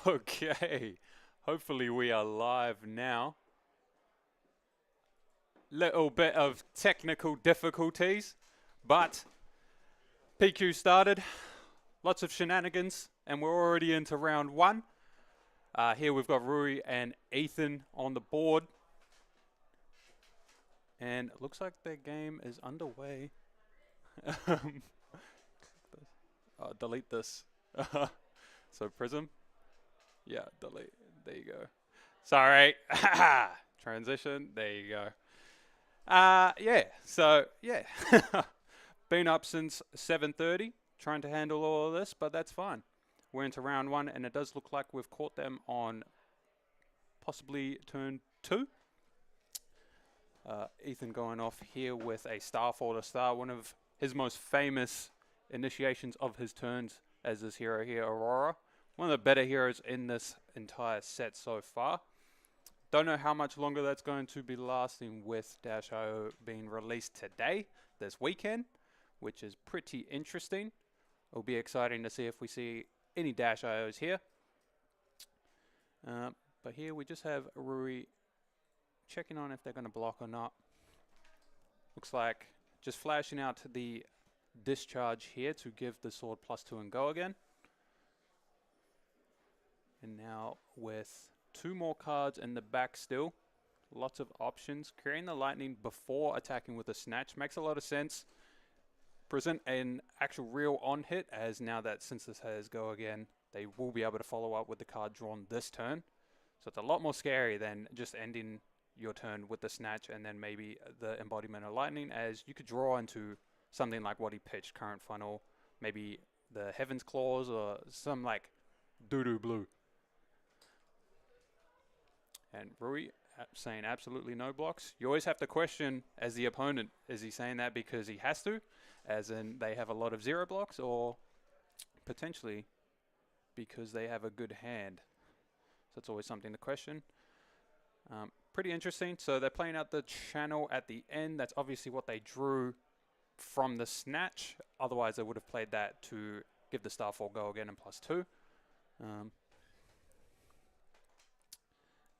Okay, hopefully we are live now. Little bit of technical difficulties, but PQ started. Lots of shenanigans, and we're already into round one. Here we've got Rui and Ethan on the board, and it looks like their game is underway. Delete this. So Prism, yeah, delete. There you go. Sorry. Transition. There you go. Yeah. So yeah, been up since 7:30, trying to handle all of this, but that's fine. We're into round one, and it does look like we've caught them on possibly turn two. Ethan going off here with a Starfall to start, one of his most famous initiations of his turns as this hero here, Aurora. One of the better heroes in this entire set so far. Don't know how much longer that's going to be lasting with Dash.io being released today, this weekend, which is pretty interesting. It'll be exciting to see if we see any Dash.ios here. But here we just have Rui checking on if they're going to block or not. Looks like just flashing out the discharge here to give the sword +2 and go again. And now with two more cards in the back still. Lots of options. Creating the lightning before attacking with a snatch makes a lot of sense. Present an actual real on hit, as now that since this has go again, they will be able to follow up with the card drawn this turn. So it's a lot more scary than just ending your turn with the snatch and then maybe the embodiment of lightning, as you could draw into something like what he pitched, current funnel, maybe the Heaven's Claws or some like doo-doo blue. And Rui saying absolutely no blocks. You always have to question as the opponent, is he saying that because he has to, as in they have a lot of zero blocks, or potentially because they have a good hand? So it's always something to question. Pretty interesting. So they're playing out the channel at the end. That's obviously what they drew from the snatch. Otherwise, they would have played that to give the Starfall go again and +2.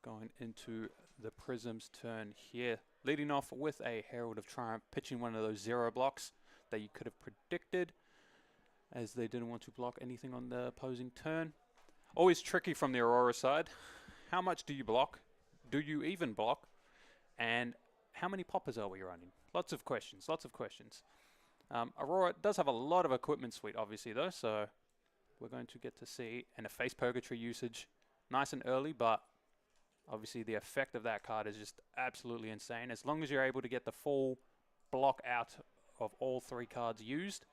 Going into the Prism's turn here. Leading off with a Herald of Triumph, pitching one of those zero blocks that you could have predicted, as they didn't want to block anything on the opposing turn. Always tricky from the Aurora side. How much do you block? Do you even block? And how many poppers are we running? Lots of questions, lots of questions. Aurora does have a lot of equipment suite, obviously, though, so we're going to get to see an Efface Purgatory usage nice and early, but obviously the effect of that card is just absolutely insane. As long as you're able to get the full block out of all three cards used,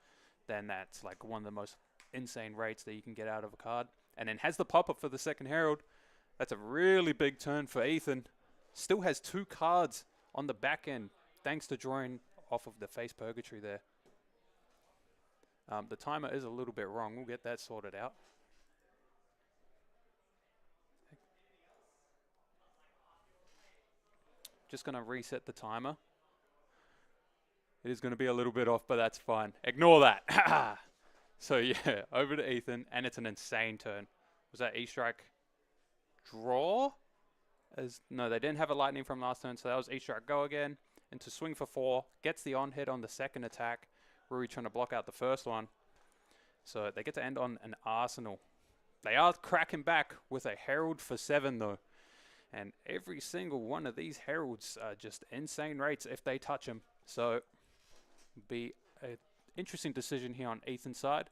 then that's like one of the most insane rates that you can get out of a card. And then has the pop-up for the second Herald. That's a really big turn for Ethan. Still has two cards on the back end, thanks to drawing off of the Face Purgatory there. The timer is a little bit wrong. We'll get that sorted out. Just going to reset the timer. It is going to be a little bit off, but that's fine. Ignore that. So yeah, over to Ethan, and it's an insane turn. Was that E-Strike draw? No, they didn't have a lightning from last turn, so that was E-Strike go again. Into swing for 4, gets the on hit on the second attack. Rui trying to block out the first one. So they get to end on an Arsenal. They are cracking back with a Herald for 7 though. And every single one of these Heralds are just insane rates if they touch them. So be an interesting decision here on Ethan's side.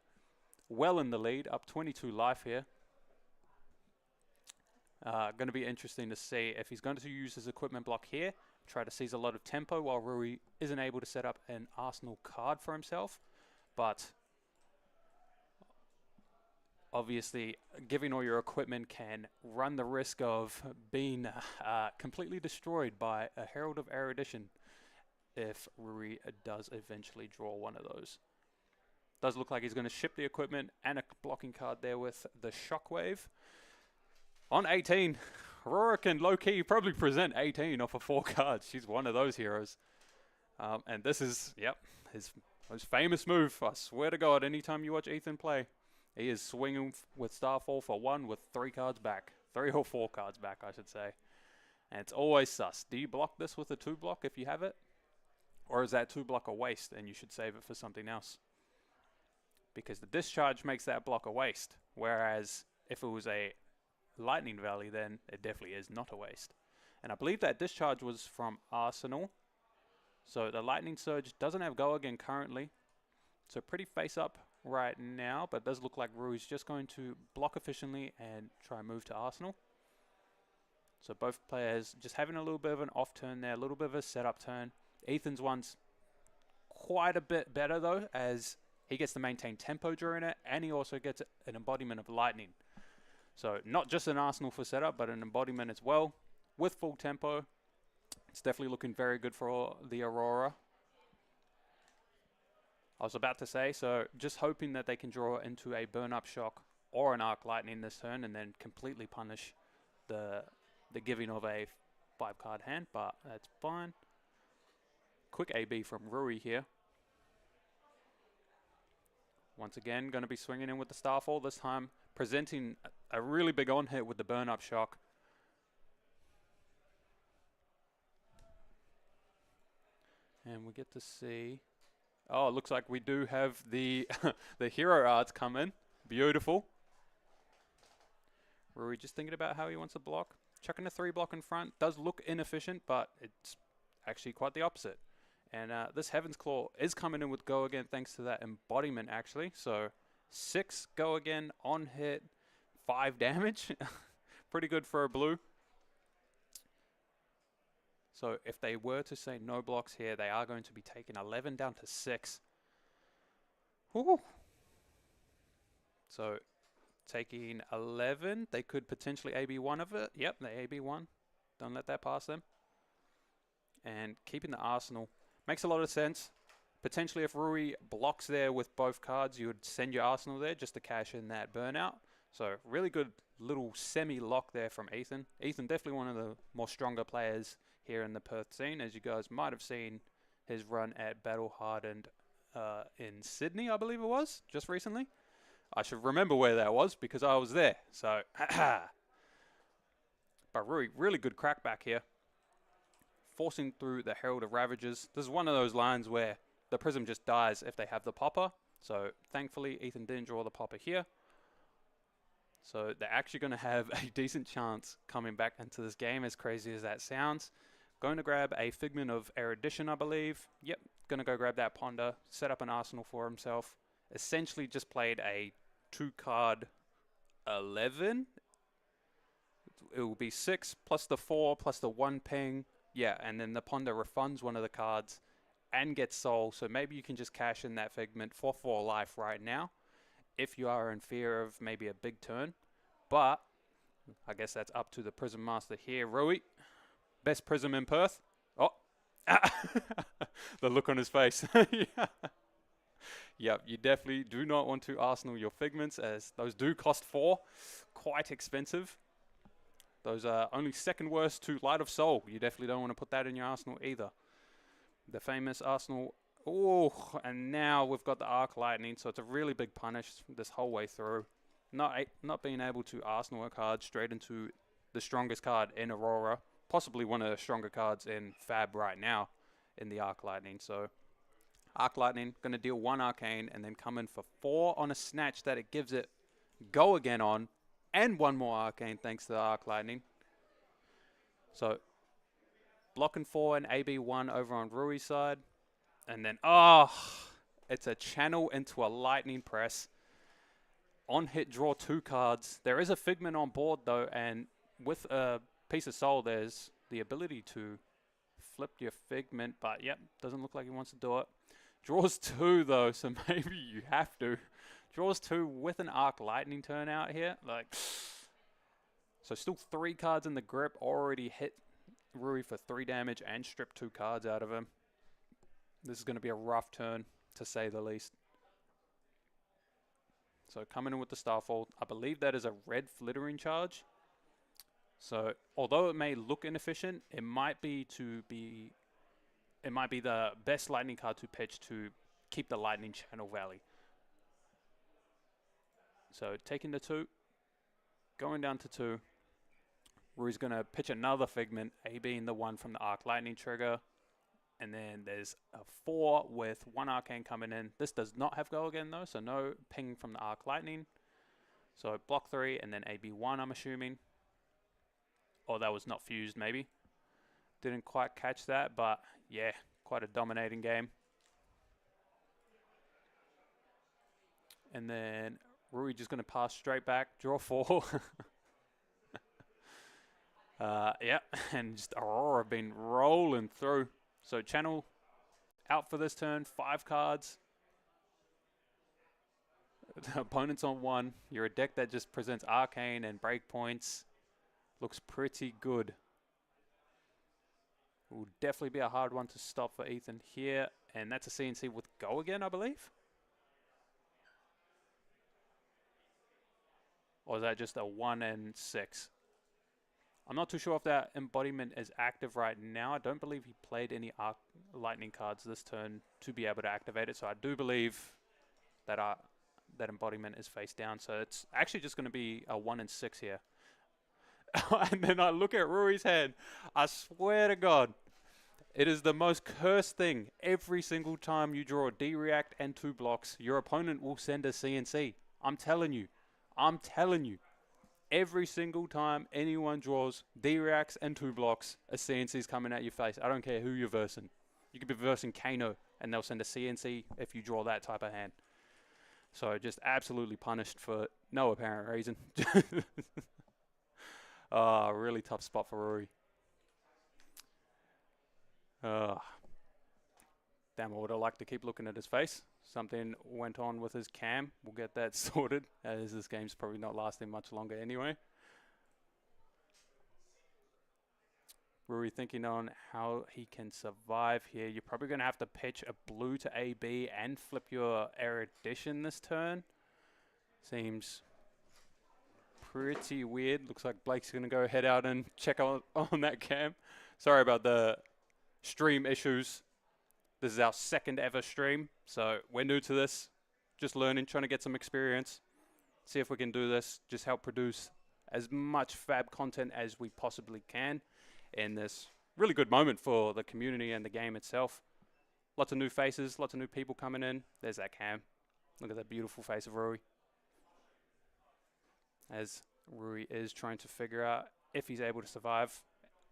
Well in the lead, up 22 life here. Going to be interesting to see if he's going to use his equipment block here, try to seize a lot of tempo while Rui isn't able to set up an Arsenal card for himself. But obviously, giving all your equipment can run the risk of being completely destroyed by a Herald of Erudition if Rui does eventually draw one of those. Does look like he's going to ship the equipment and a blocking card there with the Shockwave. On 18, Aurora can low-key probably present 18 off of 4 cards. She's one of those heroes. And this is, yep, his most famous move. I swear to God, anytime you watch Ethan play, He is swinging with Starfall for 1 with 3 cards back. 3 or 4 cards back, I should say. And it's always sus. Do you block this with a 2 block if you have it? Or is that 2 block a waste and you should save it for something else? Because the discharge makes that block a waste. Whereas if it was a Lightning Valley, then it definitely is not a waste. And I believe that discharge was from Arsenal. So the Lightning Surge doesn't have Go Again currently. So pretty face up right now, but it does look like Rui's just going to block efficiently and try and move to Arsenal. So both players just having a little bit of an off turn there, a little bit of a setup turn. Ethan's one's quite a bit better though, as he gets to maintain tempo during it, and he also gets an embodiment of lightning. So not just an Arsenal for setup, but an embodiment as well, with full tempo. It's definitely looking very good for the Aurora. I was about to say, so just hoping that they can draw into a burn-up shock or an arc lightning this turn and then completely punish the giving of a 5-card hand, but that's fine. Quick AB from Rui here. Once again, going to be swinging in with the Starfall, this time presenting a really big on-hit with the burn-up shock. And we get to see... Oh, it looks like we do have the the hero arts come in. Beautiful. Rui just thinking about how he wants to block. Chucking a 3 block in front. Does look inefficient, but it's actually quite the opposite. And this Heaven's Claw is coming in with Go Again thanks to that embodiment, actually. So 6 Go Again on hit, 5 damage. Pretty good for a blue. So if they were to say no blocks here, they are going to be taking 11 down to 6. Woo. So taking 11, they could potentially AB 1 of it. Yep, they AB 1. Don't let that pass them. And keeping the Arsenal makes a lot of sense. Potentially if Rui blocks there with both cards, you would send your Arsenal there just to cash in that burnout. So really good little semi-lock there from Ethan. Ethan definitely one of the more stronger players here in the Perth scene, as you guys might have seen his run at Battle Hardened in Sydney, I believe it was, just recently. I should remember where that was because I was there. So, but Rui, really good crackback here. Forcing through the Herald of Ravages. This is one of those lines where the Prism just dies if they have the popper. So thankfully Ethan didn't draw the popper here. So they're actually going to have a decent chance coming back into this game, as crazy as that sounds. Going to grab a Figment of Erudition, I believe. Yep, going to go grab that Ponder, set up an Arsenal for himself. Essentially just played a 2-card 11. It will be 6 plus the 4 plus the 1 ping. Yeah, and then the Ponder refunds one of the cards and gets Soul. So maybe you can just cash in that Figment for 4 life right now, if you are in fear of maybe a big turn. But I guess that's up to the Prism Master here. Rui, best Prism in Perth. Oh, the look on his face. Yeah. Yep, you definitely do not want to Arsenal your Figments, as those do cost 4. Quite expensive. Those are only second worst to Light of Soul. You definitely don't want to put that in your Arsenal either. The famous Arsenal. Oh, and now we've got the Arc Lightning, so it's a really big punish this whole way through. Not being able to Arsenal a card straight into the strongest card in Aurora. Possibly one of the stronger cards in Fab right now in the Arc Lightning. So Arc Lightning, going to deal 1 Arcane and then come in for 4 on a snatch that it gives it Go Again on. And 1 more Arcane thanks to the Arc Lightning. So blocking 4 and AB 1 over on Rui's side. And then, it's a channel into a Lightning Press. On hit, draw 2 cards. There is a Figment on board though, and with a piece of Soul, there's the ability to flip your Figment. But yep, doesn't look like he wants to do it. Draws 2 though, so maybe you have to. Draws 2 with an Arc Lightning turn out here. So still 3 cards in the grip. Already hit Rui for 3 damage and stripped 2 cards out of him. This is going to be a rough turn, to say the least. So coming in with the Starfall. I believe that is a red Flittering Charge. So although it may look inefficient, it might be the best Lightning card to pitch to keep the Lightning Channel Valley. So taking the 2, going down to 2. Rui's going to pitch another Figment, A being the 1 from the Arc Lightning trigger. And then there's a 4 with 1 Arcane coming in. This does not have go again though, so no ping from the Arc Lightning. So block 3 and then AB1, I'm assuming. Or that was not fused maybe. Didn't quite catch that, but yeah, quite a dominating game. And then Rui just going to pass straight back, draw 4. Yeah, and just Aurora been rolling through. So channel out for this turn, 5 cards. The opponent's on 1. You're a deck that just presents Arcane and breakpoints. Looks pretty good. It will definitely be a hard one to stop for Ethan here. And that's a CNC with go again, I believe. Or is that just a 1 and 6? I'm not too sure if that embodiment is active right now. I don't believe he played any Arc Lightning cards this turn to be able to activate it. So I do believe that that embodiment is face down. So it's actually just going to be a 1 and 6 here. And then I look at Rui's hand. I swear to God, it is the most cursed thing. Every single time you draw a D-React and 2 blocks, your opponent will send a CNC. I'm telling you. I'm telling you. Every single time anyone draws D-Reacts and 2 blocks, a CNC is coming at your face. I don't care who you're versing. You could be versing Kano, and they'll send a CNC if you draw that type of hand. So just absolutely punished for no apparent reason. Really tough spot for Rui. Damn, I would have liked to keep looking at his face. Something went on with his cam. We'll get that sorted, as this game's probably not lasting much longer anyway. Rui thinking on how he can survive here. You're probably going to have to pitch a blue to AB and flip your Erudition this turn. Seems pretty weird. Looks like Blake's going to go head out and check on that cam. Sorry about the stream issues. This is our 2nd ever stream, so we're new to this. Just learning, trying to get some experience. See if we can do this. Just help produce as much fab content as we possibly can in this really good moment for the community and the game itself. Lots of new faces, lots of new people coming in. There's that cam. Look at that beautiful face of Rui. As Rui is trying to figure out if he's able to survive,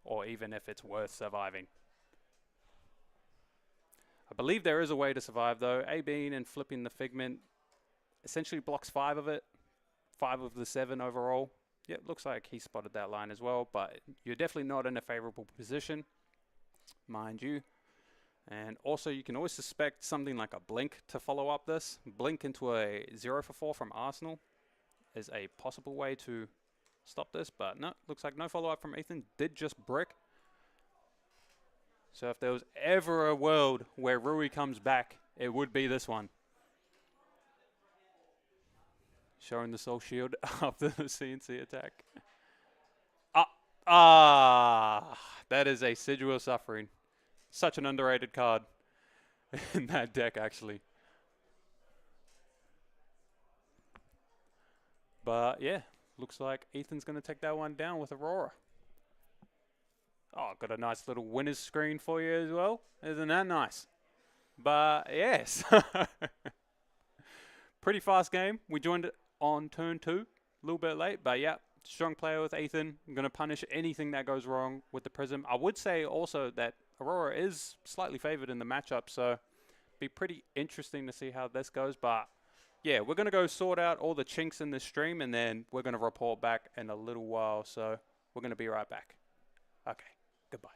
or even if it's worth surviving. I believe there is a way to survive though. A-being and flipping the Figment essentially blocks 5 of it. 5 of the 7 overall. Yeah, it looks like he spotted that line as well, but you're definitely not in a favorable position, mind you. And also you can always suspect something like a Blink to follow up this. Blink into a 0 for 4 from Arsenal is a possible way to stop this, but no, looks like no follow-up from Ethan. Did just brick. So if there was ever a world where Rui comes back, it would be this one. Showing the Soul Shield after the CNC attack. That is a Sigil Suffering. Such an underrated card in that deck, actually. But yeah, looks like Ethan's going to take that one down with Aurora. Oh, got a nice little winner's screen for you as well. Isn't that nice? But yes, pretty fast game. We joined it on turn 2, a little bit late, but yeah, strong player with Ethan. I'm going to punish anything that goes wrong with the Prism. I would say also that Aurora is slightly favored in the matchup, so be pretty interesting to see how this goes. But yeah, we're going to go sort out all the chinks in this stream, and then we're going to report back in a little while. So we're going to be right back. Okay, goodbye.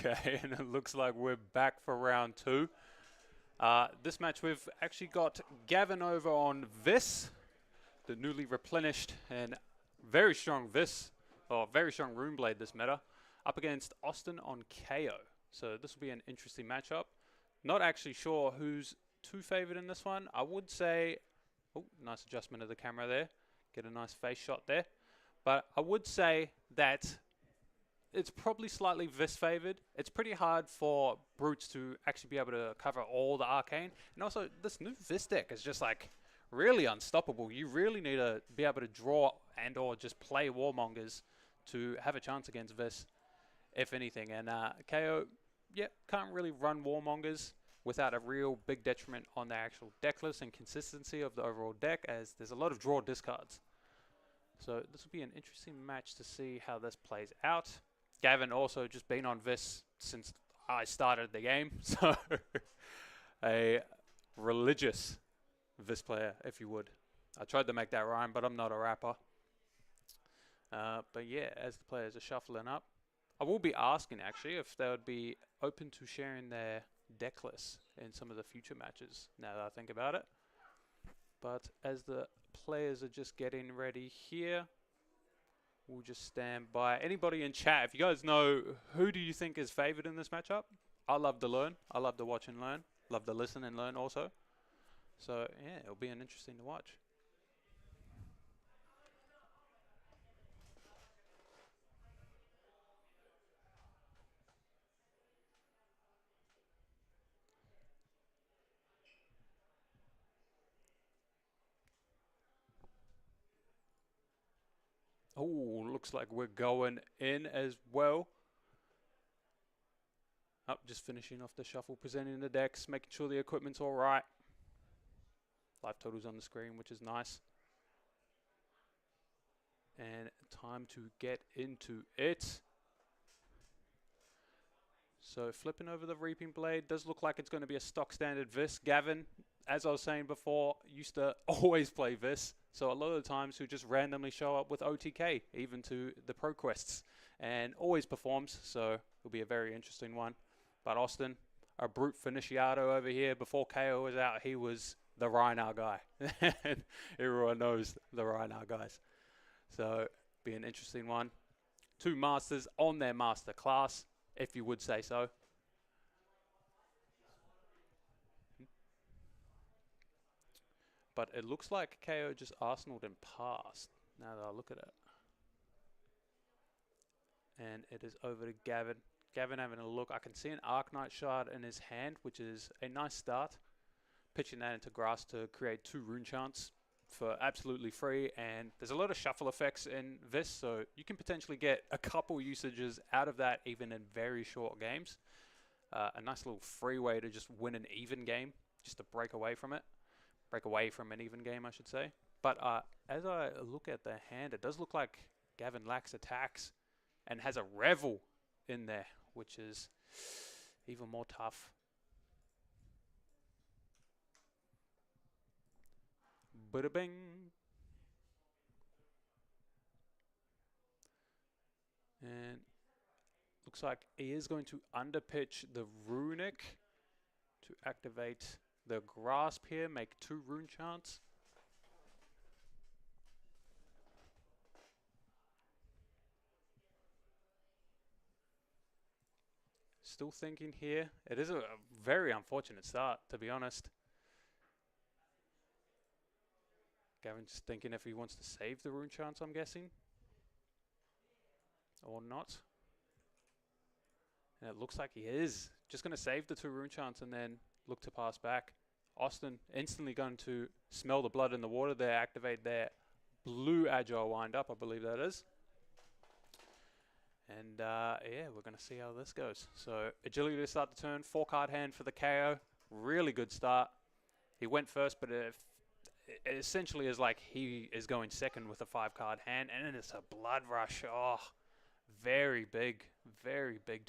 Okay, and it looks like we're back for round 2. This match we've actually got Gavin over on Vis, the newly replenished and very strong Vis, or very strong Runeblade this meta, up against Austin on KO. So this will be an interesting matchup. Not actually sure who's too favored in this one. I would say, oh, nice adjustment of the camera there. Get a nice face shot there. But I would say that it's probably slightly Vis favored. It's pretty hard for Brutes to actually be able to cover all the arcane. And also, this new Vis deck is just like really unstoppable. You really need to be able to draw and or just play Warmongers to have a chance against Vis, if anything. And KO, yeah, can't really run Warmongers without a real big detriment on the actual deck list and consistency of the overall deck, as there's a lot of draw discards. So this will be an interesting match to see how this plays out. Gavin also just been on Vis since I started the game, so a religious Vis player, if you would. I tried to make that rhyme, but I'm not a rapper. But yeah, as the players are shuffling up, I will be asking actually if they would be open to sharing their deck lists in some of the future matches, now that I think about it. But as the players are just getting ready here, we'll just stand by. Anybody in chat, if you guys know, who do you think is favored in this matchup? I love to learn. I love to watch and learn. Love to listen and learn also. So yeah, it'll be an interesting to watch. Oh, looks like we're going in as well. Oh, just finishing off the shuffle, presenting the decks, making sure the equipment's all right. Life totals on the screen, which is nice. And time to get into it. So flipping over the Reaping Blade, does look like it's going to be a stock standard Vis. Gavin, as I was saying before, used to always play Vis. So a lot of the times he'll just randomly show up with OTK, even to the Pro Quests, and always performs. So it'll be a very interesting one. But Austin, a brute finiciato over here. Before KO was out, he was the Rhinar guy. Everyone knows the Rhinar guys. So be an interesting one. 2 masters on their master class, if you would say so. But it looks like KO just Arsenaled and passed, now that I look at it. And it is over to Gavin. Gavin having a look. I can see an Arknight Shard in his hand, which is a nice start. Pitching that into grass to create 2 rune chants for absolutely free. And there's a lot of shuffle effects in this, so you can potentially get a couple usages out of that even in very short games. A nice little free way to just win an even game, just to break away from it. Break away from an even game, I should say. But as I look at the hand, it does look like Gavin lacks attacks and has a Revel in there, which is even more tough. Bada bing. And looks like he is going to underpitch the Runic to activate the Grasp here, make 2 rune chants. Still thinking here. It is a very unfortunate start, to be honest. Gavin's thinking if he wants to save the rune chants, I'm guessing. Or not. And it looks like he is. Just going to save the 2 rune chants and then look to pass back. Austin instantly going to smell the blood in the water there, activate their blue agile wind-up, I believe that is. And yeah, we're going to see how this goes. So agility to start the turn, 4-card hand for the KO. Really good start. He went first, but it essentially is like he is going second with a 5-card hand, and then it's a blood rush. Oh, very big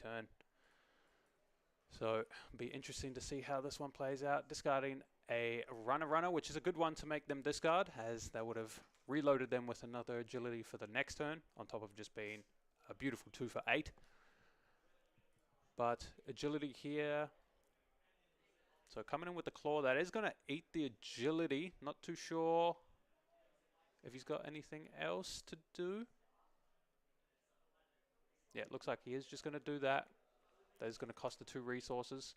turn. So be interesting to see how this one plays out. Discarding a runner, which is a good one to make them discard, as that would have reloaded them with another agility for the next turn, on top of just being a beautiful 2 for 8. But agility here. So coming in with the claw, that is going to eat the agility. Not too sure if he's got anything else to do. Yeah, it looks like he is just going to do that. That is going to cost the 2 resources.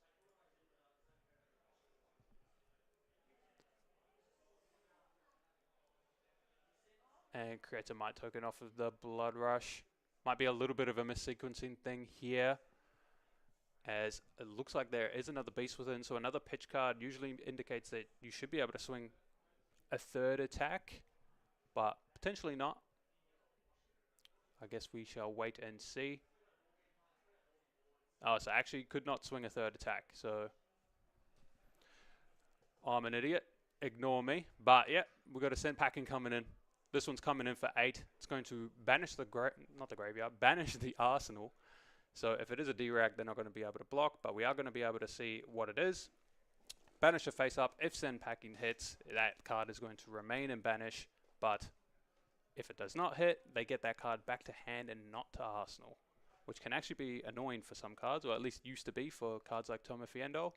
And creates a might token off of the Blood Rush. Might be a little bit of a missequencing thing here, as it looks like there is another beast within. So another pitch card usually indicates that you should be able to swing a 3rd attack, but potentially not. I guess we shall wait and see. Oh, so actually could not swing a 3rd attack. So I'm an idiot. Ignore me. But yeah, we've got a send packing coming in. This one's coming in for 8. It's going to banish the banish the arsenal. So if it is a D-Rag, they're not going to be able to block, but we are going to be able to see what it is. Banish a face up. If send packing hits, that card is going to remain in banish, but if it does not hit, they get that card back to hand and not to arsenal, which can actually be annoying for some cards, or at least used to be for cards like Tomofiendo.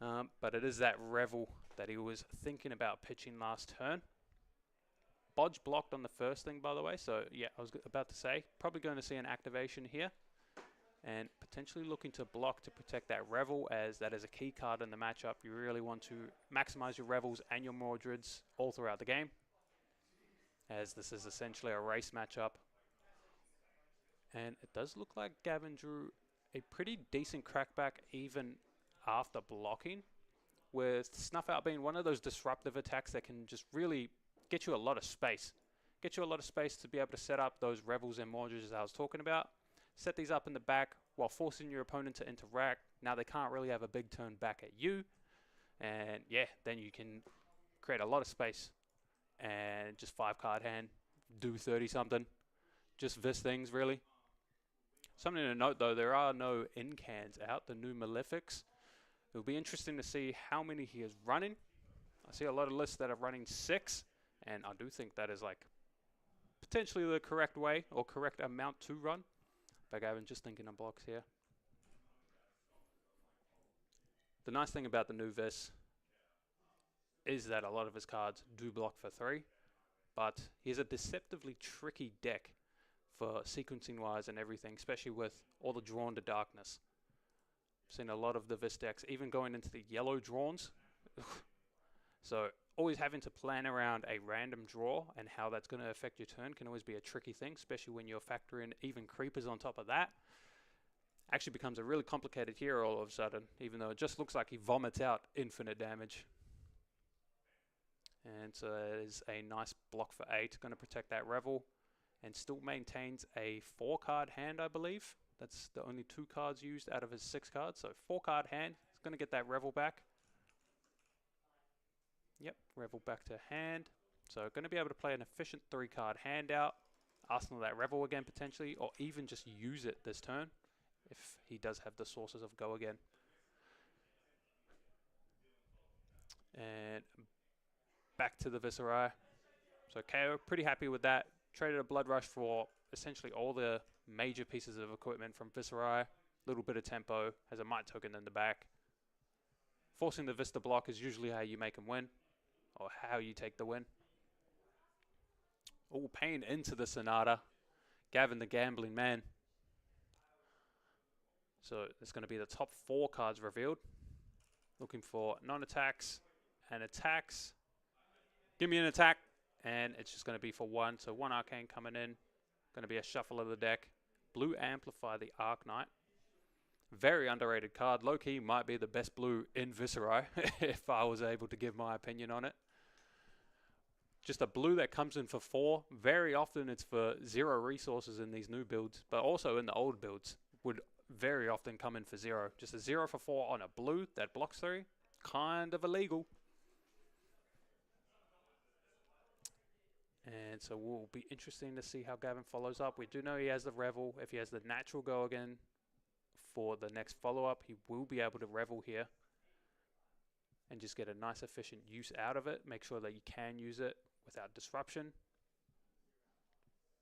But it is that Revel that he was thinking about pitching last turn. Bodge blocked on the first thing, by the way, so yeah, I was about to say, probably going to see an activation here, and potentially looking to block to protect that Revel, as that is a key card in the matchup. You really want to maximize your Revels and your Mordreds all throughout the game, as this is essentially a race matchup. And it does look like Gavin drew a pretty decent crackback even after blocking, with Snuff Out being one of those disruptive attacks that can just really get you a lot of space. Get you a lot of space to be able to set up those Revels and Mordreds as I was talking about. Set these up in the back while forcing your opponent to interact. Now they can't really have a big turn back at you. And yeah, then you can create a lot of space. And just 5-card hand, do 30 something. Just vis things really. Something to note though, there are no incans out, the new Malefics. It'll be interesting to see how many he is running. I see a lot of lists that are running 6. And I do think that is like potentially the correct way or correct amount to run. But Gavin, just thinking of blocks here. The nice thing about the new Vis is that a lot of his cards do block for 3. But he has a deceptively tricky deck for sequencing wise and everything, especially with all the Drawn to Darkness. I've seen a lot of the Vis decks even going into the yellow Drawns. So always having to plan around a random draw and how that's going to affect your turn can always be a tricky thing, especially when you're factoring even creepers on top of that. Actually becomes a really complicated hero all of a sudden, even though it just looks like he vomits out infinite damage. And so that is a nice block for 8, going to protect that Revel, and still maintains a 4-card hand, I believe. That's the only 2 cards used out of his 6 cards, so 4-card hand. He's going to get that Revel back. Yep, Revel back to hand. So going to be able to play an efficient 3-card hand out, arsenal that Revel again potentially, or even just use it this turn if he does have the sources of go again. And back to the Viserai. So KO, pretty happy with that. Traded a Blood Rush for essentially all the major pieces of equipment from Viserai. Little bit of tempo, has a might token in the back. Forcing the Vista block is usually how you make him win, or how you take the win. Oh, paying into the Sonata. Gavin the gambling man. So it's going to be the top 4 cards revealed. Looking for non-attacks and attacks. Give me an attack. And it's just going to be for 1. So 1 Arcane coming in. Going to be a shuffle of the deck. Blue Amplify the Arc Knight. Very underrated card. Low-key might be the best blue in Viserai if I was able to give my opinion on it. Just a blue that comes in for 4. Very often it's for 0 resources in these new builds, but also in the old builds would very often come in for 0. Just a 0 for 4 on a blue that blocks 3. Kind of illegal. And so will be interesting to see how Gavin follows up. We do know he has the Revel. If he has the natural go again for the next follow-up, he will be able to Revel here and just get a nice efficient use out of it. Make sure that you can use it without disruption.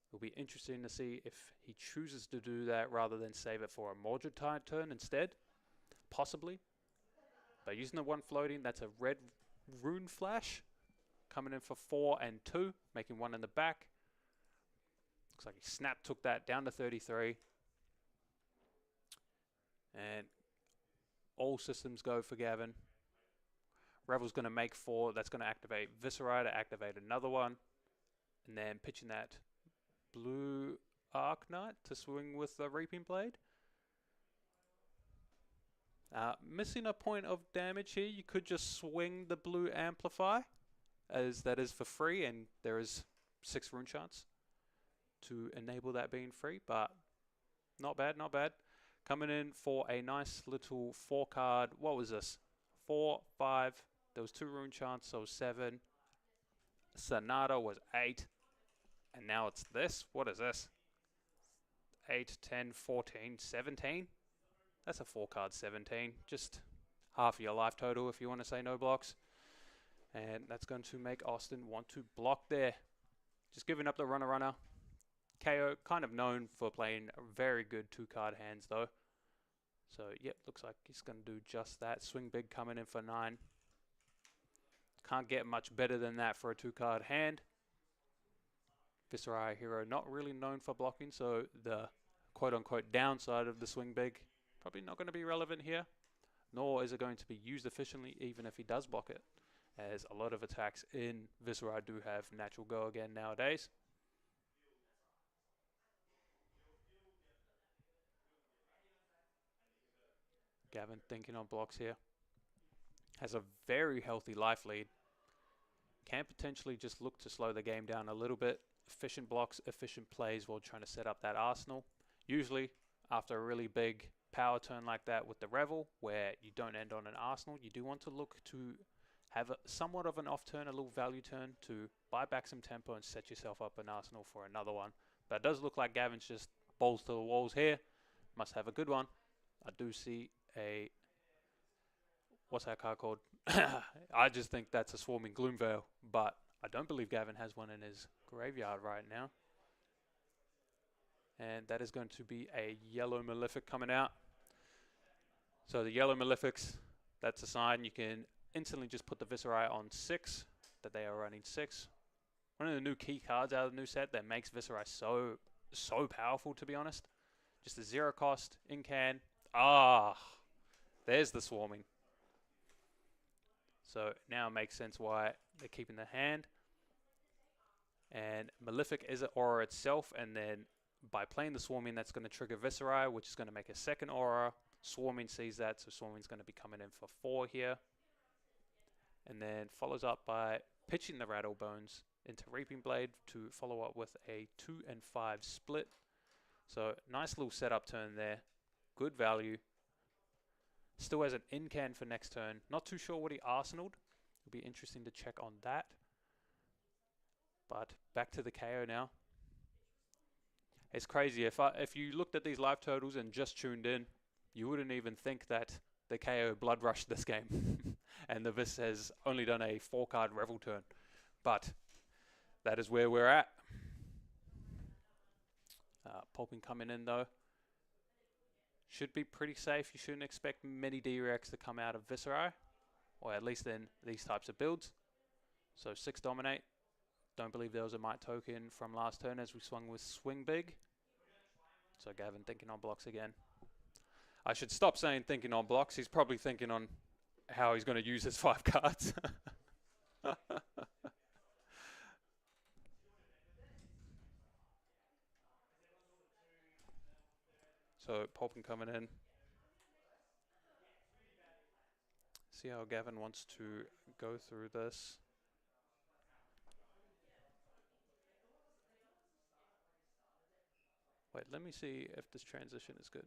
It'll be interesting to see if he chooses to do that rather than save it for a Mordred turn instead. Possibly. But using the one floating, that's a red rune flash. Coming in for 4 and 2, making 1 in the back. Looks like he took that down to 33. And all systems go for Gavin. Revel's going to make 4. That's going to activate Viscera to activate another one. And then pitching that blue Arc Knight to swing with the Reaping Blade. Missing a point of damage here. You could just swing the blue Amplify, as that is for free, and there is 6 rune chance to enable that being free, but not bad, not bad. Coming in for a nice little 4 card. What was this? 4, 5. There was 2 rune chance, so 7. Sonata was 8. And now it's this. What is this? 8, 10, 14, 17. That's a 4 card 17. Just half of your life total if you want to say no blocks. And that's going to make Austin want to block there. Just giving up the runner. KO, kind of known for playing very good 2 card hands though. So yep, looks like he's going to do just that. Swing big coming in for 9. Can't get much better than that for a 2 card hand. Viscera hero not really known for blocking, so the quote unquote downside of the swing big probably not going to be relevant here. Nor is it going to be used efficiently even if he does block it, as a lot of attacks in Viscera do have natural go again nowadays. Gavin thinking on blocks here. Has a very healthy life lead. Can potentially just look to slow the game down a little bit. Efficient blocks, efficient plays while trying to set up that arsenal. Usually, after a really big power turn like that with the Revel, where you don't end on an arsenal, you do want to look to have somewhat of an off turn, a little value turn to buy back some tempo and set yourself up an arsenal for another one. But it does look like Gavin's just balls to the walls here. Must have a good one. I do see a... What's that card called? I just think that's a Swarming Gloomveil, but I don't believe Gavin has one in his graveyard right now. And that is going to be a yellow Malefic coming out. So the yellow Malefics, that's a sign you can instantly just put the Viscera on 6, that they are running 6. One of the new key cards out of the new set that makes Viscera so powerful, to be honest. Just a 0 cost, in-can. There's the Swarming. So now it makes sense why they're keeping the hand. And Malefic is an aura itself, and then by playing the Swarming, that's going to trigger Viscera, which is going to make a second aura. Swarming sees that, so Swarming's going to be coming in for 4 here. And then follows up by pitching the Rattle Bones into Reaping Blade to follow up with a 2 and 5 split. So nice little setup turn there. Good value. Still has an in-can for next turn. Not too sure what he arsenaled. It'll be interesting to check on that. But back to the KO now. It's crazy. If you looked at these live totals and just tuned in, you wouldn't even think that the KO blood rushed this game. And the Vis has only done a 4-card Revel turn. But that is where we're at. Pulping coming in though. Should be pretty safe. You shouldn't expect many D-Rex to come out of Viscera, or at least in these types of builds. So 6 dominate. Don't believe there was a Might token from last turn as we swung with Swing Big. So Gavin thinking on blocks again. I should stop saying thinking on blocks. He's probably thinking on how he's going to use his 5 cards. So Pulpin coming in. See how Gavin wants to go through this. Wait, let me see if this transition is good.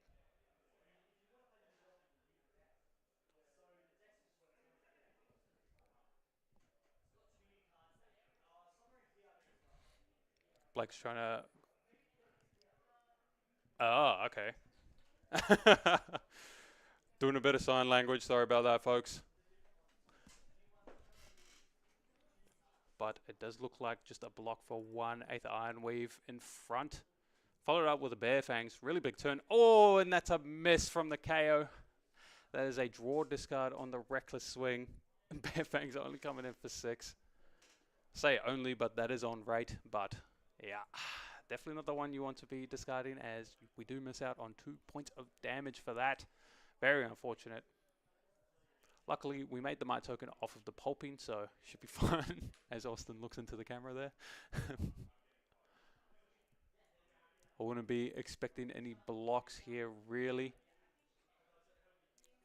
Blake's trying to... Oh, okay. Doing a bit of sign language. Sorry about that, folks. but it does look like just a block for 1/8 Iron Weave in front. Followed up with a Bear Fangs. Really big turn. Oh, and that's a miss from the KO. That is a draw discard on the Reckless Swing. Bear Fangs only coming in for 6. Say only, but that is on rate. But yeah, definitely not the one you want to be discarding, as we do miss out on 2 points of damage for that. Very unfortunate. Luckily, we made the Might token off of the pulping, so should be fine. As Austin looks into the camera there. I wouldn't be expecting any blocks here, really.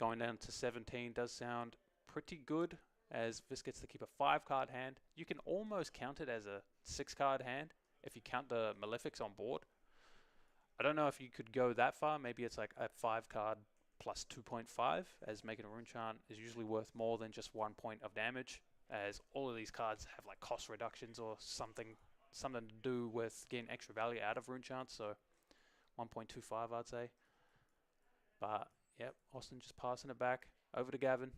Going down to 17 does sound pretty good, as this gets to keep a 5-card hand. You can almost count it as a 6-card hand if you count the Malefics on board. I don't know if you could go that far. Maybe it's like a 5-card plus 2.5, as making a rune chant is usually worth more than just 1 point of damage, as all of these cards have like cost reductions or something to do with getting extra value out of rune chants, so 1.25 I'd say. But yep, Austin just passing it back over to Gavin.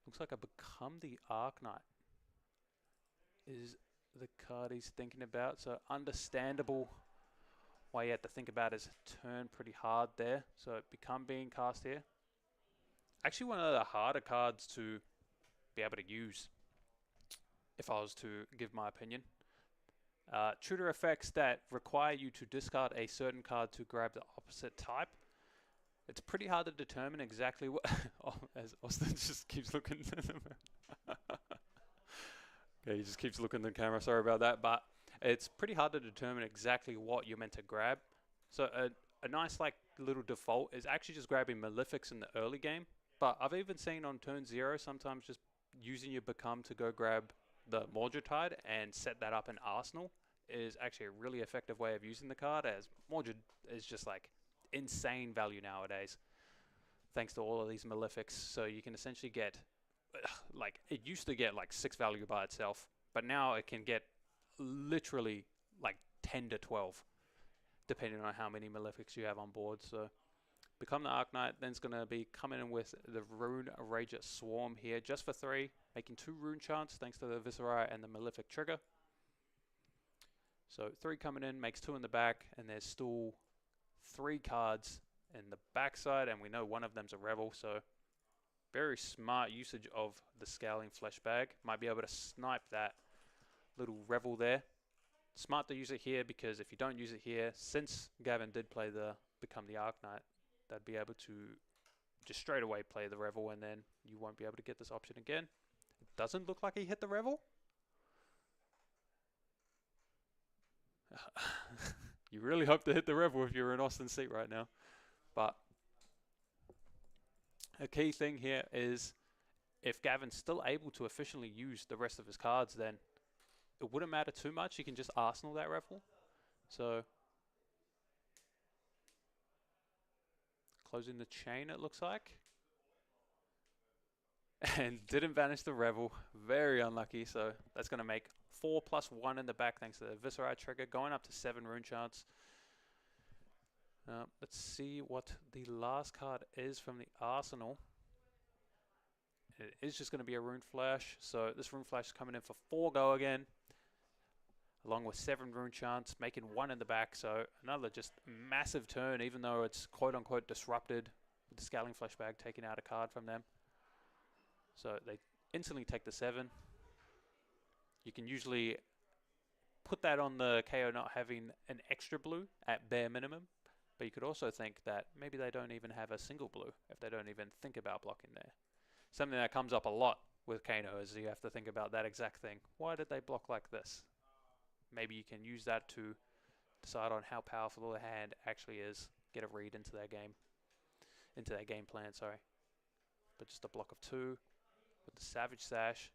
Looks like I become the Arknight is the card he's thinking about, so understandable why you have to think about his turn pretty hard there. So become being cast here. Actually one of the harder cards to be able to use, if I was to give my opinion. Tutor effects that require you to discard a certain card to grab the opposite type. It's pretty hard to determine exactly what... oh, as Austin just keeps looking at them. Okay, he just keeps looking at the camera, sorry about that. But it's pretty hard to determine exactly what you're meant to grab. So a nice like little default is actually just grabbing Malefics in the early game. But I've even seen on turn 0 sometimes just using your Become to go grab the Mordred Tide and set that up in Arsenal is actually a really effective way of using the card, as Mordred is just like insane value nowadays thanks to all of these Malefics. So you can essentially get like, it used to get like 6 value by itself, but now it can get literally like 10 to 12 depending on how many Malefics you have on board. So become the Arknight, then it's going to be coming in with the Rune Rager Swarm here just for 3, making 2 rune chants thanks to the Viscerai and the Malefic trigger. So 3 coming in, makes 2 in the back, and there's still 3 cards in the backside, and we know one of them's a Revel, so very smart usage of the Scowling Flesh Bag. Might be able to snipe that little Revel there. Smart to use it here, because if you don't use it here, since Gavin did play the Become the Arknight, they'd be able to just straight away play the Revel, and then you won't be able to get this option again. It doesn't look like he hit the Revel. You really hope to hit the Revel if you're in Austin's seat right now. But a key thing here is if Gavin's still able to efficiently use the rest of his cards, then it wouldn't matter too much. He can just Arsenal that Revel. So closing the chain, it looks like. And didn't vanish the Revel. Very unlucky. So that's going to make 4 plus 1 in the back thanks to the Viscerai trigger, going up to 7 rune chants. Let's see what the last card is from the arsenal. It is just going to be a Rune Flash. So this Rune Flash is coming in for 4 go again, along with 7 rune chants, making 1 in the back. So another just massive turn, even though it's quote-unquote disrupted with the Scowling Flesh Bag taking out a card from them. So they instantly take the 7. You can usually put that on the KO not having an extra blue at bare minimum, but you could also think that maybe they don't even have a single blue if they don't even think about blocking there. Something that comes up a lot with Kano is you have to think about that exact thing. Why did they block like this? Maybe you can use that to decide on how powerful the hand actually is, get a read into their game plan, sorry. But just a block of 2 with the Savage Sash.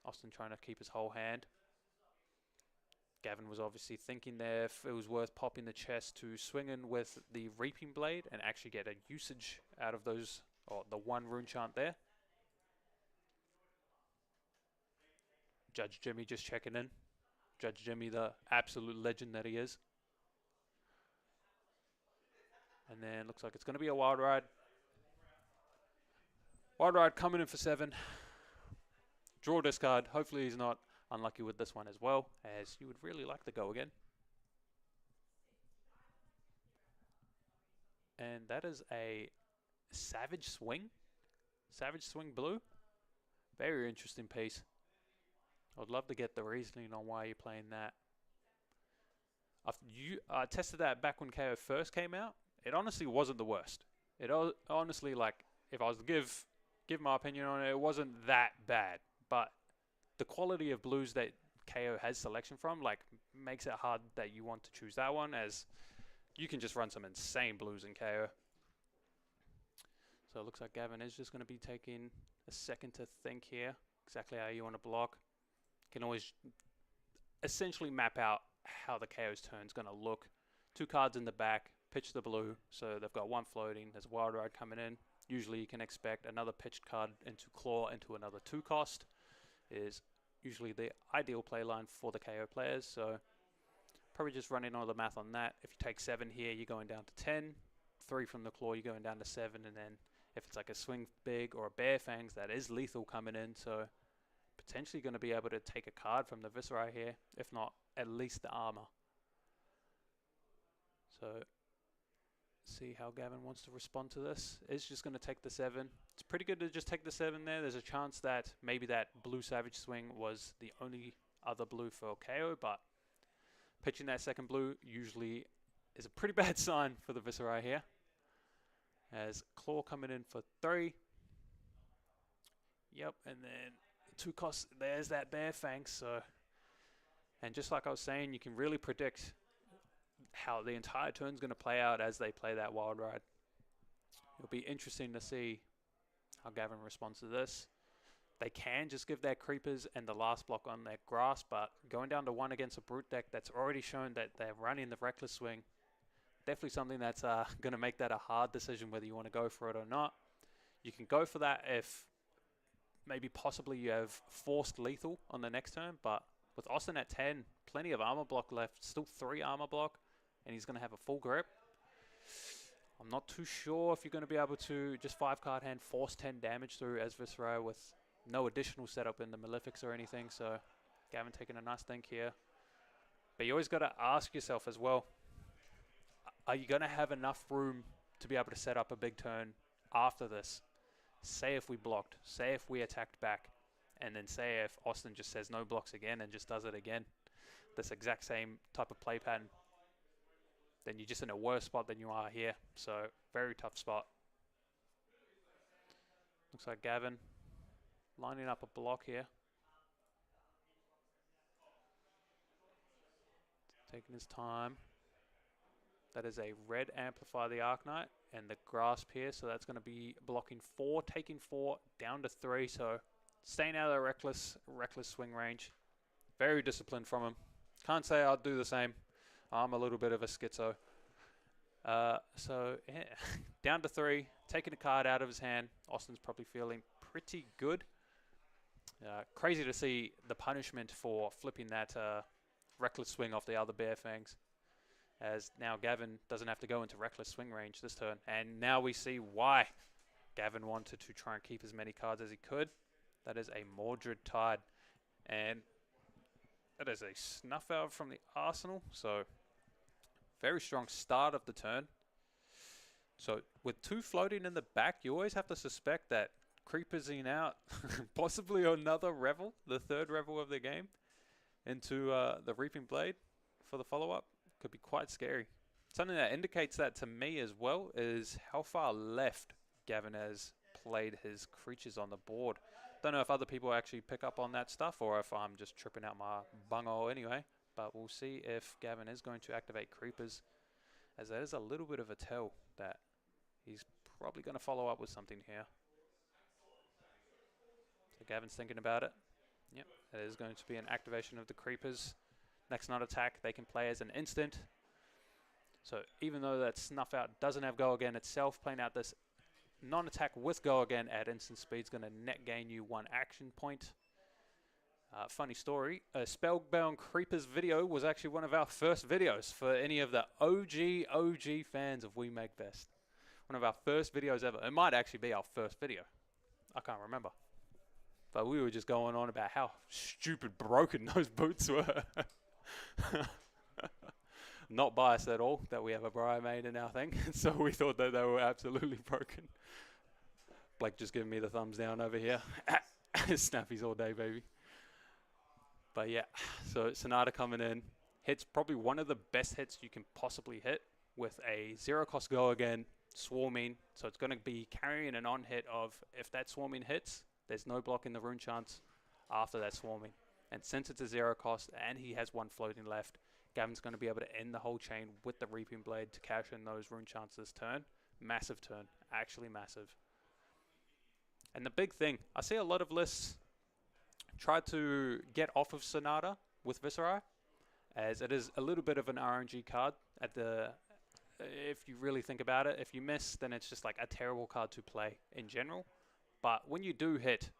Austin trying to keep his whole hand. Gavin was obviously thinking there if it was worth popping the chest to swing in with the Reaping Blade and actually get a usage out of those, or the 1 rune chant there. Judge Jimmy just checking in. Judge Jimmy, the absolute legend that he is. And then looks like it's going to be a Wild Ride. Wild Ride coming in for 7. Draw discard. Hopefully he's not unlucky with this one as well, as you would really like to go again. And that is a Savage Swing. Savage Swing blue. Very interesting piece. I'd love to get the reasoning on why you're playing that. I tested that back when KO first came out. It honestly wasn't the worst. It honestly, like, if I was to give my opinion on it, it wasn't that bad. But the quality of blues that KO has selection from, like, makes it hard that you want to choose that one, as you can just run some insane blues in KO. So it looks like Gavin is just going to be taking a second to think here exactly how you want to block. You can always essentially map out how the KO's turn is going to look. 2 cards in the back, pitch the blue, so they've got 1 floating. There's a Wild Ride coming in. Usually you can expect another pitched card into Claw into another 2 cost. Is usually the ideal play line for the KO players. So probably just running all the math on that. If you take 7 here, you're going down to 10. 3 from the Claw, you're going down to 7, and then if it's like a Swing Big or a Bare Fangs, that is lethal coming in. So potentially going to be able to take a card from the Viscera here, if not at least the armor. So see how Gavin wants to respond to this. Is just going to take the 7. It's pretty good to just take the 7 there. There's a chance that maybe that blue Savage Swing was the only other blue for KO, but pitching that second blue usually is a pretty bad sign for the Viscera here. As Claw coming in for 3. Yep, and then 2 costs, there's that Bare Fangs. So, and just like I was saying, you can really predict how the entire turn's going to play out as they play that Wild Ride. It'll be interesting to see how Gavin responds to this. They can just give their creepers and the last block on their grass, but going down to 1 against a Brute deck that's already shown that they're running the Reckless Swing, definitely something that's going to make that a hard decision whether you want to go for it or not. You can go for that if maybe possibly you have forced lethal on the next turn, but with Austin at 10, plenty of armor block left, still 3 armor block, and he's going to have a full grip. I'm not too sure if you're going to be able to just 5-card hand force 10 damage through as Viscera with no additional setup in the Malefics or anything. So Gavin taking a nice think here. But you always got to ask yourself as well, are you going to have enough room to be able to set up a big turn after this? Say if we blocked, say if we attacked back, and then say if Austin just says no blocks again and just does it again, this exact same type of play pattern, then you're just in a worse spot than you are here. So very tough spot. Looks like Gavin lining up a block here. Taking his time. That is a red Amplify the Arknight and the Grasp here. So that's going to be blocking 4, taking 4 down to 3. So staying out of the reckless swing range. Very disciplined from him. Can't say I'll do the same. I'm a little bit of a schizo. So yeah, down to 3, taking a card out of his hand. Austin's probably feeling pretty good. Crazy to see the punishment for flipping that reckless swing off the other Bare Fangs, as now Gavin doesn't have to go into reckless swing range this turn. And now we see why Gavin wanted to try and keep as many cards as he could. That is a Mordred Tide, and that is a Snuff Out from the arsenal. So very strong start of the turn. So with 2 floating in the back, you always have to suspect that creepers in out, possibly another Revel, the 3rd Revel of the game, into the Reaping Blade for the follow-up. Could be quite scary. Something that indicates that to me as well is how far left Gavin has played his creatures on the board. Don't know if other people actually pick up on that stuff or if I'm just tripping out my bungo anyway. But we'll see if Gavin is going to activate creepers, as that is a little bit of a tell that he's probably going to follow up with something here. So Gavin's thinking about it. Yep, it is going to be an activation of the creepers. Next not attack, they can play as an instant. So even though that Snuff Out doesn't have Go Again itself, playing out this non-attack with Go Again at instant speed is going to net gain you 1 action point. Funny story, a Spellbound Creepers video was actually one of our first videos for any of the OG fans of We Make Best. One of our first videos ever. It might actually be our first video. I can't remember. But we were just going on about how stupid broken those boots were. Not biased at all that we have a bridesmaid in our thing, so we thought that they were absolutely broken. Blake just giving me the thumbs down over here. Snappies all day, baby. But yeah, so Sonata coming in. Hits probably one of the best hits you can possibly hit with a zero cost go again, swarming. So it's going to be carrying an on hit of, if that swarming hits, there's no block in the rune chance after that swarming. And since it's a zero cost and he has one floating left, Gavin's going to be able to end the whole chain with the Reaping Blade to cash in those rune chances turn. Massive turn, actually massive. And the big thing, I see a lot of lists try to get off of Sonata with Viserai, as it is a little bit of an RNG card at the, if you really think about it. If you miss, then it's just like a terrible card to play in general. But when you do hit,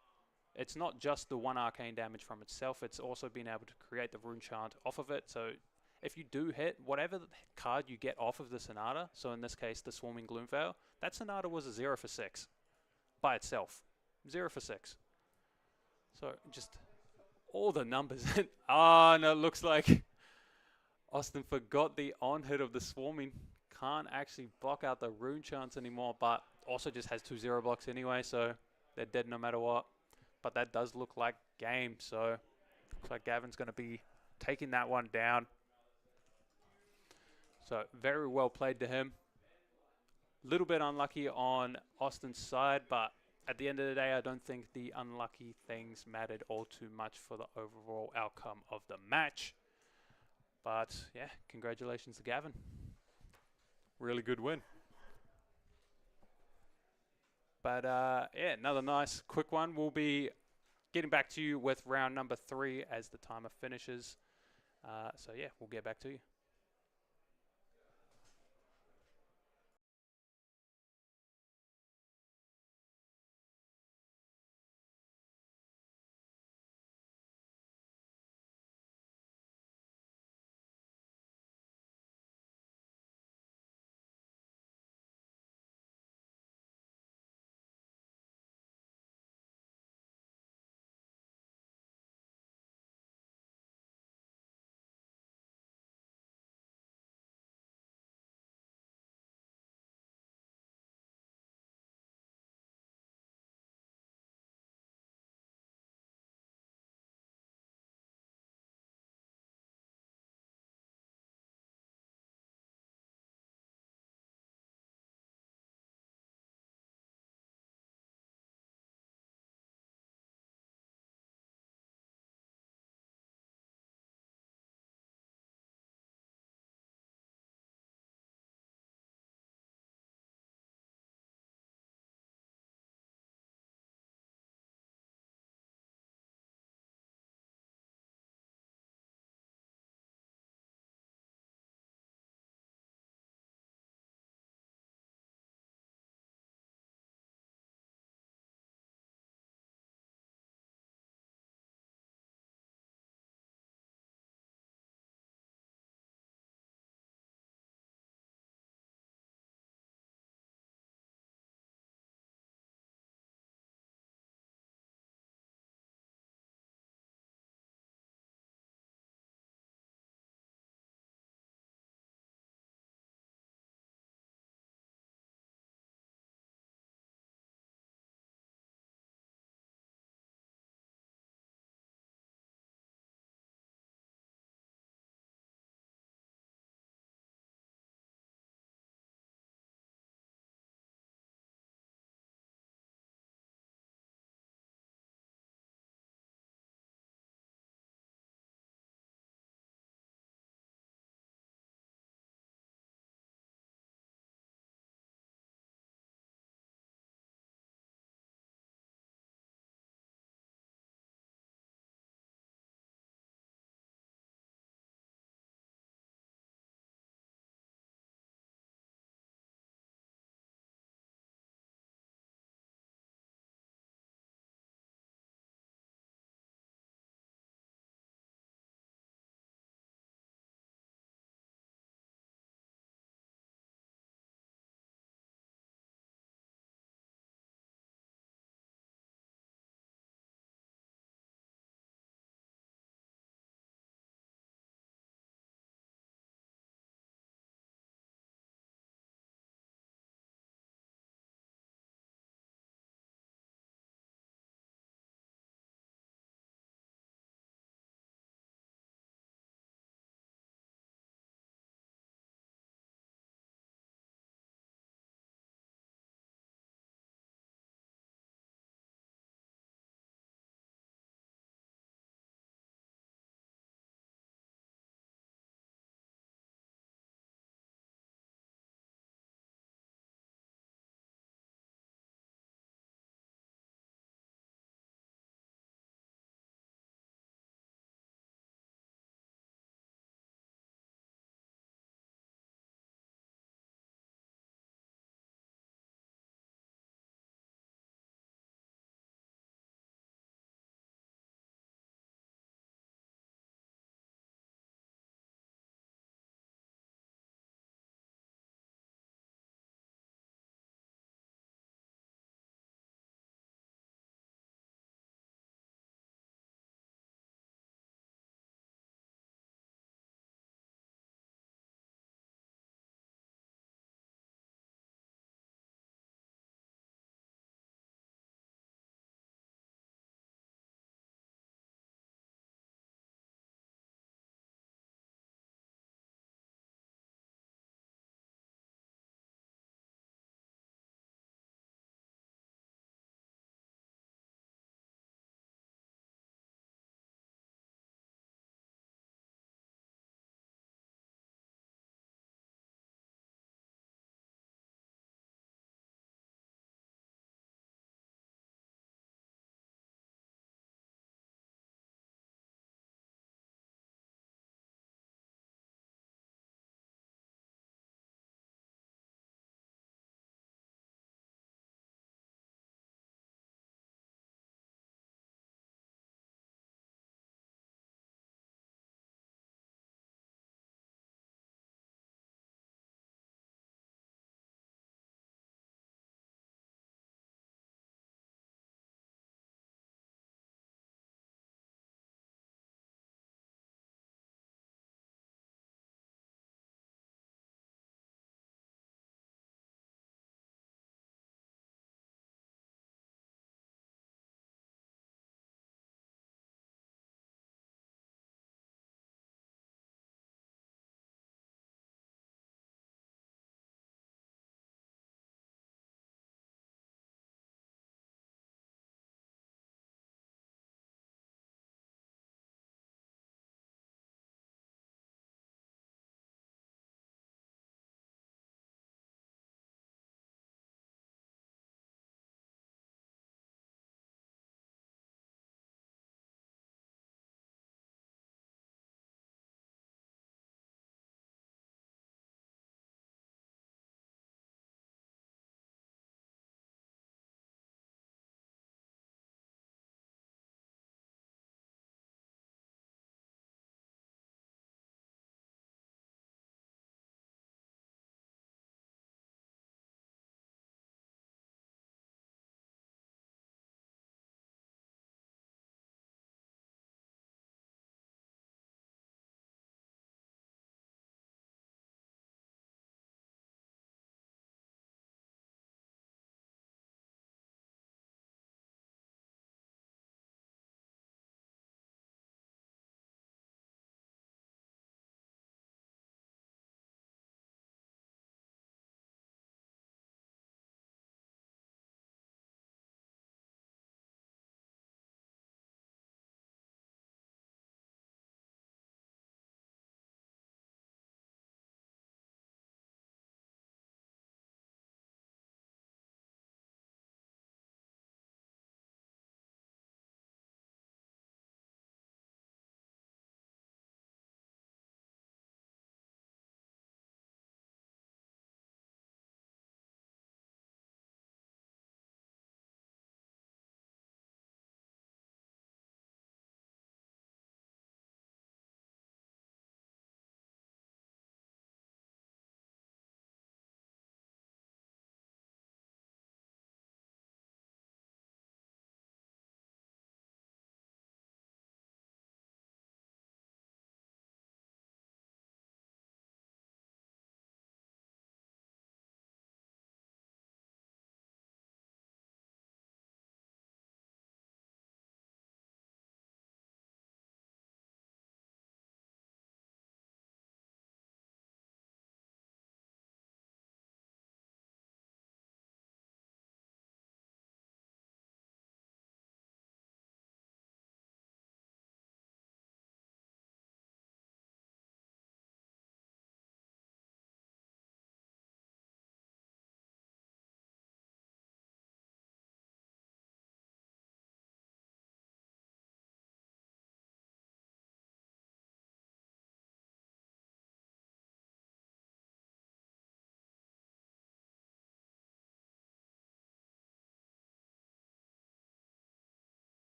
it's not just the one arcane damage from itself, it's also being able to create the rune chant off of it. So if you do hit, whatever card you get off of the Sonata, so in this case the Swarming Gloomveil, that Sonata was a 0 for 6 by itself. 0 for 6. So just all the numbers. Ah, no, it looks like Austin forgot the on hit of the Swarming. Can't actually block out the rune chants anymore, but also just has 2 0 blocks anyway, so they're dead no matter what. But that does look like game, so looks like Gavin's going to be taking that one down. So very well played to him. Little bit unlucky on Austin's side, but at the end of the day, I don't think the unlucky things mattered all too much for the overall outcome of the match. But yeah, congratulations to Gavin. Really good win. But yeah, another nice quick one. We'll be getting back to you with round number 3 as the timer finishes. So yeah, we'll get back to you.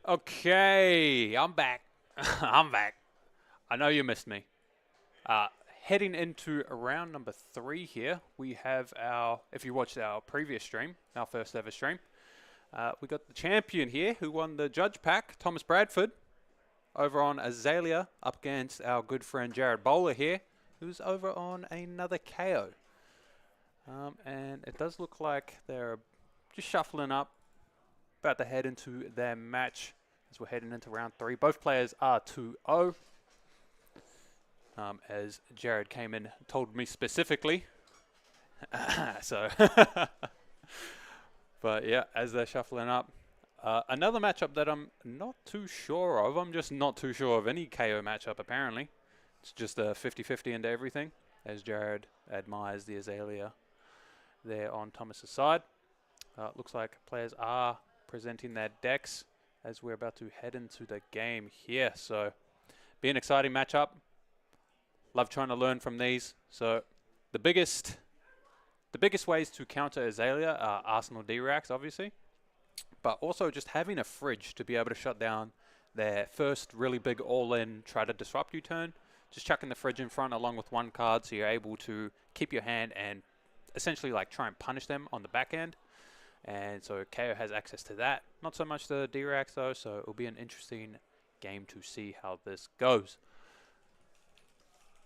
Okay, I'm back. I'm back. I know you missed me. Uh, Heading into round number 3 here, we have our, if you watched our previous stream, our first ever stream, we got the champion here who won the judge pack, Thomas Bradford, over on Azalea, up against our good friend Jared Bowler here, who's over on another KO. And it does look like they're just shuffling up, about to head into their match as we're heading into round 3. Both players are 2-0. As Jared came in, told me specifically. So, but yeah, as they're shuffling up, another matchup that I'm not too sure of. I'm just not too sure of any KO matchup, apparently. It's just a 50-50 into everything, as Jared admires the Azalea there on Thomas's side. Looks like players are presenting their decks as we're about to head into the game here. So, be an exciting matchup. Love trying to learn from these. So, the biggest ways to counter Azalea are Arsenal D-Racks, obviously, but also just having a fridge to be able to shut down their first really big all-in try to disrupt you turn. Just chucking the fridge in front along with one card, so you're able to keep your hand and essentially like try and punish them on the back end. And so KO has access to that. Not so much the D-Racks though, so it'll be an interesting game to see how this goes.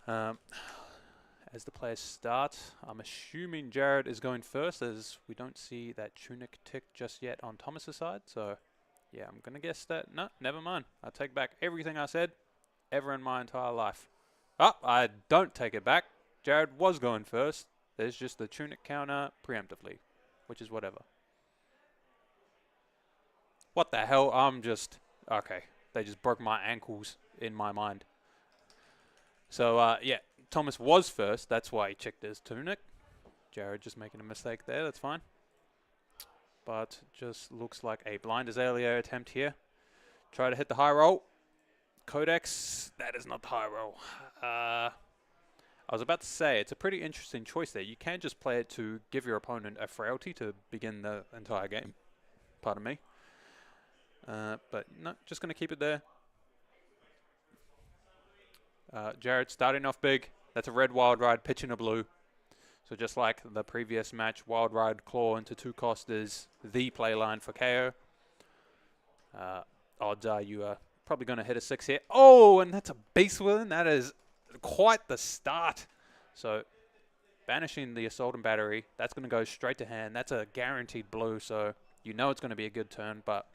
As the players start, I'm assuming Jared is going first, as we don't see that tunic tick just yet on Thomas's side. So, yeah, I'm going to guess that. No, never mind. I take back everything I said ever in my entire life. Oh, I don't take it back. Jared was going first. There's just the tunic counter preemptively, which is whatever. What the hell? I'm just... Okay, they just broke my ankles in my mind. So, yeah, Thomas was first. That's why he checked his tunic. Jared just making a mistake there. That's fine. But just looks like a blind Azalea attempt here. Try to hit the high roll. Codex. That is not the high roll. I was about to say, it's a pretty interesting choice there. You can just play it to give your opponent a frailty to begin the entire game. Pardon me. But no, just going to keep it there. Jared starting off big. That's a red Wild Ride, pitching a blue. So just like the previous match, Wild Ride Claw into 2 cost is the play line for KO. Odds are you are probably going to hit a 6 here. Oh, and that's a base win. That is quite the start. So banishing the Assault and Battery, that's going to go straight to hand. That's a guaranteed blue, so you know it's going to be a good turn. But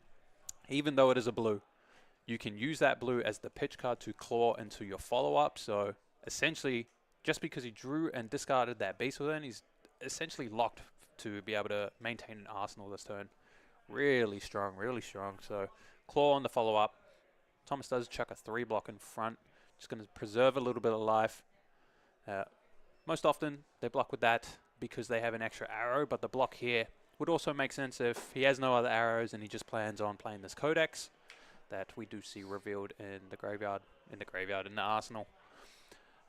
even though it is a blue, you can use that blue as the pitch card to claw into your follow-up. So essentially, just because he drew and discarded that base within, he's essentially locked to be able to maintain an arsenal this turn. Really strong, really strong. So claw on the follow-up. Thomas does chuck a 3 block in front. Just going to preserve a little bit of life. Most often, they block with that because they have an extra arrow, but the block here would also make sense if he has no other arrows and he just plans on playing this Codex that we do see revealed in the graveyard, in the arsenal.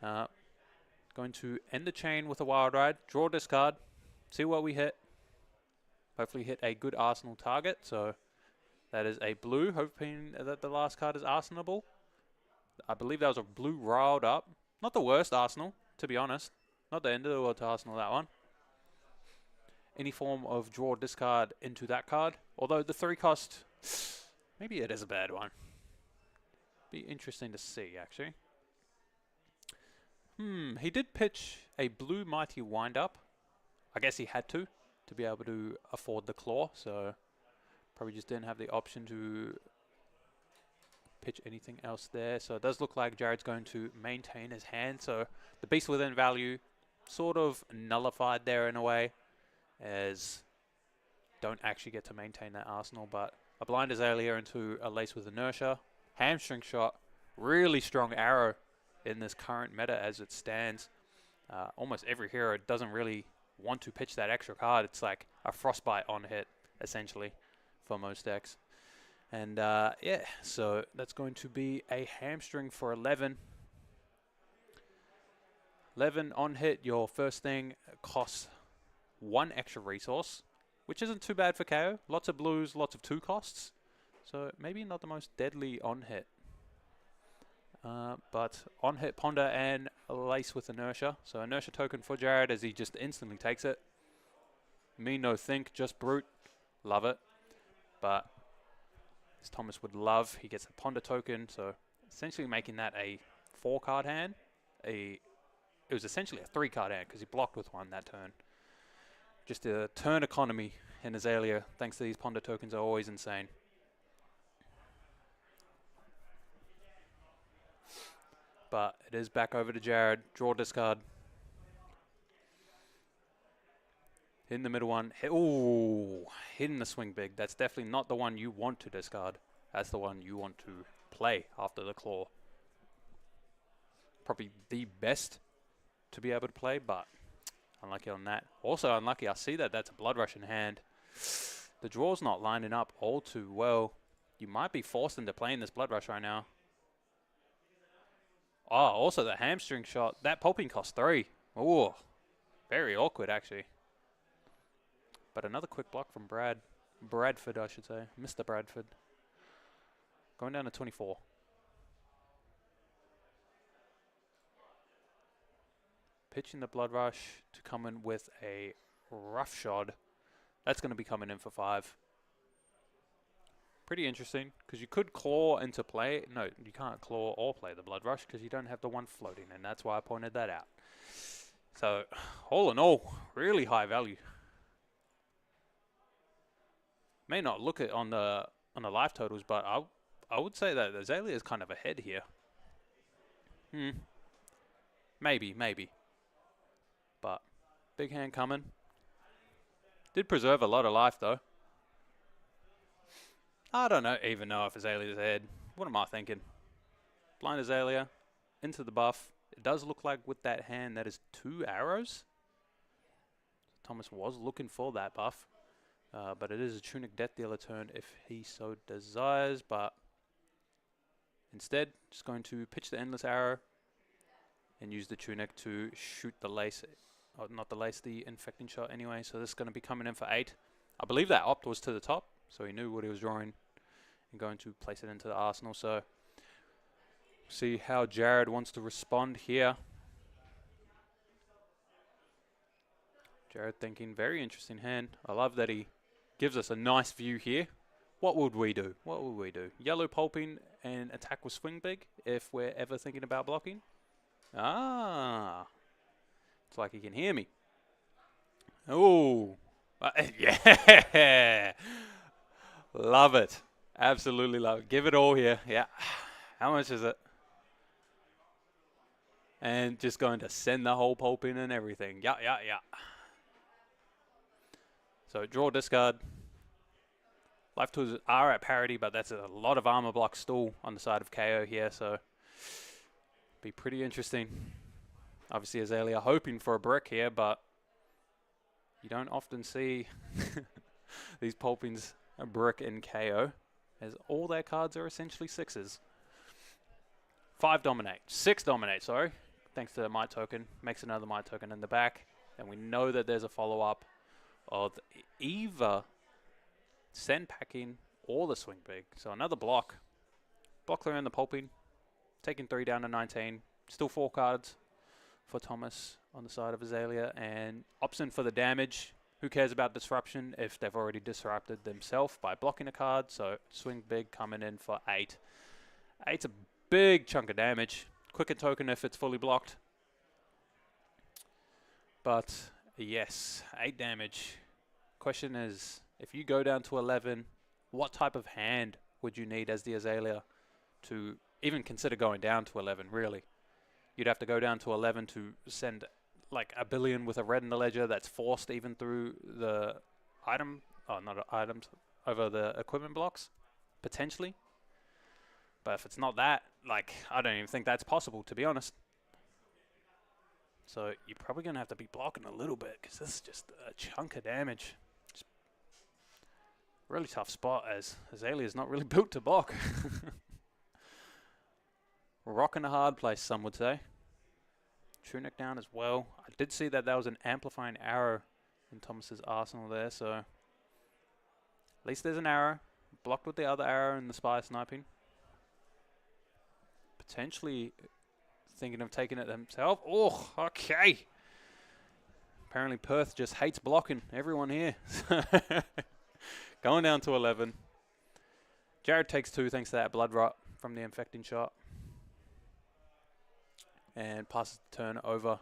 Going to end the chain with a Wild Ride, draw this card, see what we hit. Hopefully hit a good arsenal target. So that is a blue, hoping that the last card is arsenable. I believe that was a blue riled up. Not the worst arsenal, to be honest. Not the end of the world to arsenal, that one. Any form of draw discard into that card. Although the 3 cost, maybe it is a bad one. Be interesting to see, actually. He did pitch a blue Mighty Wind-Up. I guess he had to be able to afford the claw. So probably just didn't have the option to pitch anything else there. So it does look like Jared's going to maintain his hand. So the Beast Within value sort of nullified there in a way, as don't actually get to maintain that arsenal. But a blind Azalea into a Lace with Inertia. Hamstring Shot. Really strong arrow in this current meta as it stands. Almost every hero doesn't really want to pitch that extra card. It's like a Frostbite on hit, essentially, for most decks. And yeah, so that's going to be a Hamstring for 11. 11 on hit, your first thing costs 1 extra resource, which isn't too bad for KO. Lots of blues, lots of 2 costs. So maybe not the most deadly on hit. But on hit Ponder and Lace with Inertia. So Inertia token for Jared as he just instantly takes it. Me no think, just brute. Love it. But as Thomas would love, he gets a Ponder token. So essentially making that a 4-card hand. It was essentially a 3-card hand because he blocked with one that turn. Just a turn economy in Azalea thanks to these Ponder tokens are always insane. But it is back over to Jared. Draw, discard. Hitting the middle one. Ooh, hitting the swing big. That's definitely not the one you want to discard. That's the one you want to play after the claw. Probably the best to be able to play, but unlucky on that. Also unlucky, I see that that's a Blood Rush in hand. The draw's not lining up all too well. You might be forced into playing this Blood Rush right now. Oh, also the hamstring shot. That pulping cost 3. Ooh, very awkward actually. But another quick block from Bradford, I should say. Mr. Bradford. Going down to 24. Pitching the Blood Rush to come in with a Rough Shot. That's going to be coming in for 5. Pretty interesting, because you could claw into play. No, you can't claw or play the Blood Rush because you don't have the one floating, and that's why I pointed that out. So, all in all, really high value. May not look it on the life totals, but I would say that Azalea is kind of ahead here. Maybe. But big hand coming. Did preserve a lot of life though. I don't even know if Azalea's ahead. What am I thinking? Blind Azalea into the buff. It does look like with that hand that is 2 arrows. Thomas was looking for that buff. But it is a Tunic Death Dealer turn if he so desires. But instead, just going to pitch the Endless Arrow and use the Tunic to shoot the Lace. Oh, not the Lace, the Infecting Shot anyway. So this is going to be coming in for 8. I believe that Opt was to the top, so he knew what he was drawing and going to place it into the arsenal. So see how Jared wants to respond here. Jared thinking, very interesting hand. I love that he gives us a nice view here. What would we do? Yellow pulping and attack with swing big if we're ever thinking about blocking. Ah. It's like he can hear me. Oh. Yeah. Love it. Absolutely love it. Give it all here. Yeah. How much is it? And just going to send the whole pulp in and everything. Yeah. So draw, discard. Life tools are at parity, but that's a lot of armor block still on the side of KO here, so be pretty interesting. Obviously Azalea hoping for a brick here, but you don't often see these pulpings a brick in KO, as all their cards are essentially 6s. 5 dominate. 6 dominate, sorry. Thanks to the Might token. Makes another Might token in the back. And we know that there's a follow-up of either Send Packing or the Swing Big. So another block. Block clearing the pulping. Taking 3 down to 19. Still 4 cards for Thomas on the side of Azalea. And opts in for the damage. Who cares about disruption if they've already disrupted themselves by blocking a card? So Swing Big coming in for 8. 8's a big chunk of damage. Quicker token if it's fully blocked. But yes, 8 damage. Question is, if you go down to 11, what type of hand would you need as the Azalea to even consider going down to 11, really? You'd have to go down to 11 to send like a billion with a red in the ledger that's forced even through the item, not items, over the equipment blocks, potentially. But if it's not that, like, I don't even think that's possible, to be honest. So you're probably going to have to be blocking a little bit, because this is just a chunk of damage. Just really tough spot, as Azalea is not really built to block. Rocking a hard place, some would say. Tunic down as well. I did see that was an amplifying arrow in Thomas's arsenal there, so at least there's an arrow. blocked with the other arrow and the spy sniping. Potentially thinking of taking it himself. Oh, okay. Apparently Perth just hates blocking. Everyone here. Going down to 11. Jared takes 2 thanks to that blood rot from the infecting shot. And passes the turn over.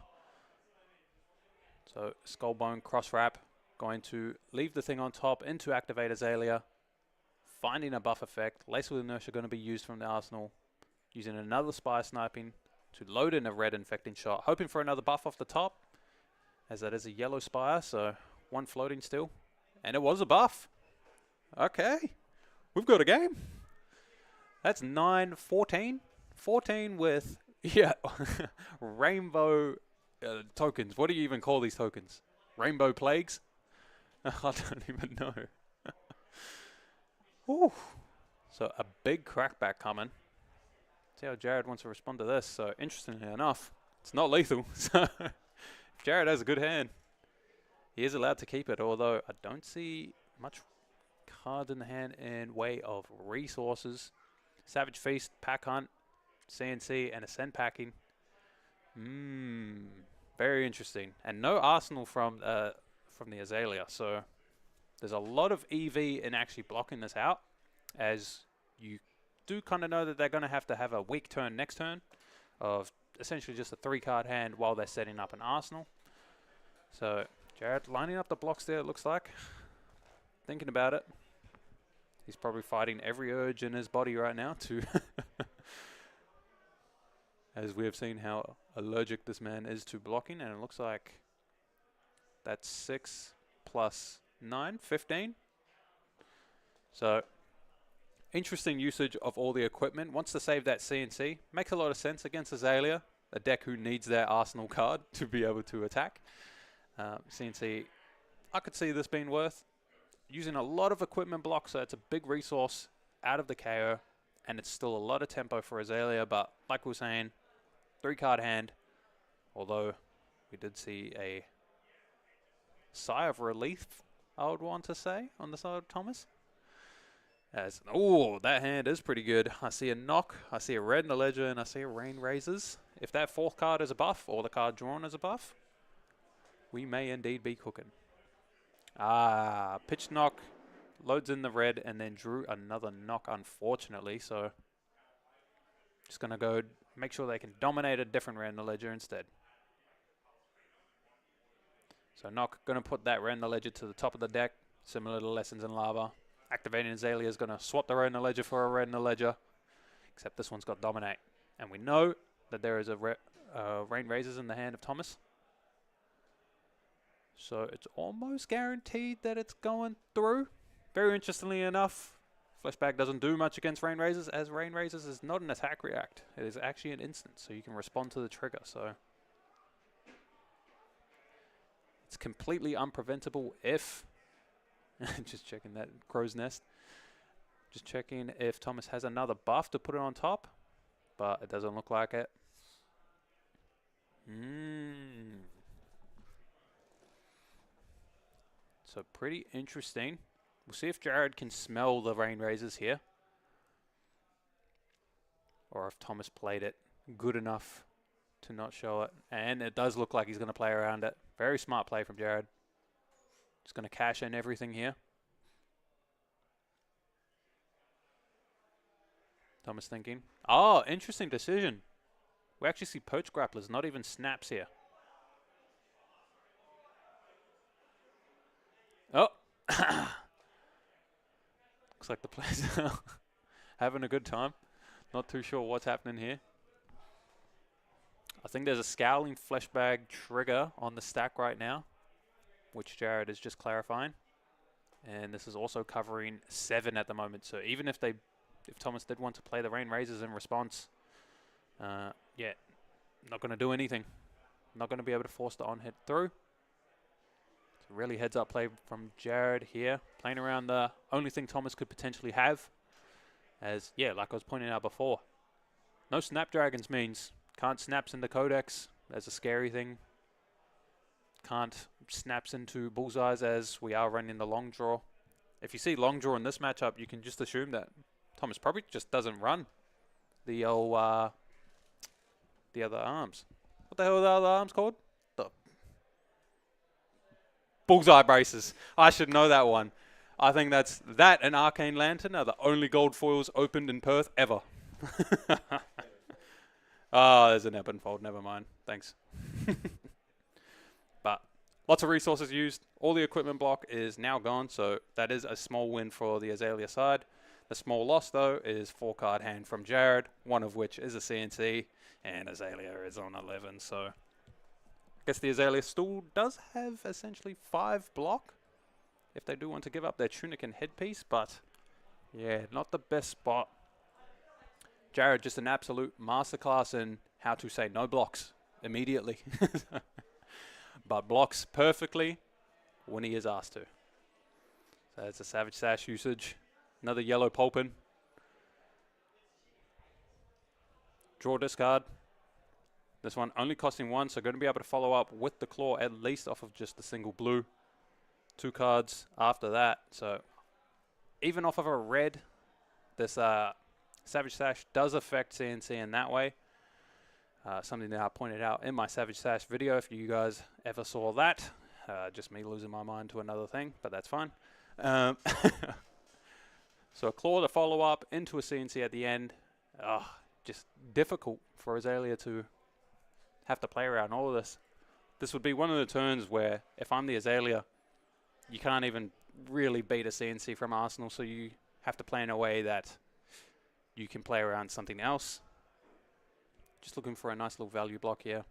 So Skullbone cross wrap. Going to leave the thing on top into Activate Azalea. Finding a buff effect. Lace with Inertia going to be used from the arsenal. Using another spy sniping to load in a red infecting shot. Hoping for another buff off the top. As that is a yellow spire, so 1 floating still. And it was a buff. Okay. We've got a game. That's 9, 14. 14 with, yeah, rainbow tokens. What do you even call these tokens? Rainbow plagues? I don't even know. Ooh. So a big crackback coming. See how Jared wants to respond to this. So interestingly enough, it's not lethal. So if Jared has a good hand, he is allowed to keep it. Although I don't see much cards in the hand in way of resources. Savage Feast, Pack Hunt, CNC, and Ascent Packing. Very interesting. And no Arsenal from the Azalea. So there's a lot of EV in actually blocking this out, as you do kind of know that they're going to have a weak turn next turn of essentially just a 3-card hand while they're setting up an Arsenal. So Jared lining up the blocks there, it looks like. Thinking about it. He's probably fighting every urge in his body right now to as we have seen how allergic this man is to blocking, and it looks like that's 6 plus 9, 15. So interesting usage of all the equipment. Wants to save that CNC. Makes a lot of sense against Azalea, a deck who needs their Arsenal card to be able to attack. CNC, I could see this being worth. Using a lot of equipment blocks, so it's a big resource out of the KO, and it's still a lot of tempo for Azalea, but like we were saying, 3-card hand, although we did see a sigh of relief, I would want to say, on the side of Thomas. As, oh, that hand is pretty good. I see a knock, I see a red in the ledger, and I see a rain razors. If that 4th card is a buff, or the card drawn is a buff, we may indeed be cooking. Pitch knock, loads in the red, and then drew another knock, unfortunately. So just going to go make sure they can dominate a different red in the ledger instead. So knock, going to put that red in the ledger to the top of the deck, similar to Lessons in Lava. Activating Azalea is going to swap the red in the ledger for a red in the ledger, except this one's got dominate. And we know that there is a rain razors in the hand of Thomas. So it's almost guaranteed that it's going through. Very interestingly enough, Fleshback doesn't do much against Rain Razors, as Rain Razors is not an attack react. It is actually an instant, so you can respond to the trigger. So it's completely unpreventable if... just checking that crow's nest. Just checking if Thomas has another buff to put it on top, but it doesn't look like it. So pretty interesting. We'll see if Jared can smell the rain razors here, or if Thomas played it good enough to not show it. And it does look like he's going to play around it. Very smart play from Jared. Just going to cash in everything here. Thomas thinking. Oh, interesting decision. We actually see Poach Grapplers, not even snaps here. Oh. Looks like the players are having a good time. Not too sure what's happening here. I think there's a Scowling Fleshbag trigger on the stack right now, which Jared is just clarifying. And this is also covering 7 at the moment. So even if Thomas did want to play the Rain Razors in response, yeah, not going to do anything. Not going to be able to force the on-hit through. So really heads up play from Jared here. Playing around the only thing Thomas could potentially have. As, yeah, like I was pointing out before, no Snapdragons means can't snaps in the Codex. That's a scary thing. Can't snaps into bullseyes, as we are running the long draw. If you see long draw in this matchup, you can just assume that Thomas probably just doesn't run the old, the other arms. What the hell are the other arms called? The bullseye braces. I should know that one. I think that and Arcane Lantern are the only gold foils opened in Perth ever. Oh, there's an ebb and fold. Never mind. Thanks. But lots of resources used. All the equipment block is now gone, so that is a small win for the Azalea side. The small loss, though, is 4-card hand from Jared, one of which is a CNC, and Azalea is on 11, so I guess the Azalea still does have essentially 5 block if they do want to give up their tunic and headpiece, but yeah, not the best spot. Jared, just an absolute masterclass in how to say no blocks immediately. But blocks perfectly when he is asked to. So it's a Savage Sash usage. Another yellow Pulpin. Draw discard. This one only costing 1, so going to be able to follow up with the claw at least off of just a single blue. 2 cards after that. So even off of a red, this Savage Sash does affect CNC in that way. Something that I pointed out in my Savage Sash video, if you guys ever saw that. Just me losing my mind to another thing, but that's fine. So a claw to follow up into a CNC at the end. Just difficult for Azalea to have to play around all of this. This would be one of the turns where, if I'm the Azalea, you can't even really beat a CNC from Arsenal, so you have to play in a way that you can play around something else. Just looking for a nice little value block here.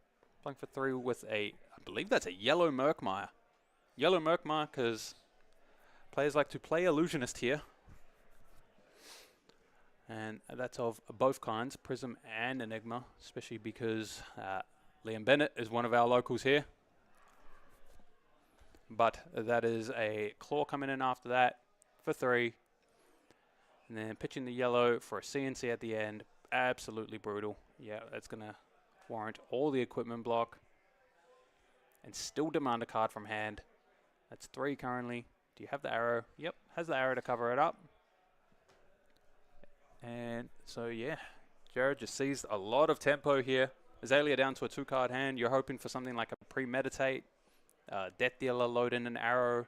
Playing for 3 with I believe that's a yellow Murkmire. Yellow Murkmire, because players like to play Illusionist here. And that's of both kinds, Prism and Enigma, especially because Liam Bennett is one of our locals here. But that is a claw coming in after that for 3. And then pitching the yellow for a CNC at the end. Absolutely brutal. Yeah, that's going to warrant all the equipment block. And still demand a card from hand. That's 3 currently. Do you have the arrow? Yep, has the arrow to cover it up. And so, yeah, Jared just sees a lot of tempo here. Azalea down to a 2-card hand. You're hoping for something like a Premeditate. Death Dealer, load in an arrow.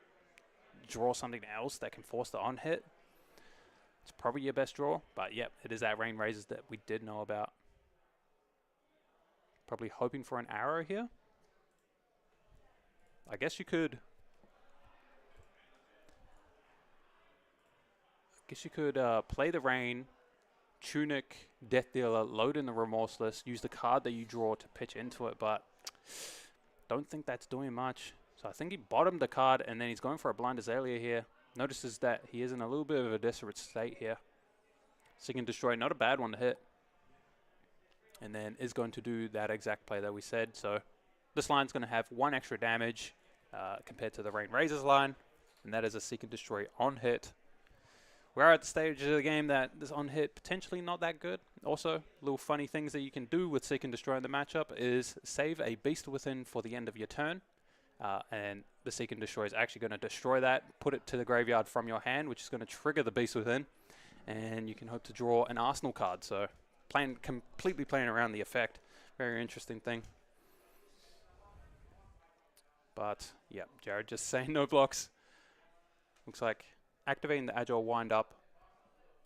Draw something else that can force the on-hit. It's probably your best draw. But, yep, it is that Rain Razors that we did know about. Probably hoping for an arrow here. I guess you could... play the Rain, Tunic, Death Dealer, load in the Remorseless, use the card that you draw to pitch into it, but don't think that's doing much. So I think he bottomed the card, and then he's going for a Blind Azalea here. Notices that he is in a little bit of a desperate state here. Seek and Destroy, not a bad one to hit. And then is going to do that exact play that we said. So this line's going to have 1 extra damage compared to the Rain Razors line, and that is a Seek and Destroy on hit. We're at the stage of the game that this on hit potentially not that good. Also, little funny things that you can do with Seek and Destroy in the matchup is save a Beast Within for the end of your turn. And the Seek and Destroy is actually going to destroy that, put it to the graveyard from your hand, which is going to trigger the Beast Within. And you can hope to draw an Arsenal card. So completely playing around the effect. Very interesting thing. But, yeah, Jared just saying no blocks. Looks like activating the Agile Wind-Up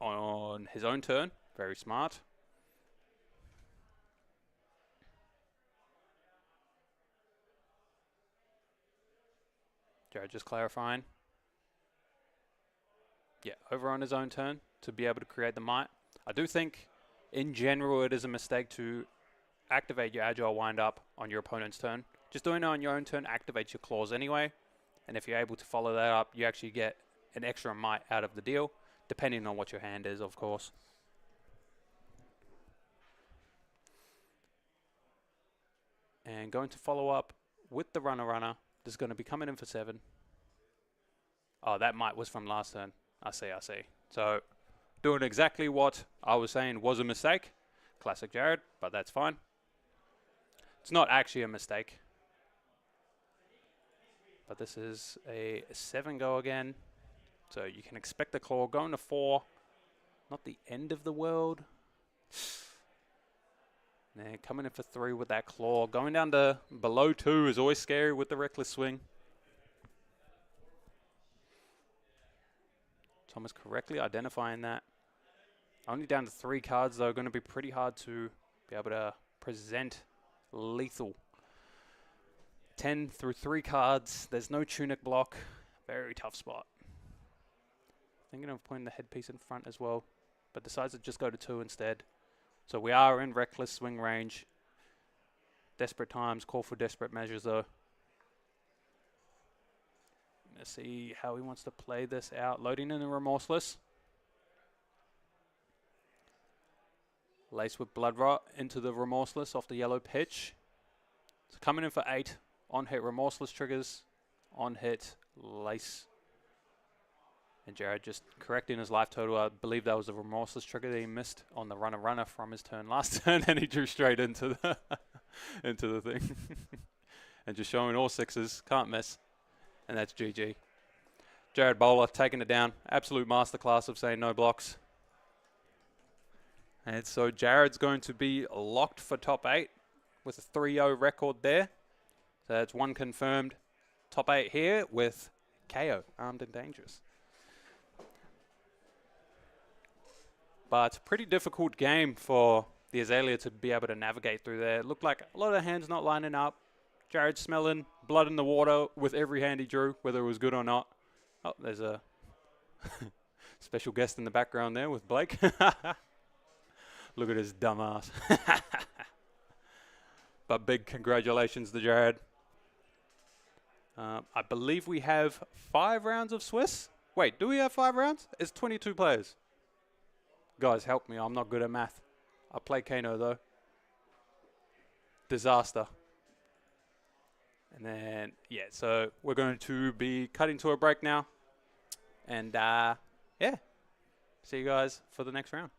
on his own turn. Very smart. Jared just clarifying. Yeah, over on his own turn to be able to create the Might. I do think, in general, it is a mistake to activate your Agile Wind-Up on your opponent's turn. Just doing it on your own turn activates your claws anyway. And if you're able to follow that up, you actually get an extra Might out of the deal, depending on what your hand is, of course. And going to follow up with the Runner. This is going to be coming in for 7. Oh, that Might was from last turn. I see. So, doing exactly what I was saying was a mistake. Classic Jared, but that's fine. It's not actually a mistake. But this is a 7 go again. So you can expect the claw going to 4. Not the end of the world. And coming in for 3 with that claw. Going down to below 2 is always scary with the reckless swing. Thomas correctly identifying that. Only down to 3 cards, though. Going to be pretty hard to be able to present lethal. 10 through 3 cards. There's no tunic block. Very tough spot. Thinking of putting the headpiece in front as well, but decides to just go to 2 instead. So we are in reckless swing range. Desperate times call for desperate measures, though. Let's see how he wants to play this out. Loading in the Remorseless. Lace with Blood Rot into the Remorseless off the yellow pitch. So coming in for 8. On hit Remorseless triggers. On hit Lace. And Jared just correcting his life total. I believe that was a Remorseless trigger that he missed on the runner from his turn last turn, and he drew straight into the into the thing. And just showing all 6s, can't miss. And that's GG. Jared Bowler taking it down. Absolute masterclass of saying no blocks. And so Jared's going to be locked for top 8 with a 3-0 record there. So that's 1 confirmed. Top 8 here with KO, Armed and Dangerous. But pretty difficult game for the Azalea to be able to navigate through there. It looked like a lot of hands not lining up. Jared smelling blood in the water with every hand he drew, whether it was good or not. Oh, there's a special guest in the background there with Blake. Look at his dumb ass. But big congratulations to Jared. I believe we have 5 rounds of Swiss. Wait, do we have 5 rounds? It's 22 players. Guys, help me. I'm not good at math. I play Kano, though. Disaster. And then, yeah, so we're going to be cutting to a break now. And, yeah, see you guys for the next round.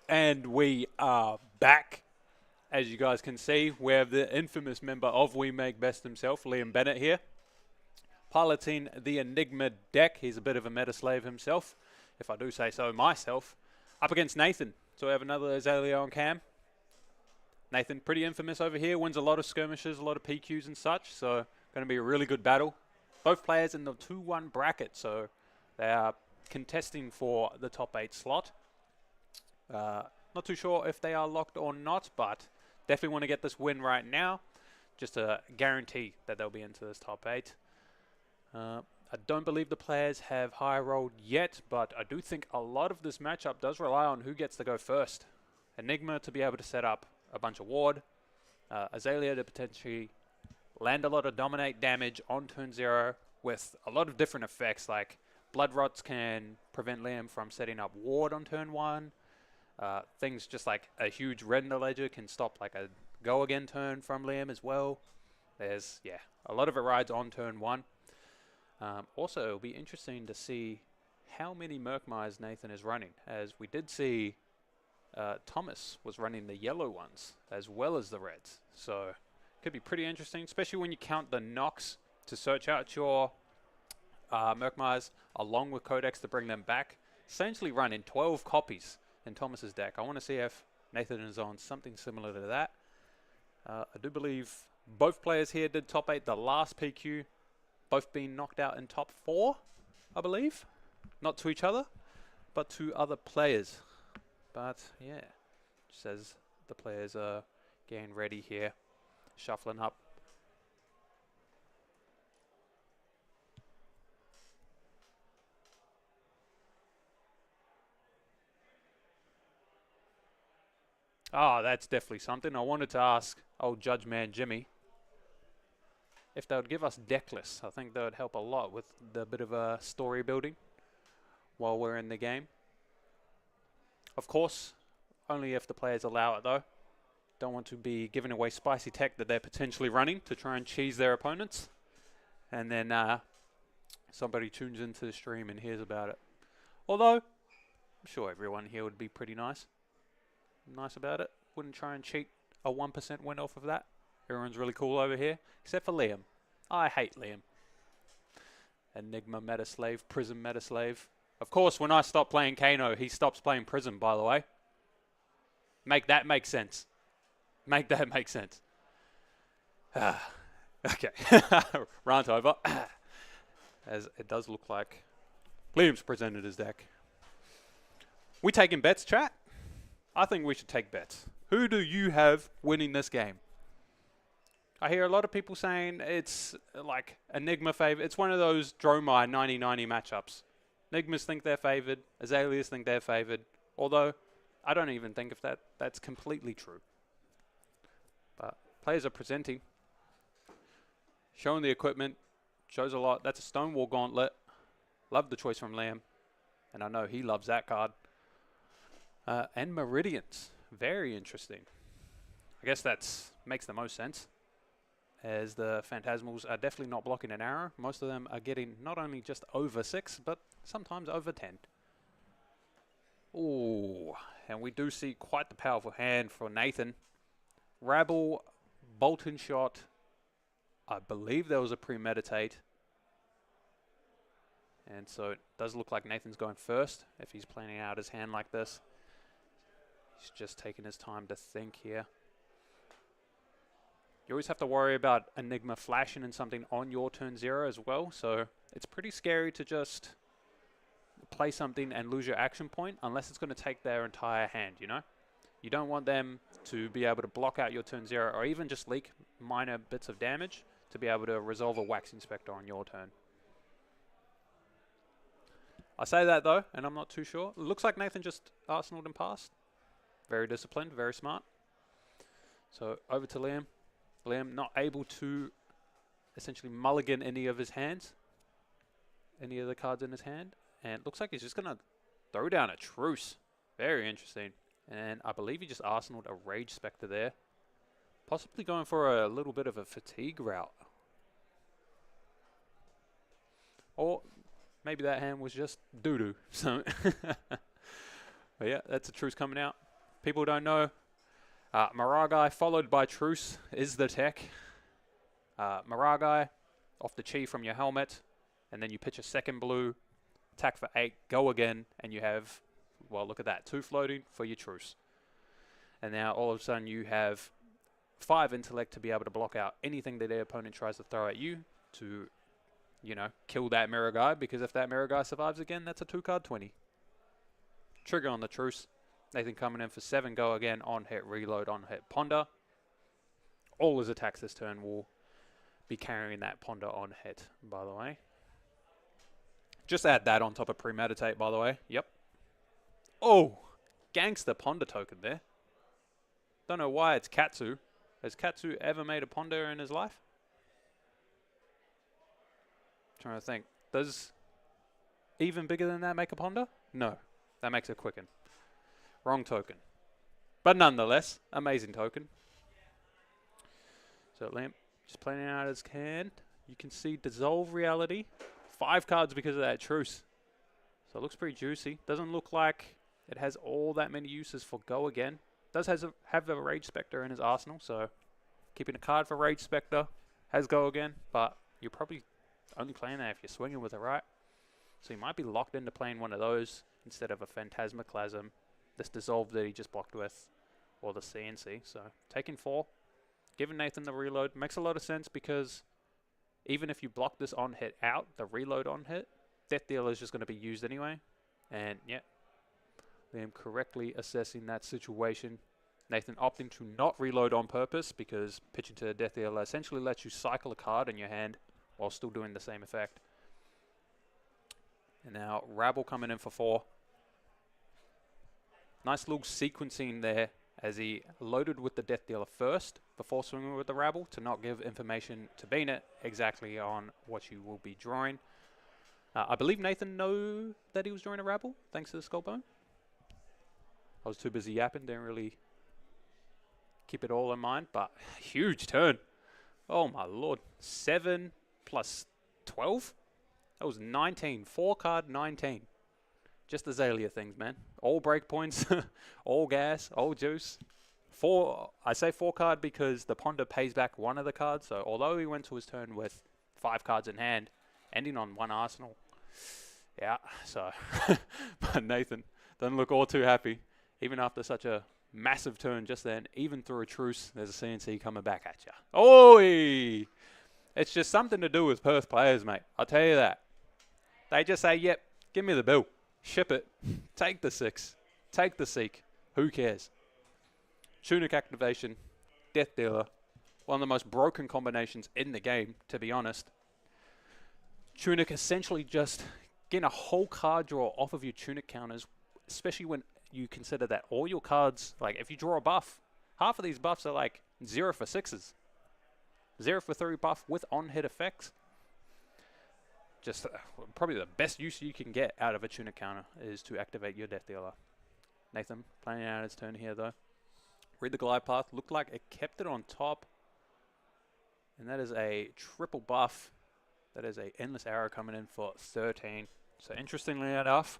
And we are back. As you guys can see, we have the infamous member of We Make Best himself, Liam Bennett here, piloting the Enigma deck. He's a bit of a meta slave himself, if I do say so myself, up against Nathan. So we have another Azalea on cam. Nathan, pretty infamous over here, wins a lot of skirmishes, a lot of PQs and such, so going to be a really good battle. Both players in the 2-1 bracket, so they are contesting for the top 8 slot. Not too sure if they are locked or not, but definitely want to get this win right now, just to guarantee that they'll be into this top 8. I don't believe the players have high rolled yet, but I do think a lot of this matchup does rely on who gets to go first. Enigma to be able to set up a bunch of ward, Azalea to potentially land a lot of dominate damage on turn 0 with a lot of different effects, like Blood Rots can prevent Liam from setting up ward on turn 1. Things just like a huge render ledger can stop like a go again turn from Liam as well. There's, yeah, a lot of it rides on turn 1. Also, it'll be interesting to see how many Merkmires Nathan is running, as we did see Thomas was running the yellow ones as well as the reds. So, could be pretty interesting, especially when you count the knocks to search out your Merkmires along with Codex to bring them back. Essentially running 12 copies in Thomas's deck. I want to see if Nathan is on something similar to that. I do believe both players here did top 8 the last PQ, both being knocked out in top 4, I believe. Not to each other, but to other players. But yeah, just as the players are getting ready here, shuffling up. Oh, that's definitely something. I wanted to ask old Judge Man Jimmy if they would give us deck lists. I think that would help a lot with the bit of a story building while we're in the game. Of course, only if the players allow it though. Don't want to be giving away spicy tech that they're potentially running to try and cheese their opponents. And then somebody tunes into the stream and hears about it. Although, I'm sure everyone here would be pretty nice about it. Wouldn't try and cheat a 1% win off of that. Everyone's really cool over here, except for Liam. I hate Liam. Enigma meta slave, Prism meta slave. Of course, when I stop playing Kano, he stops playing Prism, by the way. Make that make sense. Make that make sense. Okay. Rant over. As it does look like Liam's presented his deck. We taking bets, chat? I think we should take bets. Who do you have winning this game? I hear a lot of people saying it's like Enigma favor. It's one of those Dromai 90-90 matchups. Enigmas think they're favored. Azaleas think they're favored. Although, I don't even think if that's completely true. But players are presenting. Showing the equipment. Shows a lot. That's a Stonewall Gauntlet. Love the choice from Liam. And I know he loves that card. And Meridians. Very interesting. I guess that's makes the most sense, as the Phantasmals are definitely not blocking an arrow. Most of them are getting not only just over 6, but sometimes over 10. Ooh, and we do see quite the powerful hand for Nathan. Rabble, Bolton Shot. I believe there was a premeditate. And so it does look like Nathan's going first if he's planning out his hand like this. He's just taking his time to think here. You always have to worry about Enigma flashing in something on your turn 0 as well, so it's pretty scary to just play something and lose your action point unless it's going to take their entire hand, you know? You don't want them to be able to block out your turn 0 or even just leak minor bits of damage to be able to resolve a Wax Inspector on your turn. I say that though, and I'm not too sure. It looks like Nathan just arsenaled and passed. Very disciplined, very smart. So over to Liam. Liam not able to essentially mulligan any of his hands. Any of the cards in his hand. And it looks like he's just going to throw down a Truce. Very interesting. And I believe he just arsenaled a Rage Spectre there. Possibly going for a little bit of a fatigue route. Or maybe that hand was just doo-doo. So, but yeah, that's a Truce coming out. people don't know, Miragai followed by Truce is the tech. Miragai off the chi from your helmet, and then you pitch a second blue, attack for 8, go again, and you have, well, look at that, 2 floating for your Truce. And now all of a sudden you have 5 intellect to be able to block out anything that their opponent tries to throw at you to, you know, kill that Miragai, because if that Miragai survives again, that's a 2-card 20. Trigger on the Truce. Nathan coming in for 7, go again, on hit, reload, on hit, ponder. All his attacks this turn will be carrying that ponder on hit, by the way. Just add that on top of premeditate, by the way. Yep. Oh, gangster ponder token there. Don't know why it's Katsu. Has Katsu ever made a ponder in his life? Trying to think. Does even bigger than that make a ponder? No. That makes a quicken. Wrong token. But nonetheless, amazing token. So Lamp just playing out his hand. You can see Dissolve Reality. 5 cards because of that Truce. So it looks pretty juicy. Doesn't look like it has all that many uses for go again. Does have a Rage Spectre in his arsenal, so keeping a card for Rage Spectre. Has go again, but you're probably only playing that if you're swinging with it, right? So you might be locked into playing one of those instead of a Phantasmaclasm, this Dissolve that he just blocked with, or the CNC. So taking 4, giving Nathan the reload makes a lot of sense, because even if you block this on hit out, the reload on hit, Death Dealer is just going to be used anyway. And yeah, Liam correctly assessing that situation. Nathan opting to not reload on purpose, because pitching to the Death Dealer essentially lets you cycle a card in your hand while still doing the same effect. And now Rabble coming in for 4. Nice little sequencing there as he loaded with the Death Dealer first before swinging with the Rabble to not give information to Beanit exactly on what you will be drawing. I believe Nathan knew that he was drawing a Rabble thanks to the Skullbone. I was too busy yapping, didn't really keep it all in mind, but huge turn. Oh my lord. 7 plus 12? That was 19. 4-card 19. Just Azalea things, man. All breakpoints, all gas, all juice. I say 4-card because the Ponder pays back one of the cards. So although he went to his turn with 5 cards in hand, ending on 1 arsenal. Yeah, so but Nathan doesn't look all too happy. Even after such a massive turn just then, even through a Truce, there's a CNC coming back at you. Oi! It's just something to do with Perth players, mate. I'll tell you that. They just say, yep, give me the bill. Ship it. Take the 6. Take the Seek. Who cares? Tunic activation. Death Dealer. One of the most broken combinations in the game, to be honest. Tunic essentially just getting a whole card draw off of your Tunic counters, especially when you consider that all your cards, like if you draw a buff, half of these buffs are like 0 for 6s. 0 for 3 buff with on-hit effects. Just probably the best use you can get out of a Tunic counter is to activate your Death Dealer. Nathan playing out his turn here though. Read the glide path. Looked like it kept it on top. And that is a triple buff. That is a Endless Arrow coming in for 13. So interestingly enough,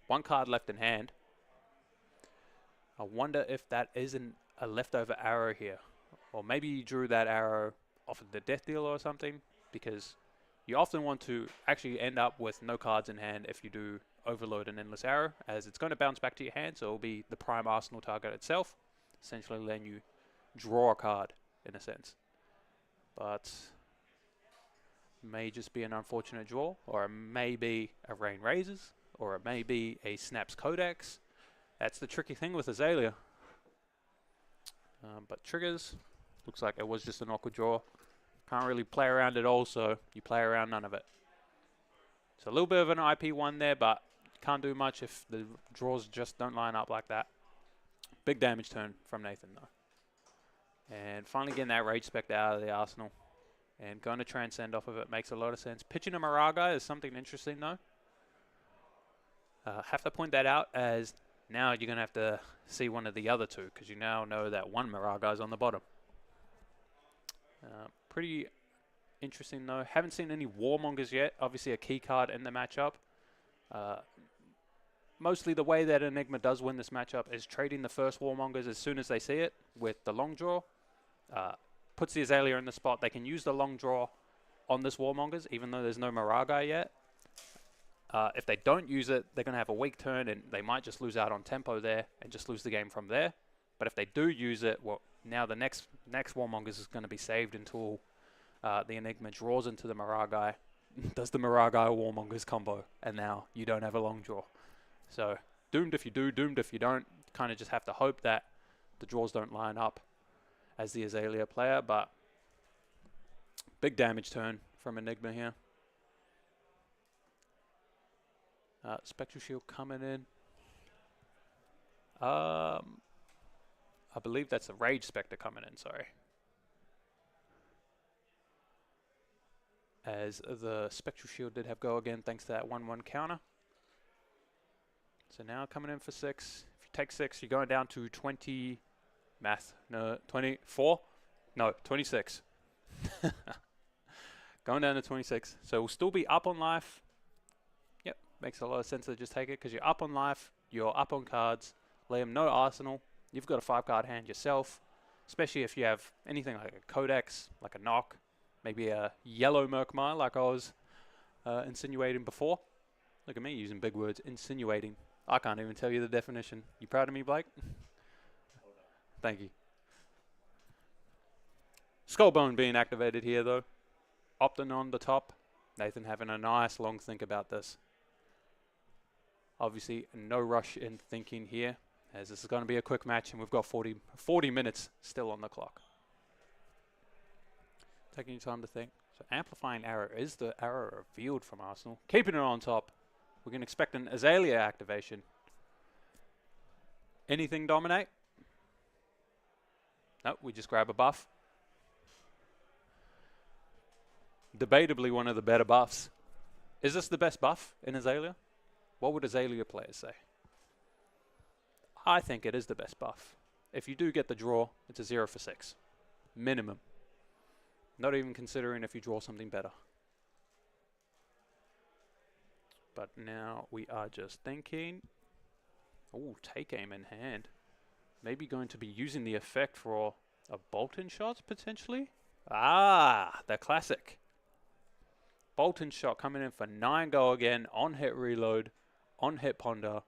1 card left in hand. I wonder if that isn't a leftover arrow here. Or maybe you drew that arrow off of the Death Dealer or something, because you often want to actually end up with no cards in hand if you do overload an Endless Arrow, as it's going to bounce back to your hand, so it will be the prime arsenal target itself, essentially letting you draw a card in a sense. But may just be an unfortunate draw, or it may be a Rain Razors, or it may be a Snaps Codex. That's the tricky thing with Azalea. But triggers, looks like it was just an awkward draw. Can't really play around it all, so you play around none of it. So a little bit of an IP one there, but can't do much if the draws just don't line up like that. Big damage turn from Nathan though. And finally getting that Rage Spectre out of the arsenal. And going to Transcend off of it makes a lot of sense. Pitching a Miragai is something interesting though. Have to point that out, as now you're going to have to see one of the other 2, because you now know that 1 Miragai is on the bottom. Pretty interesting though. Haven't seen any Warmongers yet. Obviously a key card in the matchup. mostly the way that Enigma does win this matchup is trading the first Warmongers as soon as they see it with the long draw. Puts the Azalea in the spot. They can use the long draw on this Warmongers, even though there's no Miragai yet. If they don't use it, they're going to have a weak turn, and they might just lose out on tempo there and just lose the game from there. But if they do use it, well, now the next Warmongers is going to be saved until the Enigma draws into the Miragai, does the Miragai Warmongers combo, and now you don't have a long draw. So doomed if you do, doomed if you don't. Kind of just have to hope that the draws don't line up as the Azalea player, but big damage turn from Enigma here. Spectral Shield coming in. I believe that's a Rage Spectre coming in, sorry. As the Spectral Shield did have go again thanks to that 1-1 counter. So now coming in for 6. If you take 6, you're going down to 20... Math. No, 24? No, 26. Going down to 26. So we'll still be up on life. Yep, makes a lot of sense to just take it because you're up on life, you're up on cards. Liam, no arsenal. You've got a 5-card hand yourself, especially if you have anything like a Codex, like a Knock, maybe a yellow Murkmire like I was insinuating before. Look at me using big words, insinuating. I can't even tell you the definition. You proud of me, Blake? Thank you. Skullbone being activated here, though. Opting on the top. Nathan having a nice long think about this. Obviously, no rush in thinking here, as this is going to be a quick match, and we've got 40 minutes still on the clock. Taking your time to think. So Amplifying Arrow is the arrow revealed from Arsenal. Keeping it on top. We can expect an Azalea activation. Anything dominate? No, we just grab a buff. Debatably one of the better buffs. Is this the best buff in Azalea? What would Azalea players say? I think it is the best buff. If you do get the draw, it's a 0 for 6. Minimum. Not even considering if you draw something better. But now we are just thinking. Oh, take aim in hand. Maybe going to be using the effect for a Bolton shot, potentially? Ah, the classic. Bolton shot coming in for 9 go again, on hit reload, on hit ponder.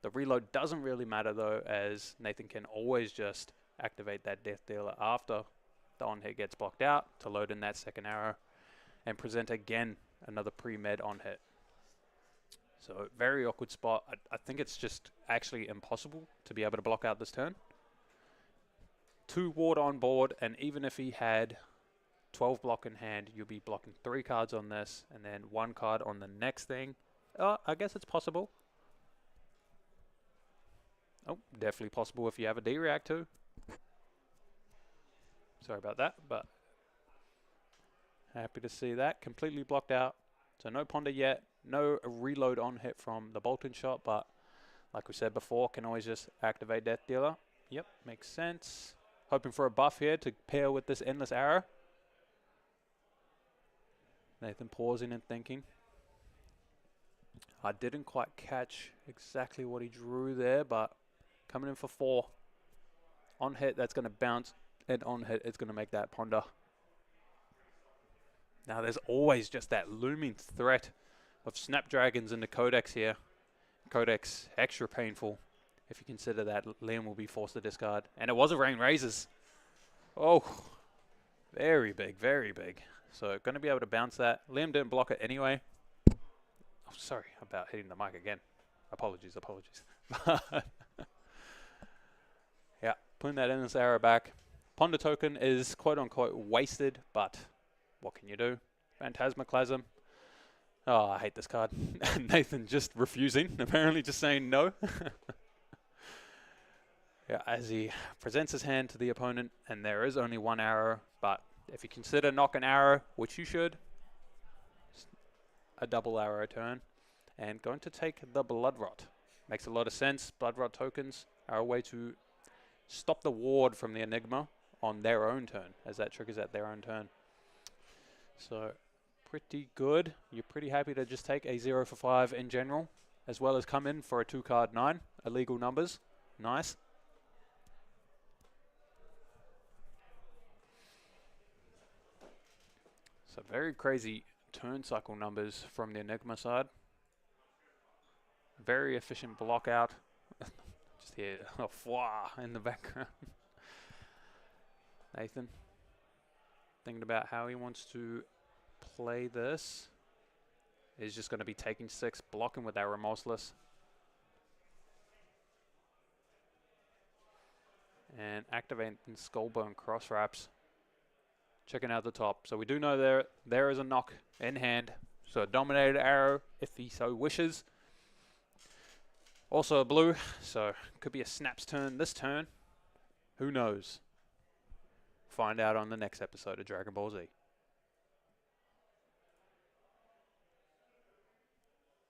The reload doesn't really matter though, as Nathan can always just activate that death dealer after the on hit gets blocked out to load in that second arrow and present again another pre-med on hit. So very awkward spot. I think it's just actually impossible to be able to block out this turn. 2 ward on board, and even if he had 12 block in hand, you'll be blocking 3 cards on this and then 1 card on the next thing. I guess it's possible. Oh, definitely possible if you have a D-React too. Sorry about that, but happy to see that. Completely blocked out. So no ponder yet. No reload on hit from the Bolton shot, but like we said before, can always just activate Death Dealer. Yep, makes sense. Hoping for a buff here to pair with this Endless Arrow. Nathan pausing and thinking. I didn't quite catch exactly what he drew there, but coming in for 4. On hit, that's going to bounce, and on hit, it's going to make that ponder. Now, there's always just that looming threat of Snapdragons in the Codex here. Codex, extra painful if you consider that Liam will be forced to discard. And it was a Rain Razors. Oh, very big, very big. So, going to be able to bounce that. Liam didn't block it anyway. Oh, sorry about hitting the mic again. Apologies, apologies. Yeah, putting that Endless Arrow back. Ponder token is quote-unquote wasted, but what can you do? Phantasmaclasm. Oh, I hate this card. Nathan just refusing, apparently just saying no. Yeah, as he presents his hand to the opponent, and there is only 1 arrow, but if you consider knock an arrow, which you should, a double arrow turn, and going to take the Blood Rot. Makes a lot of sense. Blood Rot tokens are a way to stop the ward from the Enigma on their own turn, as that triggers at their own turn. So, pretty good. You're pretty happy to just take a 0 for 5 in general. as well as come in for a 2-card 9. Illegal numbers. Nice. So very crazy turn cycle numbers from the Enigma side. Very efficient block out. Just hear a fwah in the background. Nathan thinking about how he wants to play this. He's just going to be taking 6, blocking with that Remorseless. And activating Skullbone Cross Wraps. Checking out the top. So we do know there is a knock in hand. So a Dominated Arrow if he so wishes. Also a blue, so could be a Snaps turn this turn. Who knows? Find out on the next episode of Dragon Ball Z.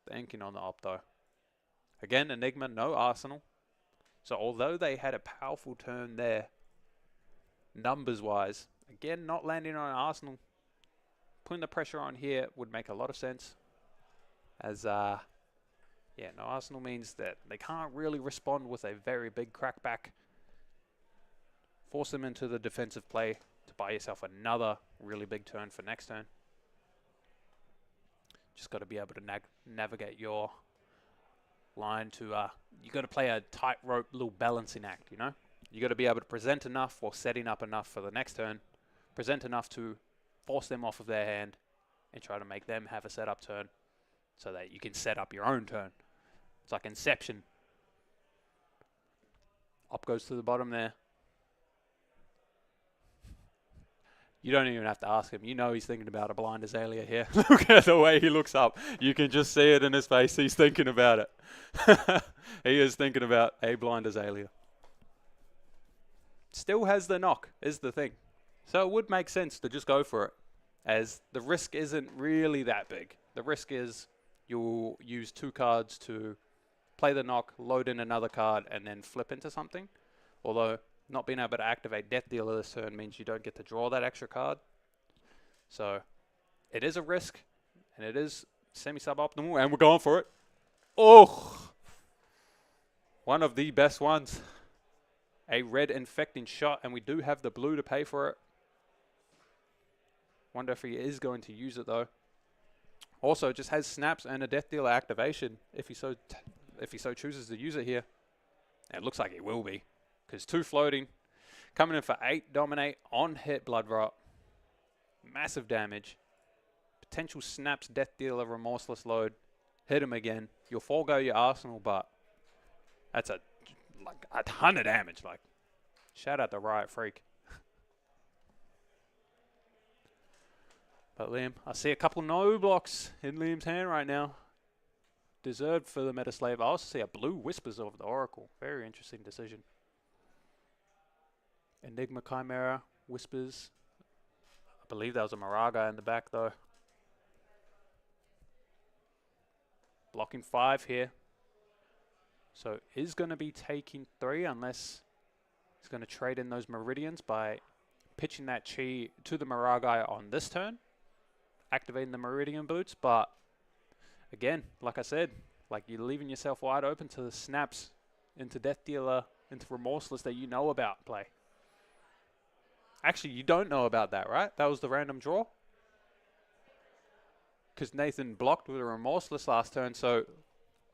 Thinking on the Opto. Again, Enigma, no Arsenal. So although they had a powerful turn there, numbers-wise, again, not landing on Arsenal, putting the pressure on here would make a lot of sense. As, yeah, no Arsenal means that they can't really respond with a very big crackback. Force them into the defensive play to buy yourself another really big turn for next turn. Just got to be able to navigate your line to, you got to play a tightrope little balancing act, you know? You got to be able to present enough or setting up enough for the next turn, present enough to force them off of their hand and try to make them have a setup turn so that you can set up your own turn. It's like Inception. Up goes to the bottom there. You don't even have to ask him. You know he's thinking about a blind azalea here. Look at the way he looks up. You can just see it in his face. He's thinking about it. He is thinking about a blind azalea. Still has the knock, is the thing. So it would make sense to just go for it, as the risk isn't really that big. The risk is you'll use 2 cards to play the knock, load in another card, and then flip into something. Although not being able to activate Death Dealer this turn means you don't get to draw that extra card. So it is a risk, and it is semi-suboptimal, and we're going for it. Oh! One of the best ones. A red infecting shot, and we do have the blue to pay for it. Wonder if he is going to use it, though. Also, just has snaps and a Death Dealer activation if he so chooses to use it here. It looks like he will be, because 2 floating, coming in for 8 dominate on hit Blood Rot. Massive damage. Potential snaps, Death Dealer, Remorseless load. Hit him again. You'll forego your Arsenal, but that's a ton of damage. Like, shout out to Riot Freak. But Liam, I see a couple no blocks in Liam's hand right now. Deserved for the Meta Slave. I also see a blue Whispers over the Oracle. Very interesting decision. Enigma Chimera, Whispers. I believe that was a Maraga in the back though. Blocking 5 here. So is going to be taking 3 unless he's going to trade in those Meridians by pitching that Chi to the Maragai on this turn. Activating the Meridian Boots, but again, like I said, like you're leaving yourself wide open to the snaps into Death Dealer, into Remorseless that you know about play. Actually, you don't know about that, right? That was the random draw. Because Nathan blocked with a Remorseless last turn, so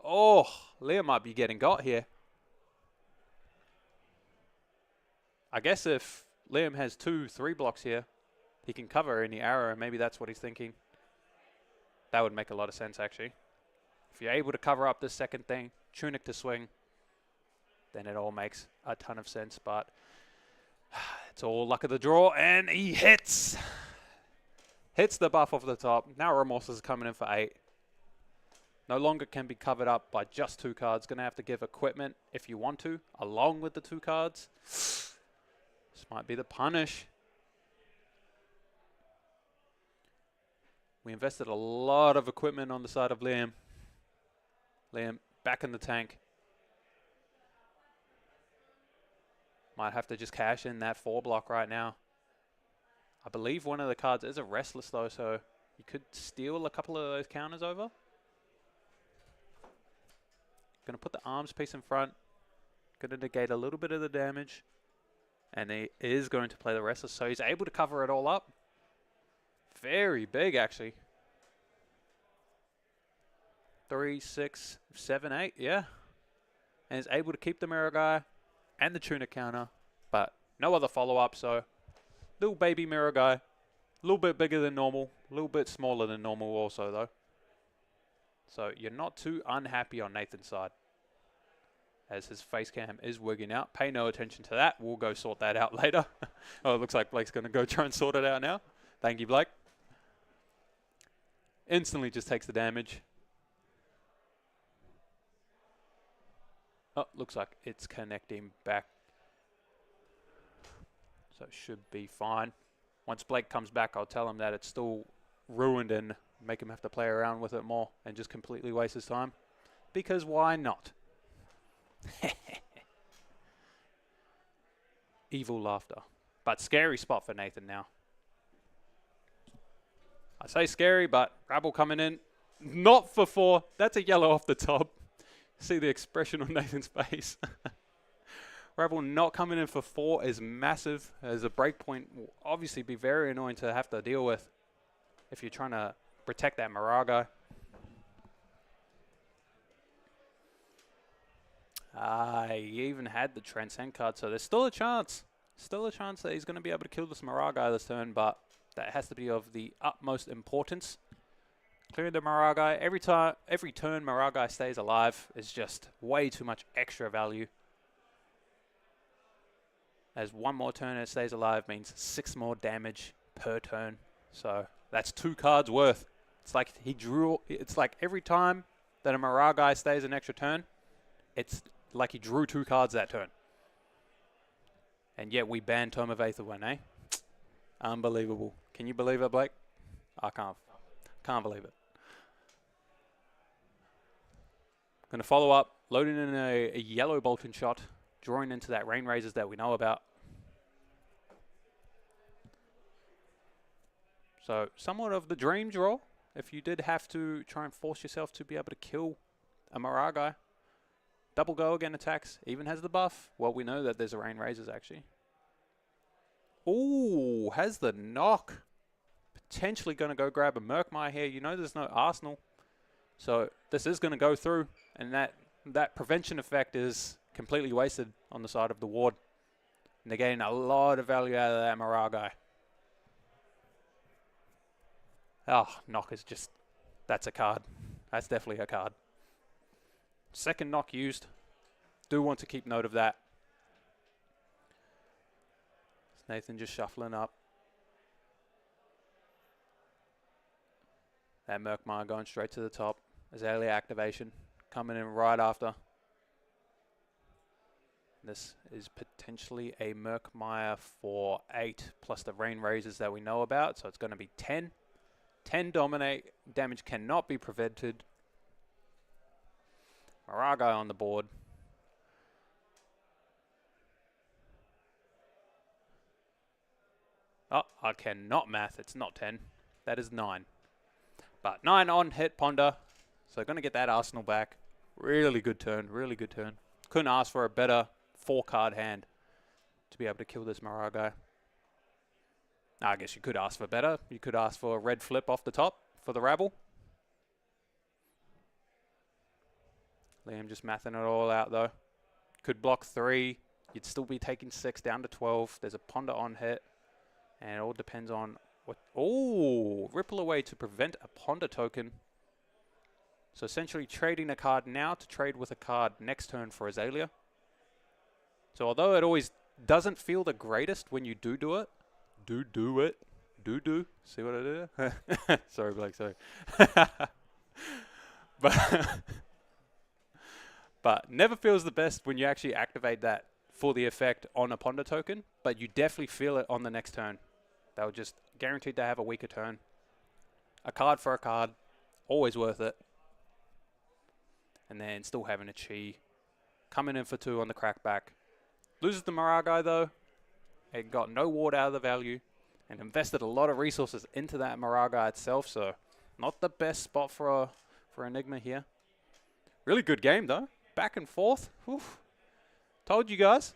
oh, Liam might be getting got here. I guess if Liam has 2-3 blocks here, he can cover any arrow, and maybe that's what he's thinking. That would make a lot of sense, actually. If you're able to cover up this second thing, Tunic to swing, then it all makes a ton of sense, but it's all luck of the draw, and he hits! Hits the buff off the top. Now Remorseless is coming in for 8. No longer can be covered up by just 2 cards. Going to have to give equipment if you want to, along with the 2 cards. This might be the punish. We invested a lot of equipment on the side of Liam. Liam back in the tank. Might have to just cash in that 4 block right now. I believe one of the cards is a Restless though, so you could steal a couple of those counters over. Going to put the arms piece in front. Going to negate a little bit of the damage. And he is going to play the rest. So he's able to cover it all up. Very big, actually. 3, 6, 7, 8, yeah. And is able to keep the Mirror Guy and the Tuna counter. But no other follow-up, so little baby Mirror Guy. A little bit bigger than normal. A little bit smaller than normal also, though. So you're not too unhappy on Nathan's side. As his face cam is wigging out. Pay no attention to that. We'll go sort that out later. Oh, it looks like Blake's going to go try and sort it out now. Thank you, Blake. Instantly just takes the damage. Oh, looks like it's connecting back. So it should be fine. Once Blake comes back, I'll tell him that it's still ruined and make him have to play around with it more and just completely waste his time. Because why not? Evil laughter. But scary spot for Nathan now. I say scary, but Rabble coming in. Not for 4. That's a yellow off the top. See the expression on Nathan's face. Rabble not coming in for 4 is massive. As a breakpoint will obviously be very annoying to have to deal with if you're trying to protect that Miraga. He even had the Transcend card, so there's still a chance. Still a chance that he's going to be able to kill this Miraga this turn, but that has to be of the utmost importance. Clearing the Miraga, every turn Miraga stays alive is just way too much extra value. As one more turn it stays alive means 6 more damage per turn. So that's 2 cards worth. It's like it's like every time that a Miraga stays an extra turn, it's like he drew 2 cards that turn. And yet we banned Tome of Aetherwind, eh? Unbelievable. Can you believe it, Blake? I can't. Can't believe it. Going to follow up, loading in a yellow Bolton shot, drawing into that Rain Razors that we know about. So somewhat of the dream draw. If you did have to try and force yourself to be able to kill a Miraga. Double go again attacks, even has the buff. Well, we know that there's a Rain Razors actually. Ooh, has the knock. Potentially going to go grab a Murkmire here. You know there's no Arsenal. So this is going to go through. And that prevention effect is completely wasted on the side of the ward. Negating a lot of value out of that Miraga. Oh, knock is just... That's a card. That's definitely a card. Second knock used. Do want to keep note of that. Nathan just shuffling up. That Murkmire going straight to the top. Azalea activation coming in right after. This is potentially a Murkmire for 8 plus the Rain Razors that we know about. So it's going to be 10. 10 dominate. Damage cannot be prevented. Miraga on the board. Oh, I cannot math. It's not 10. That is 9. But 9 on hit Ponder. So going to get that Arsenal back. Really good turn. Really good turn. Couldn't ask for a better 4-card hand to be able to kill this Miraga. I guess you could ask for better. You could ask for a red flip off the top for the Rabble. Liam just mathing it all out though. Could block 3. You'd still be taking 6 down to 12. There's a Ponder on hit. And it all depends on what... Oh! Ripple away to prevent a Ponder token. So essentially trading a card now to trade with a card next turn for Azalea. So although it always doesn't feel the greatest when you do it. Do it. See what I did? Sorry, Blake, sorry. But never feels the best when you actually activate that for the effect on a Ponder token. But you definitely feel it on the next turn. They'll just guaranteed to have a weaker turn. A card for a card. Always worth it. And then still having a Chi. Coming in for 2 on the crackback. Loses the Miraga though. It got no ward out of the value. And invested a lot of resources into that Miraga itself. So not the best spot for Enigma here. Really good game though. back and forth. Oof. Told you guys.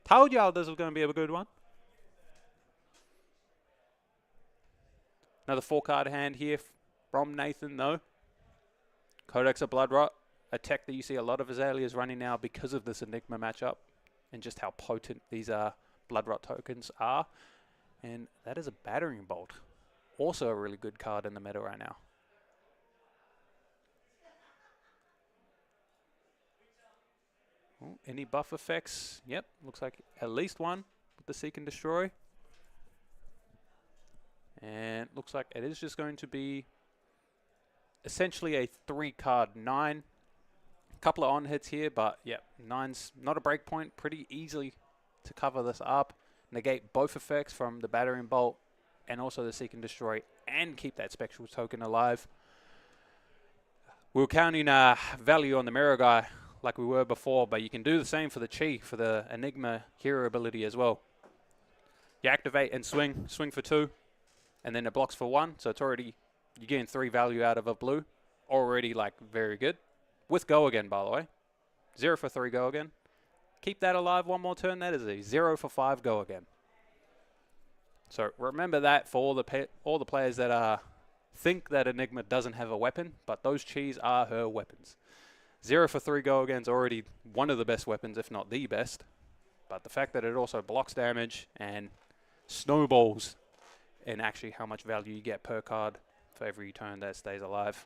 Told y'all this was going to be a good one. Another 4-card hand here from Nathan, though. Codex of Bloodrot, a tech that you see a lot of Azaleas running now because of this Enigma matchup and just how potent these Bloodrot tokens are. And that is a Battering Bolt. Also a really good card in the meta right now. Ooh, any buff effects? Yep, looks like at least one with the Seek and Destroy. And looks like it is just going to be essentially a 3-card 9. A couple of on hits here, but yeah, 9's not a breakpoint. Pretty easily to cover this up. Negate both effects from the Battering Bolt and also the Seek and Destroy and keep that Spectral token alive. We were counting value on the Mirror Guy like we were before, but you can do the same for the Chi, for the Enigma hero ability as well. You activate and swing for 2. And then it blocks for 1, so it's already, you're getting 3 value out of a blue. Already, like, very good. With Go Again, by the way. 0 for 3 Go Again. Keep that alive one more turn. That is a 0 for 5 Go Again. So remember that for all the players that think that Enigma doesn't have a weapon, but those Chis are her weapons. 0 for 3 Go Again is already one of the best weapons, if not the best. But the fact that it also blocks damage and snowballs and actually how much value you get per card for every turn that stays alive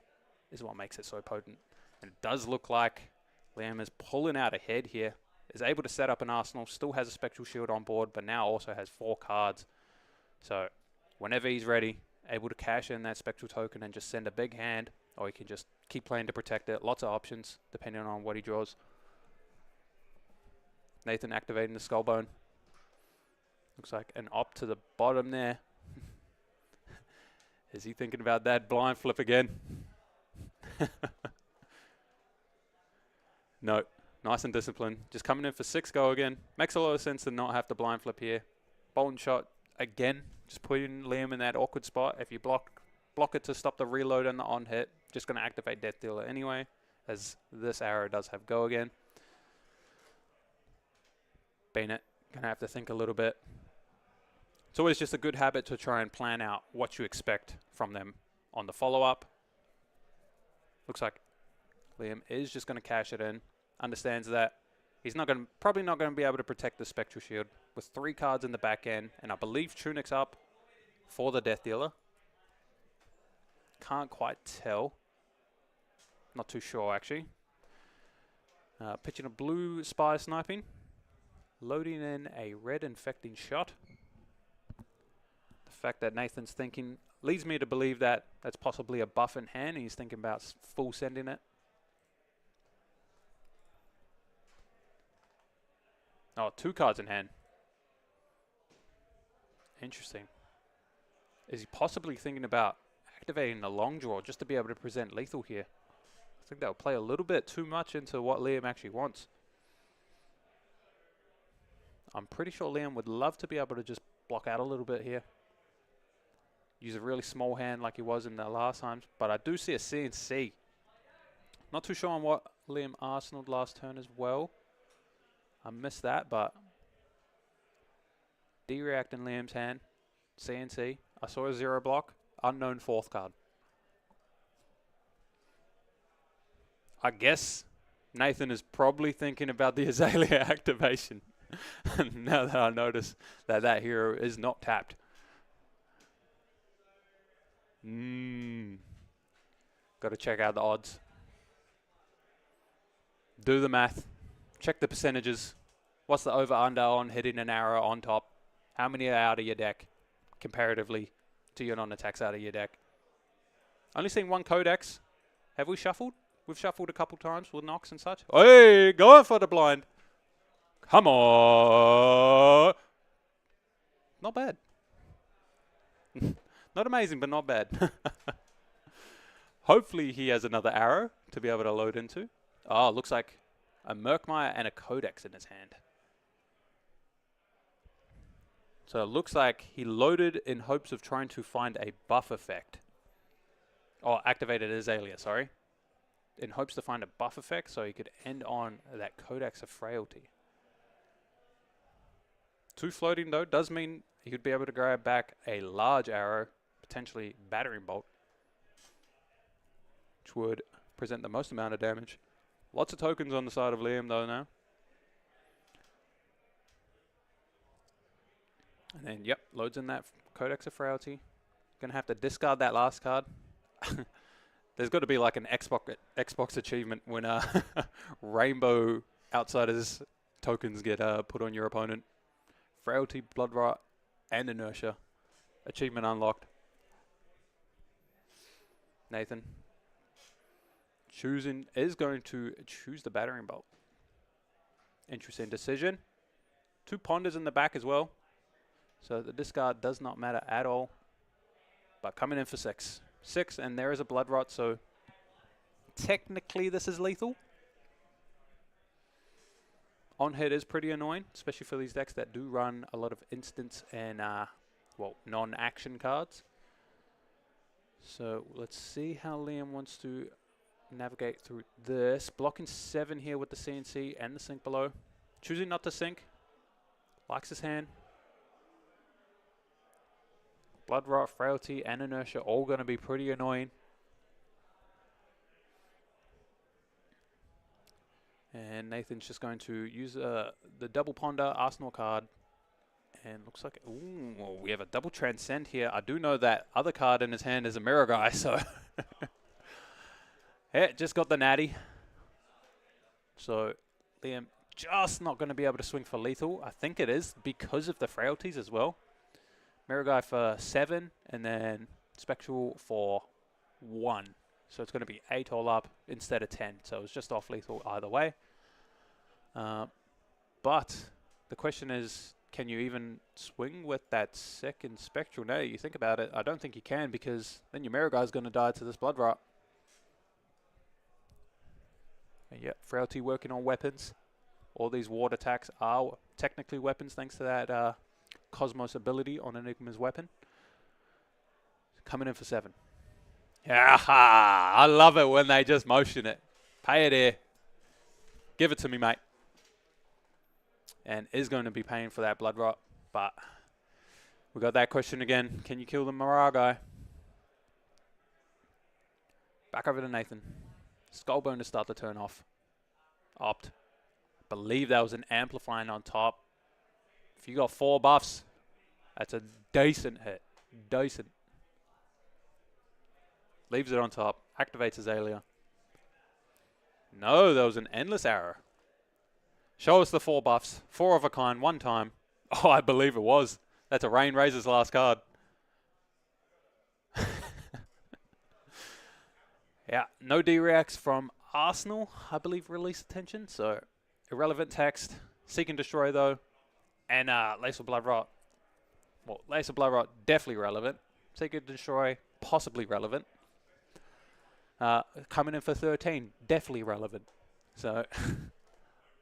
is what makes it so potent. And it does look like Liam is pulling out ahead here, is able to set up an arsenal, still has a Spectral Shield on board, but now also has 4 cards. So whenever he's ready, able to cash in that Spectral token and just send a big hand, or he can just keep playing to protect it. Lots of options depending on what he draws. Nathan activating the Skullbone. Looks like an op to the bottom there. Is he thinking about that blind flip again? No, nice and disciplined. Just coming in for 6 Go Again. Makes a lot of sense to not have to blind flip here. Bolt and Shot again. Just putting Liam in that awkward spot. If you block it to stop the reload and the on hit, just going to activate Death Dealer anyway, as this arrow does have Go Again. Bennett, going to have to think a little bit. It's always just a good habit to try and plan out what you expect from them on the follow-up. Looks like Liam is just going to cash it in. Understands that he's probably not going to be able to protect the Spectral Shield with 3 cards in the back end, and I believe Tunic's up for the Death Dealer. Can't quite tell. Not too sure actually. Pitching a blue Spire Sniping. Loading in a red Infecting Shot. The fact that Nathan's thinking leads me to believe that that's possibly a buff in hand. He's thinking about full sending it. Oh, 2 cards in hand. Interesting. Is he possibly thinking about activating the long draw just to be able to present lethal here? I think that would play a little bit too much into what Liam actually wants. I'm pretty sure Liam would love to be able to just block out a little bit here. Use a really small hand like he was in the last times, but I do see a CNC. Not too sure on what Liam arsenaled last turn as well. I missed that, but D-React in Liam's hand. CNC. I saw a 0 block. Unknown 4th card. I guess Nathan is probably thinking about the Azalea activation. Now that I notice that that hero is not tapped. Got to check out the odds. Do the math. Check the percentages. What's the over-under on hitting an arrow on top? How many are out of your deck comparatively to your non-attacks out of your deck? Only seen 1 Codex. Have we shuffled? We've shuffled a couple times with Nox and such. Hey, going for the blind. Come on. Not bad. Not amazing, but not bad. Hopefully he has another arrow to be able to load into. Oh, looks like a Murkmire and a Codex in his hand. So it looks like he loaded in hopes of trying to find a buff effect. Oh, activated Azalea, sorry. in hopes to find a buff effect so he could end on that Codex of Frailty. 2 floating though does mean he could be able to grab back a large arrow, potentially battering bolt, which would present the most amount of damage. Lots of tokens on the side of Liam though now. And then, yep, loads in that Codex of Frailty. Gonna have to discard that last card. There's got to be like an Xbox achievement when Rainbow Outsiders tokens get put on your opponent. Frailty, Blood Rot, and Inertia. Achievement unlocked. Nathan is going to choose the battering bolt. Interesting decision. 2 ponders in the back as well. So the discard does not matter at all. But coming in for 6. 6, and there is a Blood Rot, so technically this is lethal. On hit is pretty annoying, especially for these decks that do run a lot of instants and, well, non-action cards. So let's see how Liam wants to navigate through this. Blocking 7 here with the CNC and the sink below. Choosing not to sink. Likes his hand. Blood Rot, Frailty, and Inertia all going to be pretty annoying. And Nathan's just going to use the double ponder Arsenal card. And looks like, ooh, we have a double Transcend here. I do know that other card in his hand is a Mirror Guy, so. Yeah, just got the natty. So Liam just not going to be able to swing for lethal. I think it is because of the frailties as well. Mirror Guy for 7, and then Spectral for 1. So it's going to be 8 all up instead of 10. So it's just off lethal either way. But the question is, can you even swing with that second Spectral? Now you think about it, I don't think you can, because then your Mirror Guy's going to die to this Blood Rot. And yeah, Frailty working on weapons. All these ward attacks are technically weapons thanks to that Cosmos ability on Enigma's weapon. Coming in for 7. Yeah, I love it when they just motion it. Pay it here. Give it to me, mate. And is going to be paying for that Blood Rot. But we got that question again. Can you kill the Mirror Guy? Back over to Nathan. Skullbone to start the turn off. Opt. Believe that was an amplifying on top. If you got 4 buffs, that's a decent hit. Decent. Leaves it on top. Activates Azalea. No, there was an endless arrow. Show us the 4 buffs. 4 of a kind, 1 time. Oh, I believe it was. That's a Rain Razor's last card. Yeah, no D-Reacts from Arsenal, I believe, release attention. So, irrelevant text. Seek and Destroy, though. And Lace of Blood Rot. Well, Lace of Blood Rot, definitely relevant. Seek and Destroy, possibly relevant. Coming in for 13, definitely relevant. So,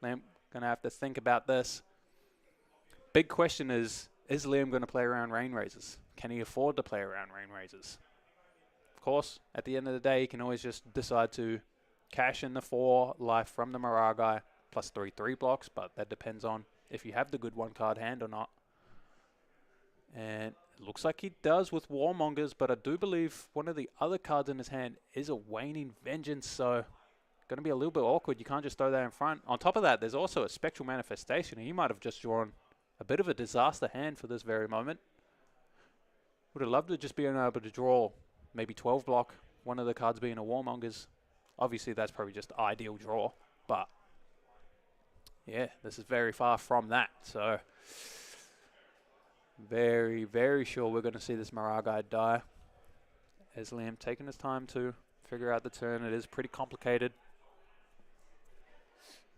I'm going to have to think about this. Big question is Liam going to play around Rain Razors? Can he afford to play around Rain Razors? Of course, at the end of the day, he can always just decide to cash in the 4 life from the Mirror Guy, plus 3/3 blocks, but that depends on if you have the good 1-card hand or not. And it looks like he does with Warmongers, but I do believe one of the other cards in his hand is a Waning Vengeance, so going to be a little bit awkward. You can't just throw that in front. On top of that, there's also a Spectral Manifestation. He might have just drawn a bit of a disaster hand for this very moment. Would have loved to just be able to draw maybe 12 block, one of the cards being a Warmongers. Obviously, that's probably just ideal draw, but yeah, this is very far from that. So very, very sure we're going to see this Mirror Guy die. As Liam taking his time to figure out the turn. It is pretty complicated.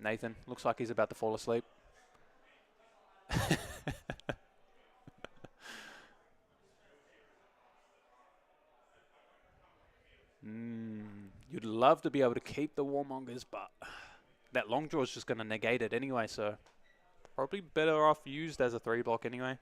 Nathan looks like he's about to fall asleep. You'd love to be able to keep the Warmongers, but that long draw is just going to negate it anyway, so probably better off used as a 3-block anyway.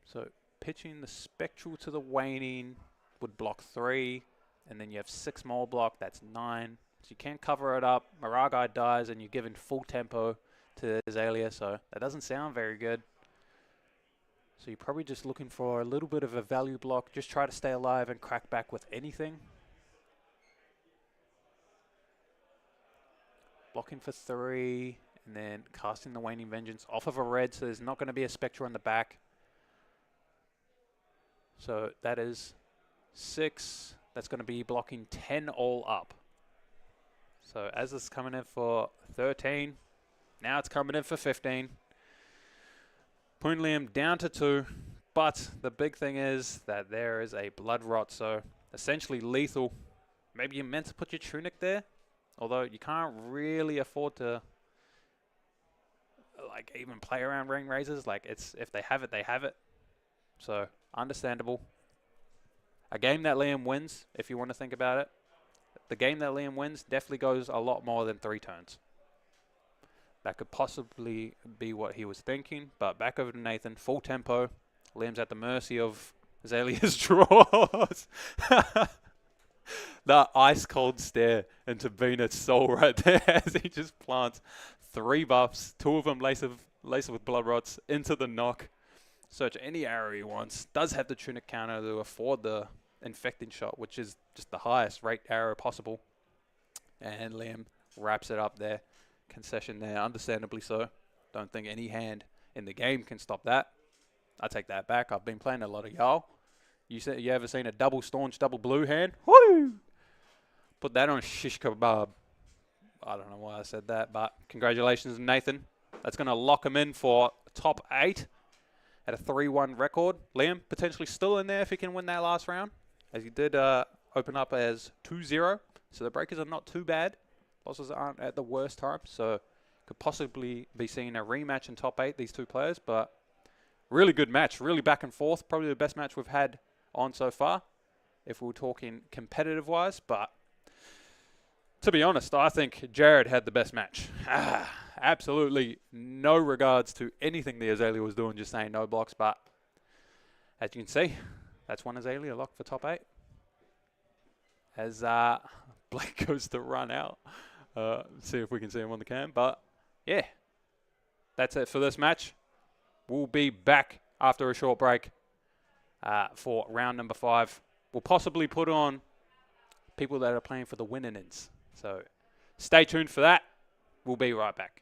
So pitching the Spectral to the Waning would block 3, and then you have 6 more block, that's 9. So you can't cover it up. Maragai dies, and you're given full tempo to Azalea, so that doesn't sound very good. So you're probably just looking for a little bit of a value block. Just try to stay alive and crack back with anything. Blocking for 3, and then casting the Waning Vengeance off of a red, so there's not going to be a Spectre on the back. So that is 6. That's going to be blocking 10 all up. So as it's coming in for 13, now it's coming in for 15. Putting Liam down to 2, but the big thing is that there is a Blood Rot, so essentially lethal. Maybe you're meant to put your Tunic there, although you can't really afford to like even play around Ring Razors. Like, it's if they have it, they have it. So understandable. A game that Liam wins, if you want to think about it, the game that Liam wins definitely goes a lot more than 3 turns. That could possibly be what he was thinking, but back over to Nathan, full tempo. Liam's at the mercy of Azalea's draws. The ice cold stare into Venus' soul right there as he just plants 3 buffs, 2 of them laced with Blood Rots into the knock. Search any arrow he wants. Does have the Tunic counter to afford the infecting shot, which is just the highest rate arrow possible. And Liam wraps it up there. Concession there, understandably so. Don't think any hand in the game can stop that. I take that back. I've been playing a lot of y'all. You ever seen a double staunch, double blue hand? Woo! Put that on a shish kebab. I don't know why I said that, but congratulations, Nathan. That's going to lock him in for top 8 at a 3-1 record. Liam potentially still in there if he can win that last round, as he did open up as 2-0. So the breakers are not too bad. Losses aren't at the worst time, so could possibly be seeing a rematch in top 8, these 2 players. But really good match, really back and forth. Probably the best match we've had on so far, if we were talking competitive-wise. But to be honest, I think Jared had the best match. Absolutely no regards to anything the Azalea was doing, just saying no blocks. But as you can see, that's one Azalea locked for top 8. As Blake goes to run out. See if we can see him on the cam. But yeah, that's it for this match. We'll be back after a short break for round number 5. We'll possibly put on people that are playing for the win-ins. So stay tuned for that. We'll be right back.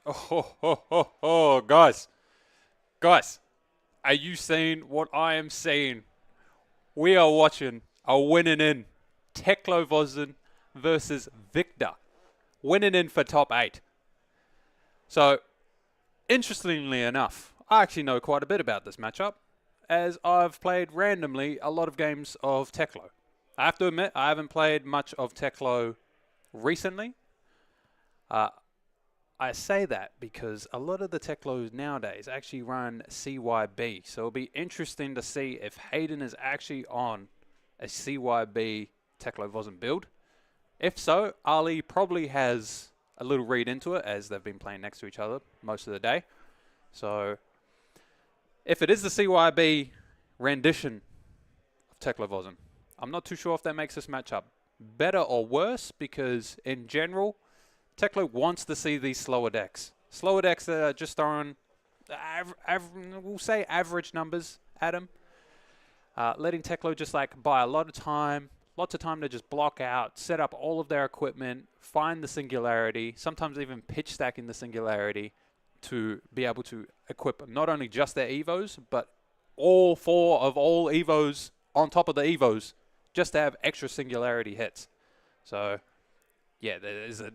Guys. Guys, are you seeing what I am seeing? We are watching a winning in. Teklo versus Victor. Winning in for top 8. So, interestingly enough, I actually know quite a bit about this matchup, as I've played randomly a lot of games of Teklo. I have to admit, I haven't played much of Teklo recently. I say that because a lot of the Teklos nowadays actually run CYB. So it'll be interesting to see if Hayden is actually on a CYB Teklo Vozen build. If so, Ali probably has a little read into it, as they've been playing next to each other most of the day. So if it is the CYB rendition of Teklo Vozen, I'm not too sure if that makes this matchup better or worse, because in general, Teklo wants to see these slower decks. Slower decks that are just throwing, we'll say average numbers at him. Letting Teklo just like buy a lot of time, lots of time to just block out, set up all of their equipment, find the singularity, sometimes even pitch stacking the singularity to be able to equip not only just their Evos, but all 4 of all Evos on top of the Evos, just to have extra singularity hits. So, yeah, there is a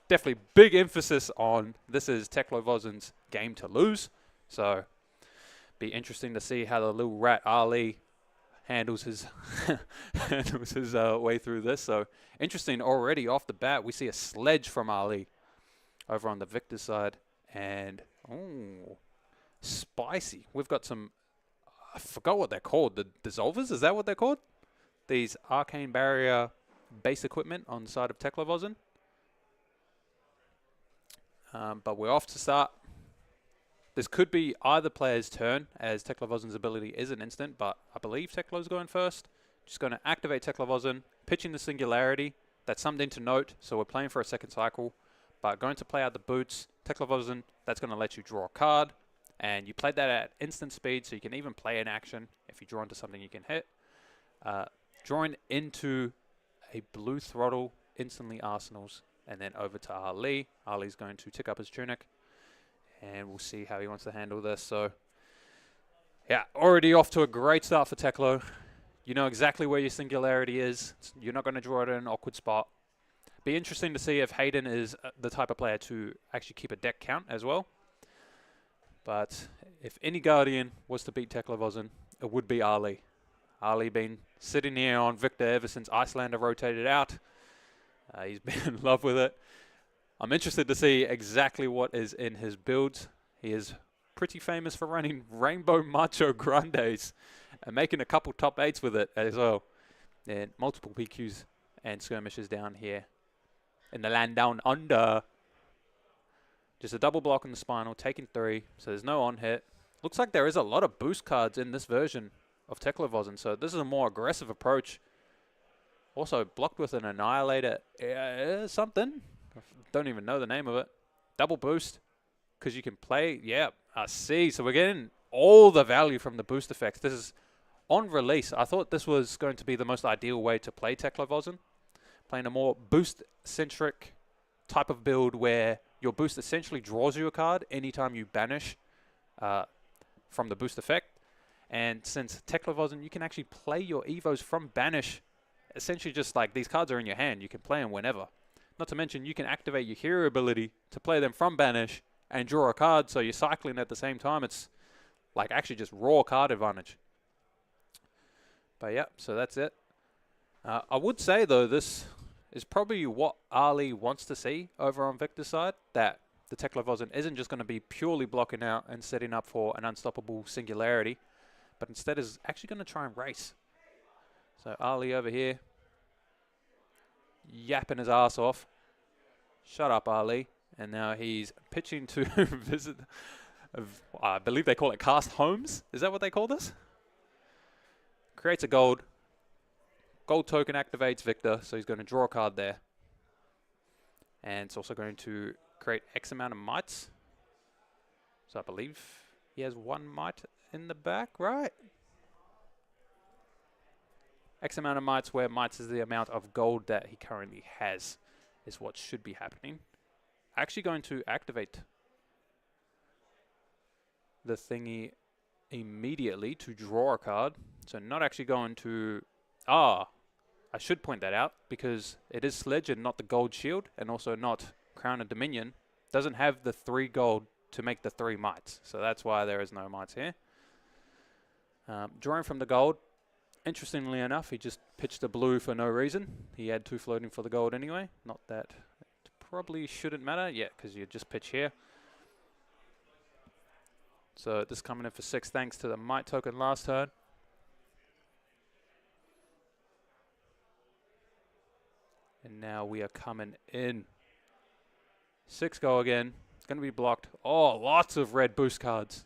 definitely big emphasis on this is Teklo Vozen's game to lose. So, be interesting to see how the little rat Ali handles his way through this. So, interesting already off the bat, we see a sledge from Ali over on the Victor side. And, oh, spicy. We've got some, I forgot what they're called. The Dissolvers, is that what they're called? These Arcane Barrier base equipment on the side of Teklo Vozen. But we're off to start. This could be either player's turn, as Teklo Vozen's ability is an instant, but I believe Teklo's going first. Just going to activate Teklo Vozen, pitching the singularity. That's something to note, so we're playing for a second cycle. But going to play out the boots, Teklo Vozen, that's going to let you draw a card. And you play that at instant speed, so you can even play in action if you draw into something you can hit. Drawing into a blue throttle, instantly arsenals, and then over to Ali. Ali's going to tick up his tunic, and we'll see how he wants to handle this. So, yeah, already off to a great start for Teklo. You know exactly where your singularity is. You're not going to draw it in an awkward spot. Be interesting to see if Hayden is the type of player to actually keep a deck count as well. But if any Guardian was to beat Teklo Vozen, it would be Ali. Ali been sitting here on Victor ever since Icelander rotated out. He's been in love with it. I'm interested to see exactly what is in his builds. He is pretty famous for running Rainbow Macho Grandes and making a couple top 8s with it as well. And multiple PQs and skirmishes down here in the land down under. Just a double block on the spinal, taking 3, so there's no on hit. Looks like there is a lot of boost cards in this version of Teklo Vozen, so this is a more aggressive approach. Also blocked with an Annihilator something. Don't even know the name of it. Double boost, because you can play, yeah, I see. So we're getting all the value from the boost effects. This is on release. I thought this was going to be the most ideal way to play Teklo Vozen. Playing a more boost-centric type of build where your boost essentially draws you a card anytime you banish from the boost effect. And since Teklo Vozen, you can actually play your Evos from banish. Essentially just like these cards are in your hand. You can play them whenever. Not to mention you can activate your hero ability to play them from banish and draw a card. So you're cycling at the same time. It's like actually just raw card advantage. But yeah, so that's it. I would say though, this is probably what Ali wants to see over on Victor's side, that the Teklo Vozen isn't just going to be purely blocking out and setting up for an unstoppable singularity, but instead is actually going to try and race. So Ali over here, yapping his ass off. Shut up, Ali. And now he's pitching to visit, I believe they call it cast homes. Is that what they call this? Creates a gold. Gold token activates Victor, so he's going to draw a card there. And it's also going to create X amount of mites. So I believe he has 1 mite in the back, right? X amount of mites, where mites is the amount of gold that he currently has, is what should be happening. actually going to activate the thingy immediately to draw a card. So not actually going to... I should point that out because it is Sledge and not the gold shield, and also not Crown of Dominion. Doesn't have the 3 gold to make the 3 mites. So that's why there is no mites here. Drawing from the gold. Interestingly enough, he just pitched a blue for no reason. He had 2 floating for the gold anyway. Not that it probably shouldn't matter. Yeah, because you just pitch here. So this coming in for 6 thanks to the mite token last turn. And now we are coming in. 6 go again. It's going to be blocked. Oh, lots of red boost cards.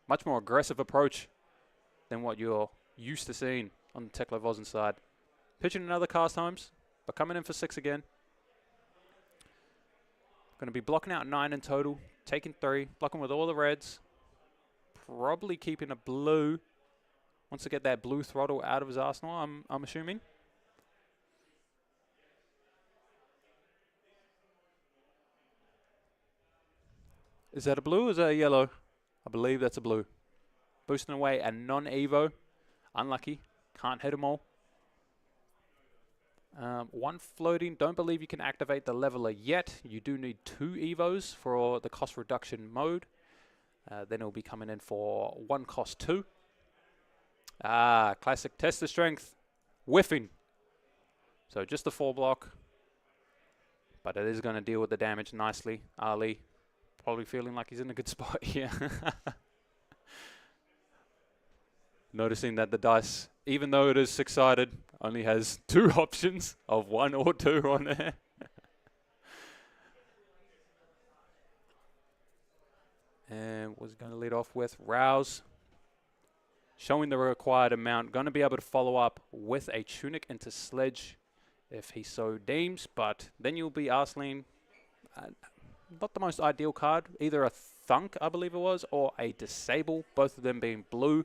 Much more aggressive approach than what you're used to seeing on the Tekla side. Pitching another cast homes, but coming in for 6 again. Going to be blocking out 9 in total. Taking 3. Blocking with all the reds. Probably keeping a blue. Wants to get that blue throttle out of his arsenal, I'm assuming. Is that a blue or is that a yellow? I believe that's a blue. Boosting away a non-Evo. Unlucky. Can't hit them all. 1 floating. Don't believe you can activate the leveler yet. You do need 2 Evos for the cost reduction mode. Then it'll be coming in for 1 cost 2. Classic test of strength. Whiffing. So just the 4 block. But it is going to deal with the damage nicely. Ali probably feeling like he's in a good spot here. Noticing that the dice, even though it is 6-sided, only has 2 options of 1 or 2 on there. And was going to lead off with Rouse. Showing the required amount. Going to be able to follow up with a Tunic into Sledge if he so deems. But then you'll be Arsene. Not the most ideal card. Either a Thunk, I believe it was, or a Disable. Both of them being blue.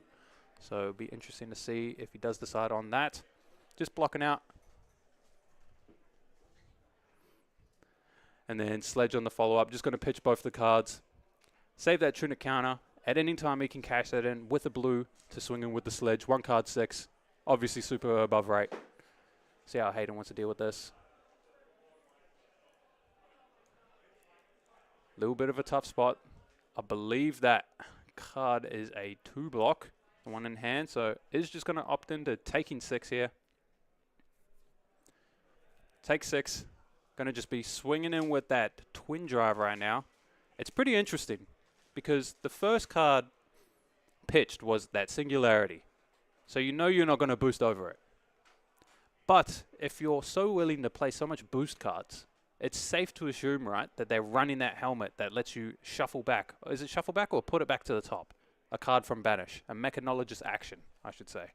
So it'll be interesting to see if he does decide on that. Just blocking out. And then Sledge on the follow-up. Just going to pitch both the cards. Save that Tunic counter. At any time he can cash that in with a blue to swing in with the Sledge. 1 card 6. Obviously super above rate. See how Hayden wants to deal with this. Little bit of a tough spot. I believe that card is a 2 block. The 1 in hand. So is just going to opt into taking 6 here. Take 6. Going to just be swinging in with that twin drive right now. It's pretty interesting because the first card pitched was that Singularity. So you know you're not going to boost over it. But if you're so willing to play so much boost cards, it's safe to assume, right, that they're running that helmet that lets you shuffle back. Is it shuffle back or put it back to the top? A card from Banish. A Mechanologist action, I should say.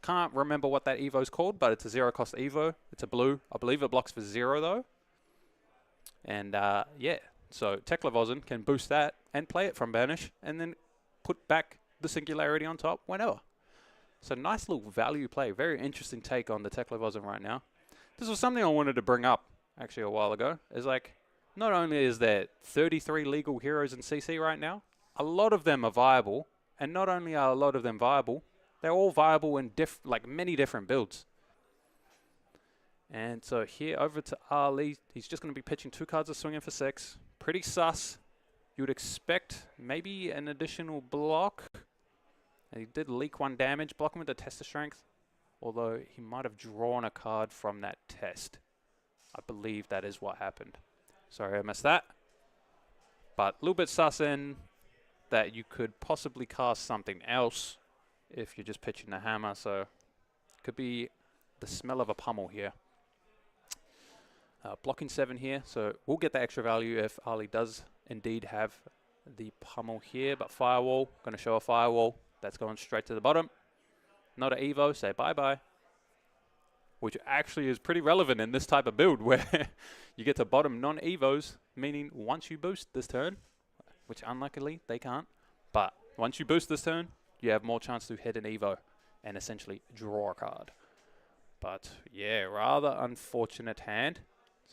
Can't remember what that Evo's called, but it's a 0 cost Evo. It's a blue. I believe it blocks for 0 though. And yeah, so Tekla can boost that and play it from Banish and then put back the Singularity on top whenever. So nice little value play. Very interesting take on the Tekla right now. This was something I wanted to bring up actually a while ago. Is like, not only is there 33 legal heroes in CC right now, a lot of them are viable. And not only are a lot of them viable, they're all viable in like many different builds. And so here over to Ali. He's just going to be pitching 2 cards of swinging for 6. Pretty sus. You would expect maybe an additional block. And he did leak 1 damage, blocking with the test of strength. Although he might have drawn a card from that test. I believe that is what happened. Sorry I missed that. But a little bit sus in that you could possibly cast something else if you're just pitching the hammer. So could be the smell of a pummel here. Blocking 7 here, so we'll get the extra value if Ali does indeed have the pummel here. But Firewall, going to show a Firewall. That's going straight to the bottom. Not an Evo, say bye-bye. Which actually is pretty relevant in this type of build where you get to bottom non-Evos, meaning once you boost this turn, which unluckily they can't, but once you boost this turn, you have more chance to hit an Evo and essentially draw a card. But yeah, rather unfortunate hand.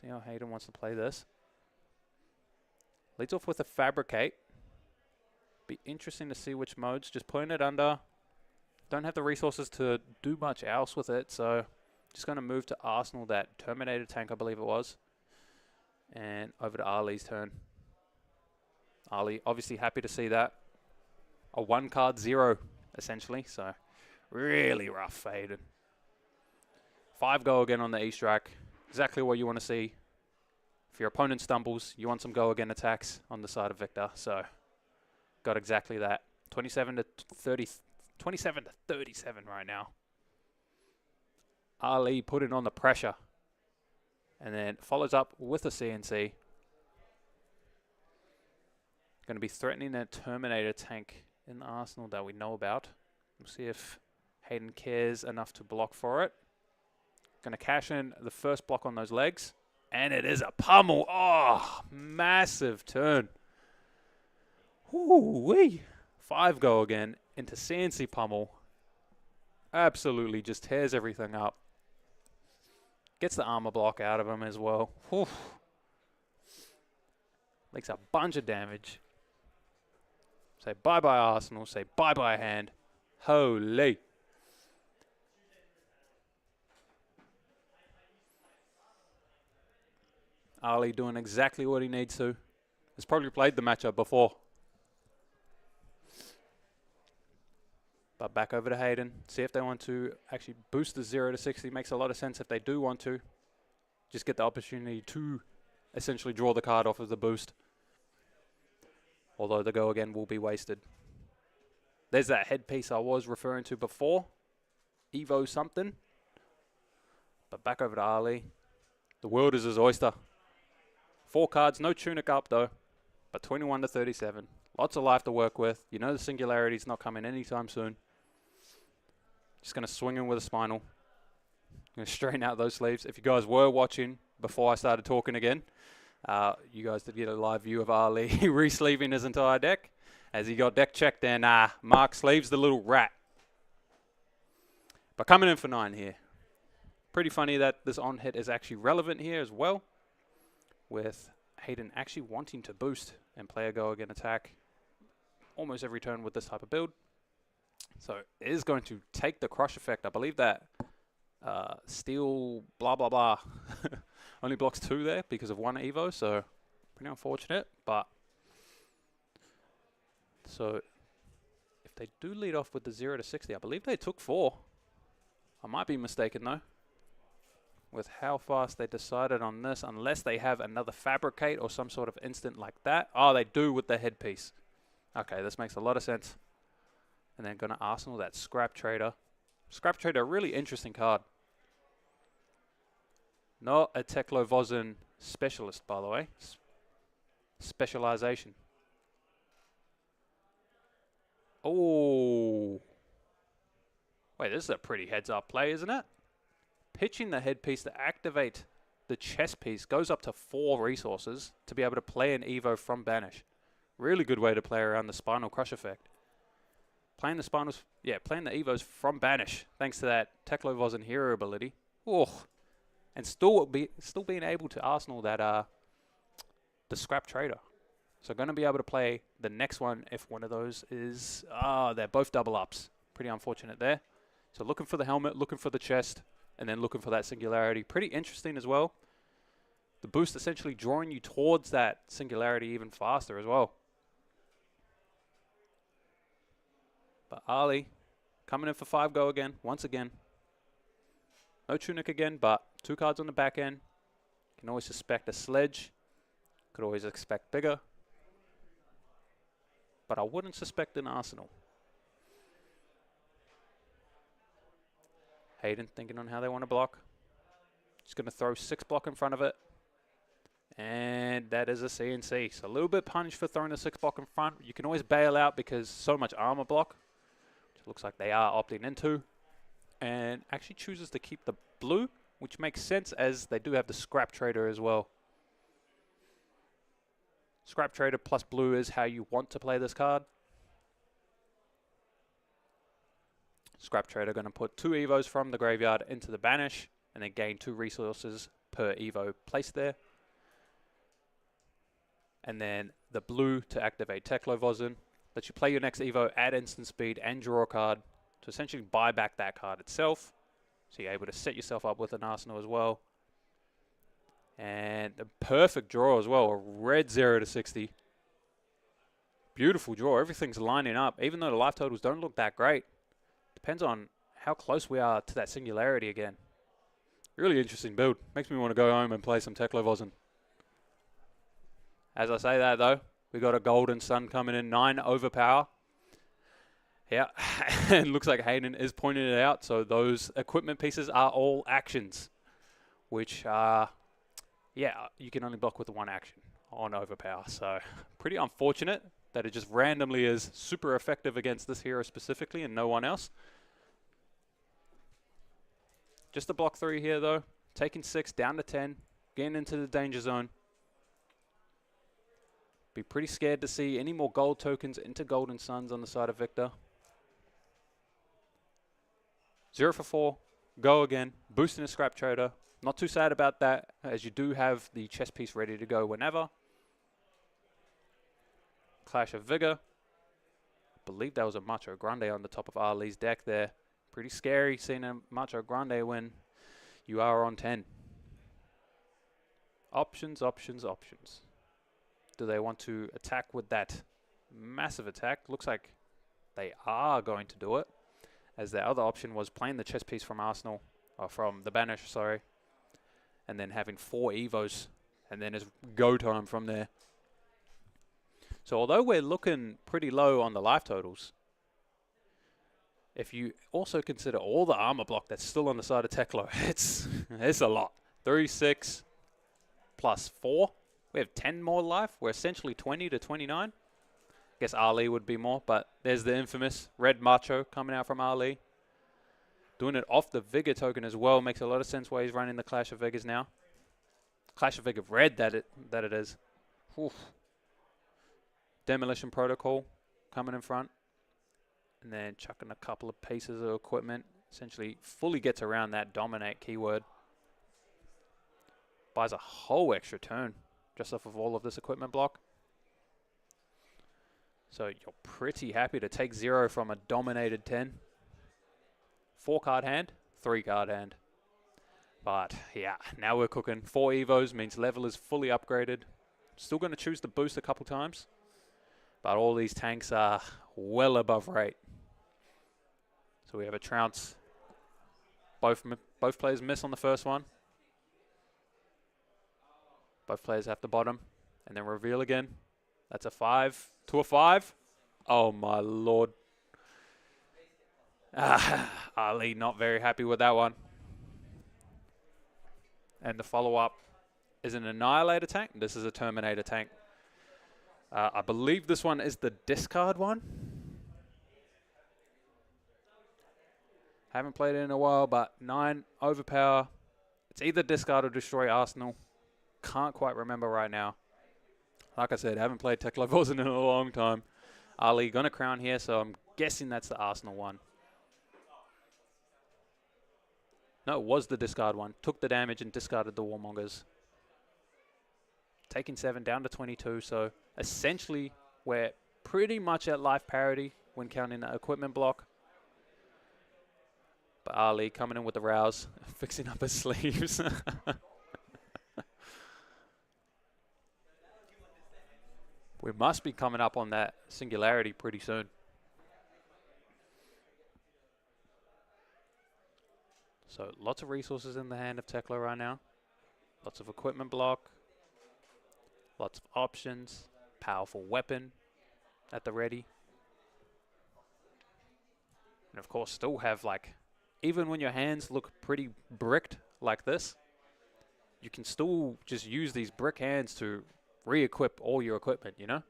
See how Hayden wants to play this. Leads off with a Fabricate. Be interesting to see which modes. Just putting it under. Don't have the resources to do much else with it, so just going to move to Arsenal, that Terminator tank, I believe it was. And over to Ali's turn. Ali, obviously happy to see that. A 1-card 0, essentially, so really rough for Hayden. 5 go again on the E-Strike. Exactly what you want to see. If your opponent stumbles, you want some go again attacks on the side of Victor, so got exactly that. 27 to 37 right now. Ali putting on the pressure. And then follows up with a CNC. Going to be threatening that Terminator tank in the Arsenal that we know about. We'll see if Hayden cares enough to block for it. Going to cash in the first block on those legs. And it is a pummel. Oh, massive turn. Woo-wee. 5 go again into CNC pummel. Absolutely just tears everything up. Gets the armor block out of him as well. Whew. Makes a bunch of damage. Say bye-bye Arsenal. Say bye-bye hand. Holy. Ali doing exactly what he needs to. Has probably played the matchup before. But back over to Hayden. See if they want to actually boost the 0 to 60. Makes a lot of sense if they do want to. Just get the opportunity to essentially draw the card off of the boost. Although the go again will be wasted. There's that headpiece I was referring to before. Evo something. But back over to Ali. The world is his oyster. 4 cards, no tunic up though. But 21 to 37. Lots of life to work with. You know the Singularity's not coming anytime soon. Just going to swing in with a Spinal. Going to straighten out those sleeves. If you guys were watching before I started talking again, you guys did get a live view of Ali re-sleeving his entire deck. As he got deck checked and Mark sleeves the little rat. But coming in for 9 here. Pretty funny that this on hit is actually relevant here as well. With Hayden actually wanting to boost and play a go again attack almost every turn with this type of build. So it is going to take the crush effect. I believe that steel blah blah blah only blocks 2 there because of 1 Evo, so pretty unfortunate. But so if they do lead off with the 0 to 60, I believe they took 4. I might be mistaken though with how fast they decided on this, unless they have another Fabricate or some sort of instant like that. Oh, they do with the headpiece. Okay, this makes a lot of sense. And then going to Arsenal that Scrap Trader. Scrap Trader, a really interesting card. Not a Teklovozin specialist, by the way. Specialization. Oh. Wait, this is a pretty heads-up play, isn't it? Pitching the headpiece to activate the chest piece goes up to 4 resources to be able to play an Evo from Banish. Really good way to play around the Spinal Crush effect. Playing the Spinals, yeah, playing the Evos from Banish, thanks to that Teklovozin hero ability. Oh, and still being able to Arsenal that the Scrap Trader. So going to be able to play the next one if one of those is they're both double ups. Pretty unfortunate there. So looking for the helmet, looking for the chest. And then looking for that Singularity. Pretty interesting as well. The boost essentially drawing you towards that Singularity even faster as well. But Ali coming in for 5 go again, once again. No Tunic again, but 2 cards on the back end. Can always suspect a Sledge. Could always expect bigger. But I wouldn't suspect an Arsenal. Hayden thinking on how they want to block. Just going to throw 6 block in front of it. And that is a CNC. So a little bit punished for throwing the 6 block in front. You can always bail out because so much armor block. Which looks like they are opting into. And actually chooses to keep the blue, which makes sense as they do have the Scrap Trader as well. Scrap Trader plus blue is how you want to play this card. Scrap Trader going to put 2 Evos from the graveyard into the Banish and then gain 2 resources per Evo placed there. And then the blue to activate Teklovozin. Lets you play your next Evo at instant speed and draw a card to essentially buy back that card itself. So you're able to set yourself up with an arsenal as well. And a perfect draw as well, a red 0 to 60. Beautiful draw, everything's lining up, even though the life totals don't look that great. Depends on how close we are to that singularity again. Really interesting build. Makes me want to go home and play some Teklovozin. As I say that though, we got a Golden Sun coming in, 9 overpower. Yeah, and looks like Hayden is pointing it out. So those equipment pieces are all actions, which are, yeah, you can only block with one action on overpower. So pretty unfortunate that it just randomly is super effective against this hero specifically and no one else. Just a block 3 here though, taking 6 down to 10, getting into the danger zone. Be pretty scared to see any more gold tokens into Golden Suns on the side of Victor. 0 for 4, go again, boosting a scrap trader. Not too sad about that, as you do have the chess piece ready to go whenever. Clash of Vigor. I believe that was a Macho Grande on the top of Ali's deck there. Pretty scary seeing a Macho Grande when you are on 10. Options, options, options. Do they want to attack with that massive attack? Looks like they are going to do it, as their other option was playing the chess piece from Arsenal, or from the Banish, sorry, and then having 4 Evos, and then it's go time from there. So although we're looking pretty low on the life totals, if you also consider all the armor block that's still on the side of Teklo, it's a lot. 36 plus 4. We have 10 more life. We're essentially 20 to 29. I guess Ali would be more, but there's the infamous red Macho coming out from Ali. Doing it off the Vigor token as well makes a lot of sense why he's running the Clash of Vigors now. Clash of Vigor red that it is. Oof. Demolition Protocol coming in front. And then chucking a couple of pieces of equipment. Essentially fully gets around that dominate keyword. Buys a whole extra turn just off of all of this equipment block. So you're pretty happy to take 0 from a dominated 10. 4 card hand, 3 card hand. But yeah, now we're cooking. 4 Evos means level is fully upgraded. Still going to choose the boost a couple times. But all these tanks are well above rate. So we have a trounce. Both players miss on the first one. Both players have the bottom. And then reveal again. That's a 5 to a 5. Oh my lord. Ali not very happy with that one. And the follow-up is an Annihilator tank. This is a Terminator tank. I believe this one is the discard one. Haven't played it in a while, but 9 overpower. It's either discard or destroy Arsenal. Can't quite remember right now. Like I said, haven't played Teklovozin in a long time. Ali gonna crown here, so I'm guessing that's the Arsenal one. No, it was the discard one. Took the damage and discarded the Warmongers. Taking 7 down to 22, so essentially we're pretty much at life parity when counting the equipment block. But Ali coming in with the rouse, fixing up his sleeves. We must be coming up on that singularity pretty soon. So lots of resources in the hand of Tekla right now. Lots of equipment block. Lots of options. Powerful weapon at the ready. And of course still have like, even when your hands look pretty bricked like this, you can still just use these brick hands to re-equip all your equipment, you know?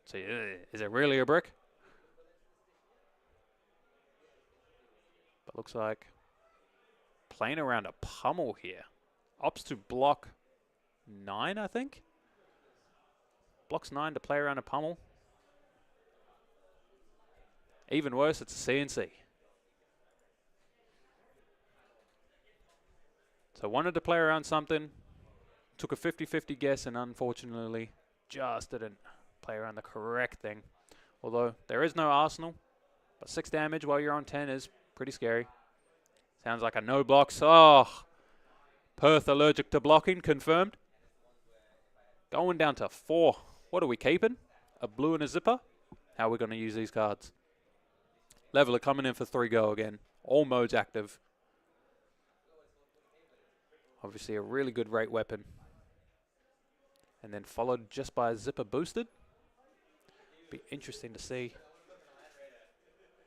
So is it really a brick? But looks like playing around a pummel here. Opts to block 9, I think. Blocks 9 to play around a pummel. Even worse, it's a CNC. So wanted to play around something. Took a 50-50 guess and unfortunately just didn't play around the correct thing. Although there is no Arsenal, but 6 damage while you're on 10 is pretty scary. Sounds like a no blocks. Oh, Perth allergic to blocking, confirmed. Going down to 4. What are we keeping? A blue and a zipper? How are we going to use these cards? Leveler coming in for 3 go again. All modes active. Obviously a really good rate weapon. And then followed just by a zipper boosted. Be interesting to see.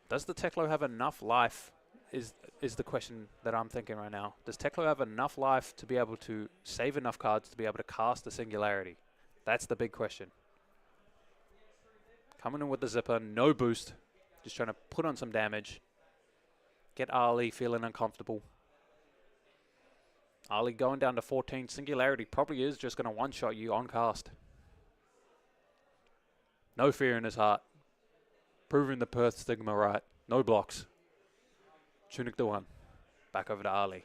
Does the Teklo have enough life is the question that I'm thinking right now. Does Teklo have enough life to be able to save enough cards to be able to cast the Singularity? That's the big question. Coming in with the zipper, no boost. Just trying to put on some damage. Get Ali feeling uncomfortable. Ali going down to 14. Singularity probably is just going to one-shot you on cast. No fear in his heart. Proving the Perth stigma right. No blocks. Tunic to 1. Back over to Ali.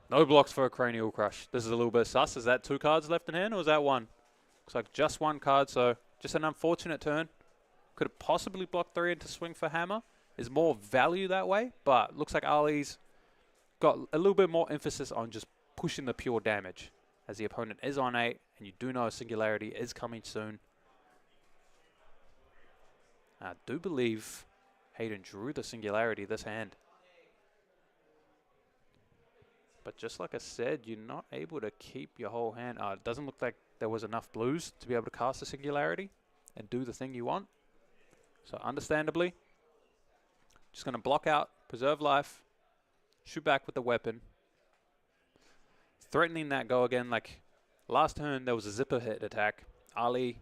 No blocks for a Cranial Crush. This is a little bit sus. Is that 2 cards left in hand or is that 1? Looks like just 1 card, so just an unfortunate turn. Could have possibly blocked 3 into swing for Hammer. Is more value that way, but looks like Ali's got a little bit more emphasis on just pushing the pure damage. As the opponent is on 8, and you do know a Singularity is coming soon. I do believe Hayden drew the Singularity this hand. But just like I said, you're not able to keep your whole hand. It doesn't look like there was enough blues to be able to cast a Singularity and do the thing you want. So understandably, just going to block out, preserve life, shoot back with the weapon. Threatening that go again. Like last turn, there was a zipper hit attack. Ali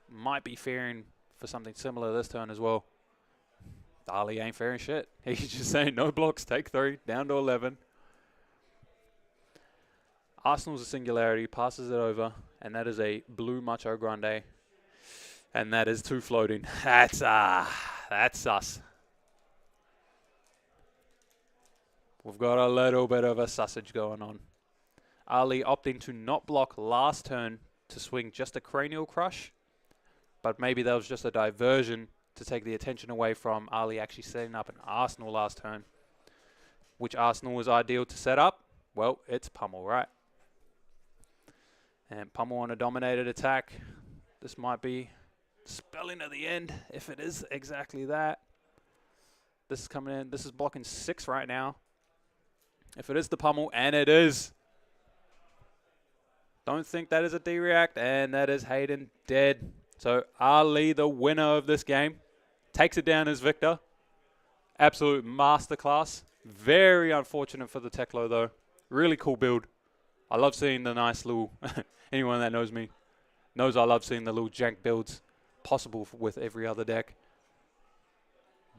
might be fearing for something similar this turn as well. Ali ain't fearing shit. He's just saying no blocks, take 3, down to 11. Arsenal's a Singularity, passes it over, and that is a blue Macho Grande. And that is 2 floating. That's sus. We've got a little bit of a sausage going on. Ali opting to not block last turn to swing just a Cranial Crush. But maybe that was just a diversion to take the attention away from Ali actually setting up an Arsenal last turn. Which Arsenal was ideal to set up? Well, it's Pummel, right? And Pummel on a dominated attack. This might be spelling at the end, if it is exactly that. This is coming in. This is blocking 6 right now. If it is the Pummel, and it is. Don't think that is a D-React, and that is Hayden dead. So Ali, the winner of this game, takes it down as victor. Absolute masterclass. Very unfortunate for the Teklo, though. Really cool build. I love seeing the nice little... anyone that knows me knows I love seeing the little jank builds possible with every other deck.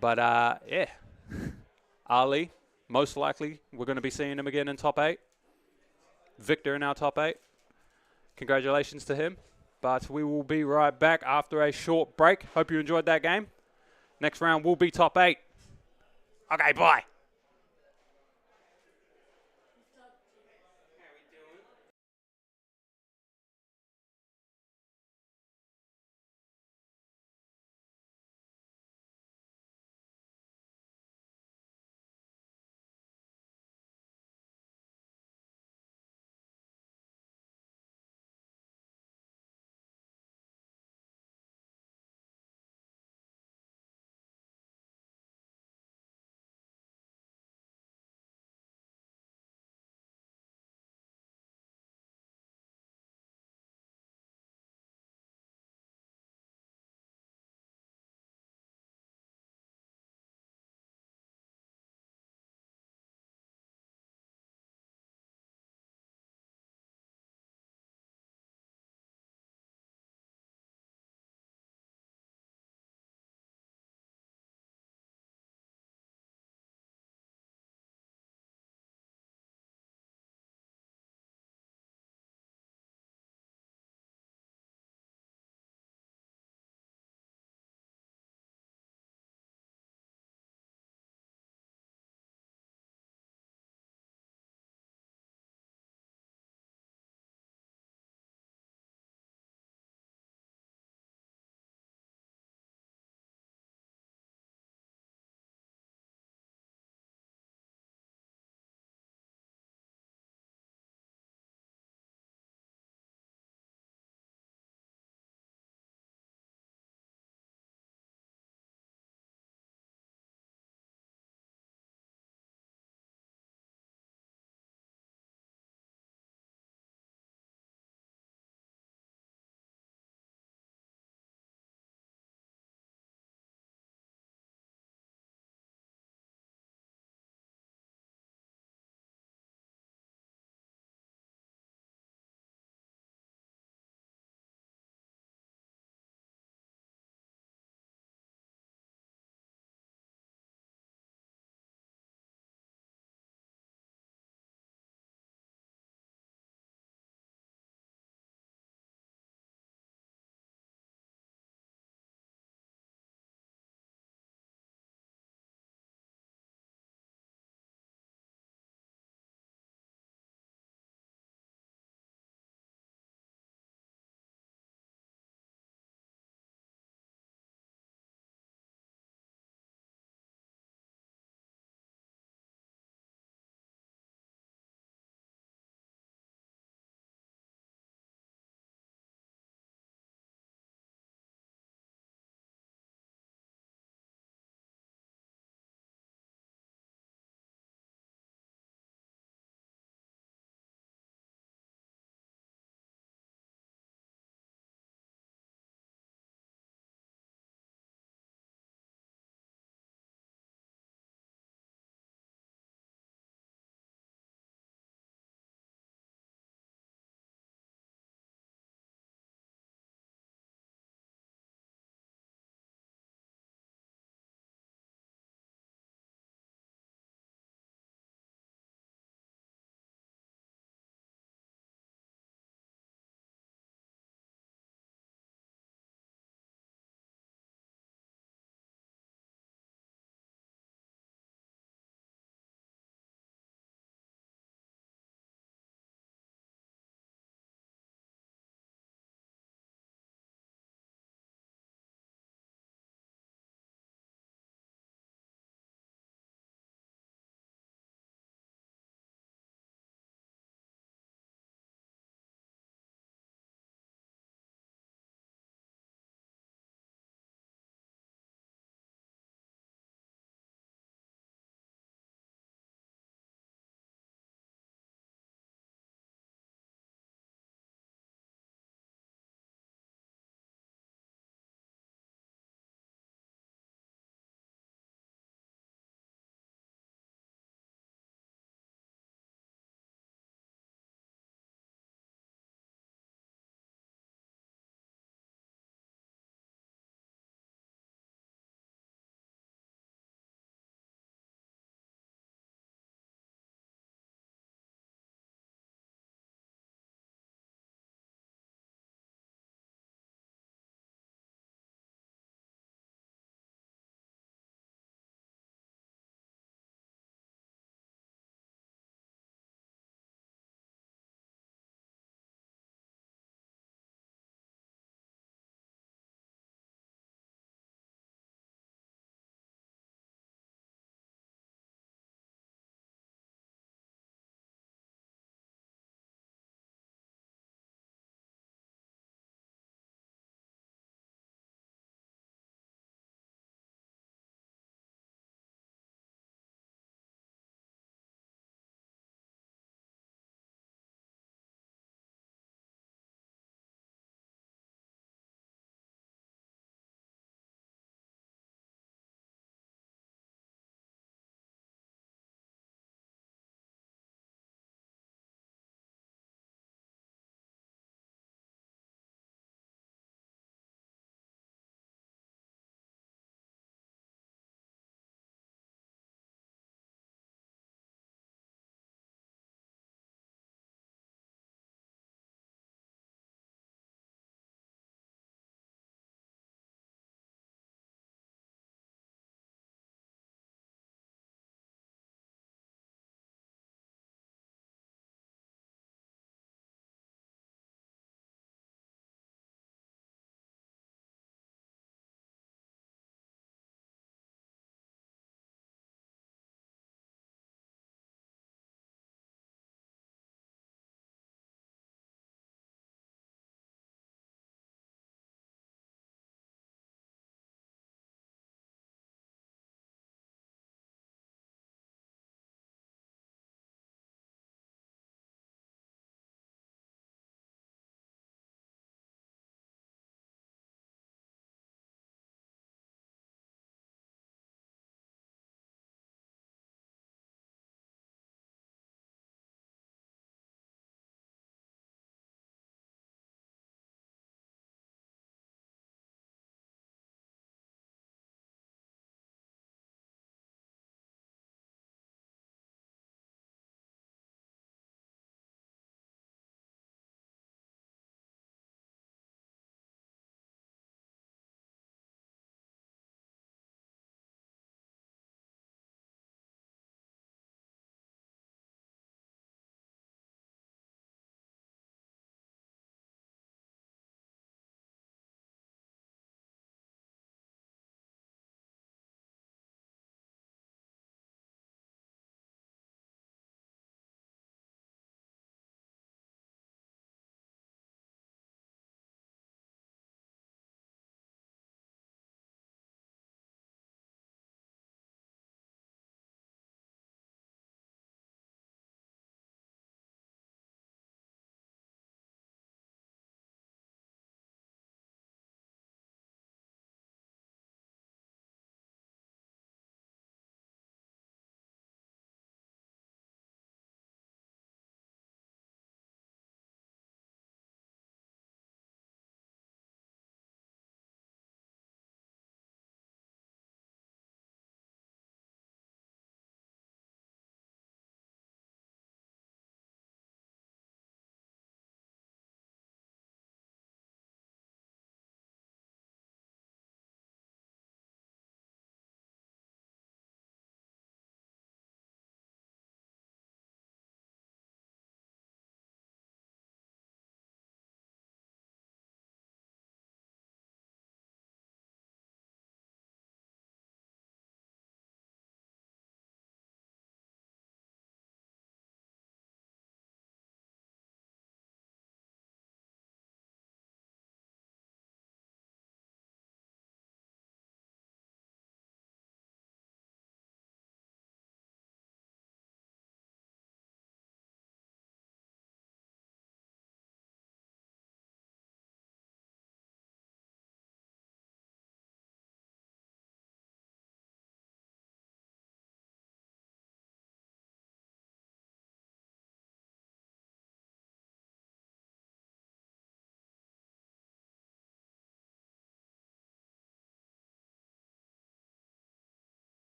But, yeah. Ali, most likely, we're going to be seeing him again in top 8. Victor in our top 8. Congratulations to him. But we will be right back after a short break. Hope you enjoyed that game. Next round will be top 8. Okay, bye.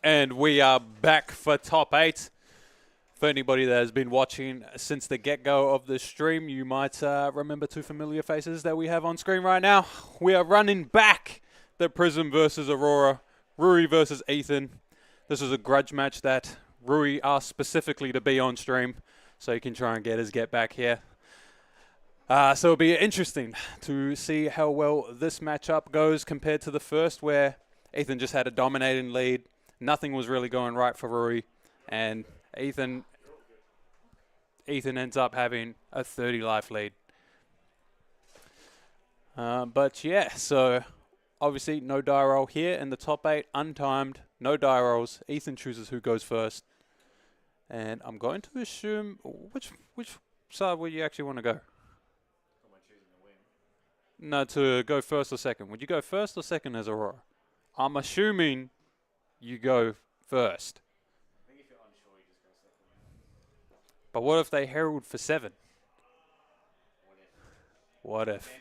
And we are back for top 8. For anybody that has been watching since the get-go of the stream, you might remember 2 familiar faces that we have on screen right now. We are running back the Prism versus Aurora, Rui versus Ethan. This is a grudge match that Rui asked specifically to be on stream, so he can try and get his get back here. So it'll be interesting to see how well this matchup goes compared to the first, where Ethan just had a dominating lead. Nothing was really going right for Rui, and Ethan ends up having a 30 life lead. But yeah, so obviously no die roll here in the top 8, untimed, no die rolls. Ethan chooses who goes first. And I'm going to assume, which side would you actually want to go? Am I choosing to win? No, to go first or second. Would you go first or second as Aurora? I'm assuming you go first. I think if you're unsure, you just go second. But what if they herald for 7? What if? What if?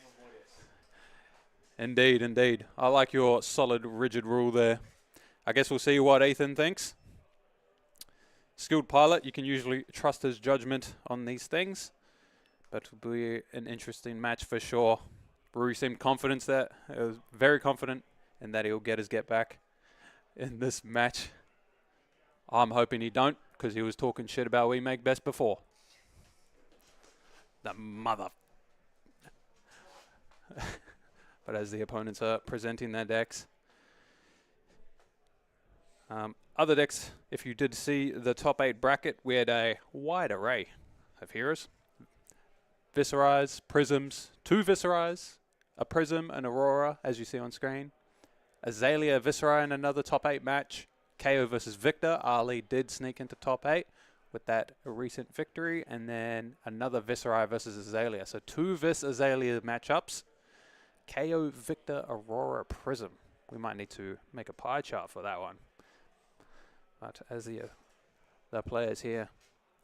Indeed, indeed. I like your solid, rigid rule there. I guess we'll see what Ethan thinks. Skilled pilot, you can usually trust his judgment on these things. But it'll be an interesting match for sure. Rui seemed very confident in that he'll get his get back in this match. I'm hoping he don't, because he was talking shit about we make best before. The mother. But as the opponents are presenting their decks. Other decks, if you did see the top 8 bracket, we had a wide array of heroes. Viserais, Prisms, 2 Viserais, a Prism, an Aurora, as you see on screen. Azalea, Viserai in another top 8 match. KO versus Victor. Ali did sneak into top 8 with that recent victory. And then another Viserai versus Azalea. So 2 Azalea matchups. KO, Victor, Aurora, Prism. We might need to make a pie chart for that one. But as the players here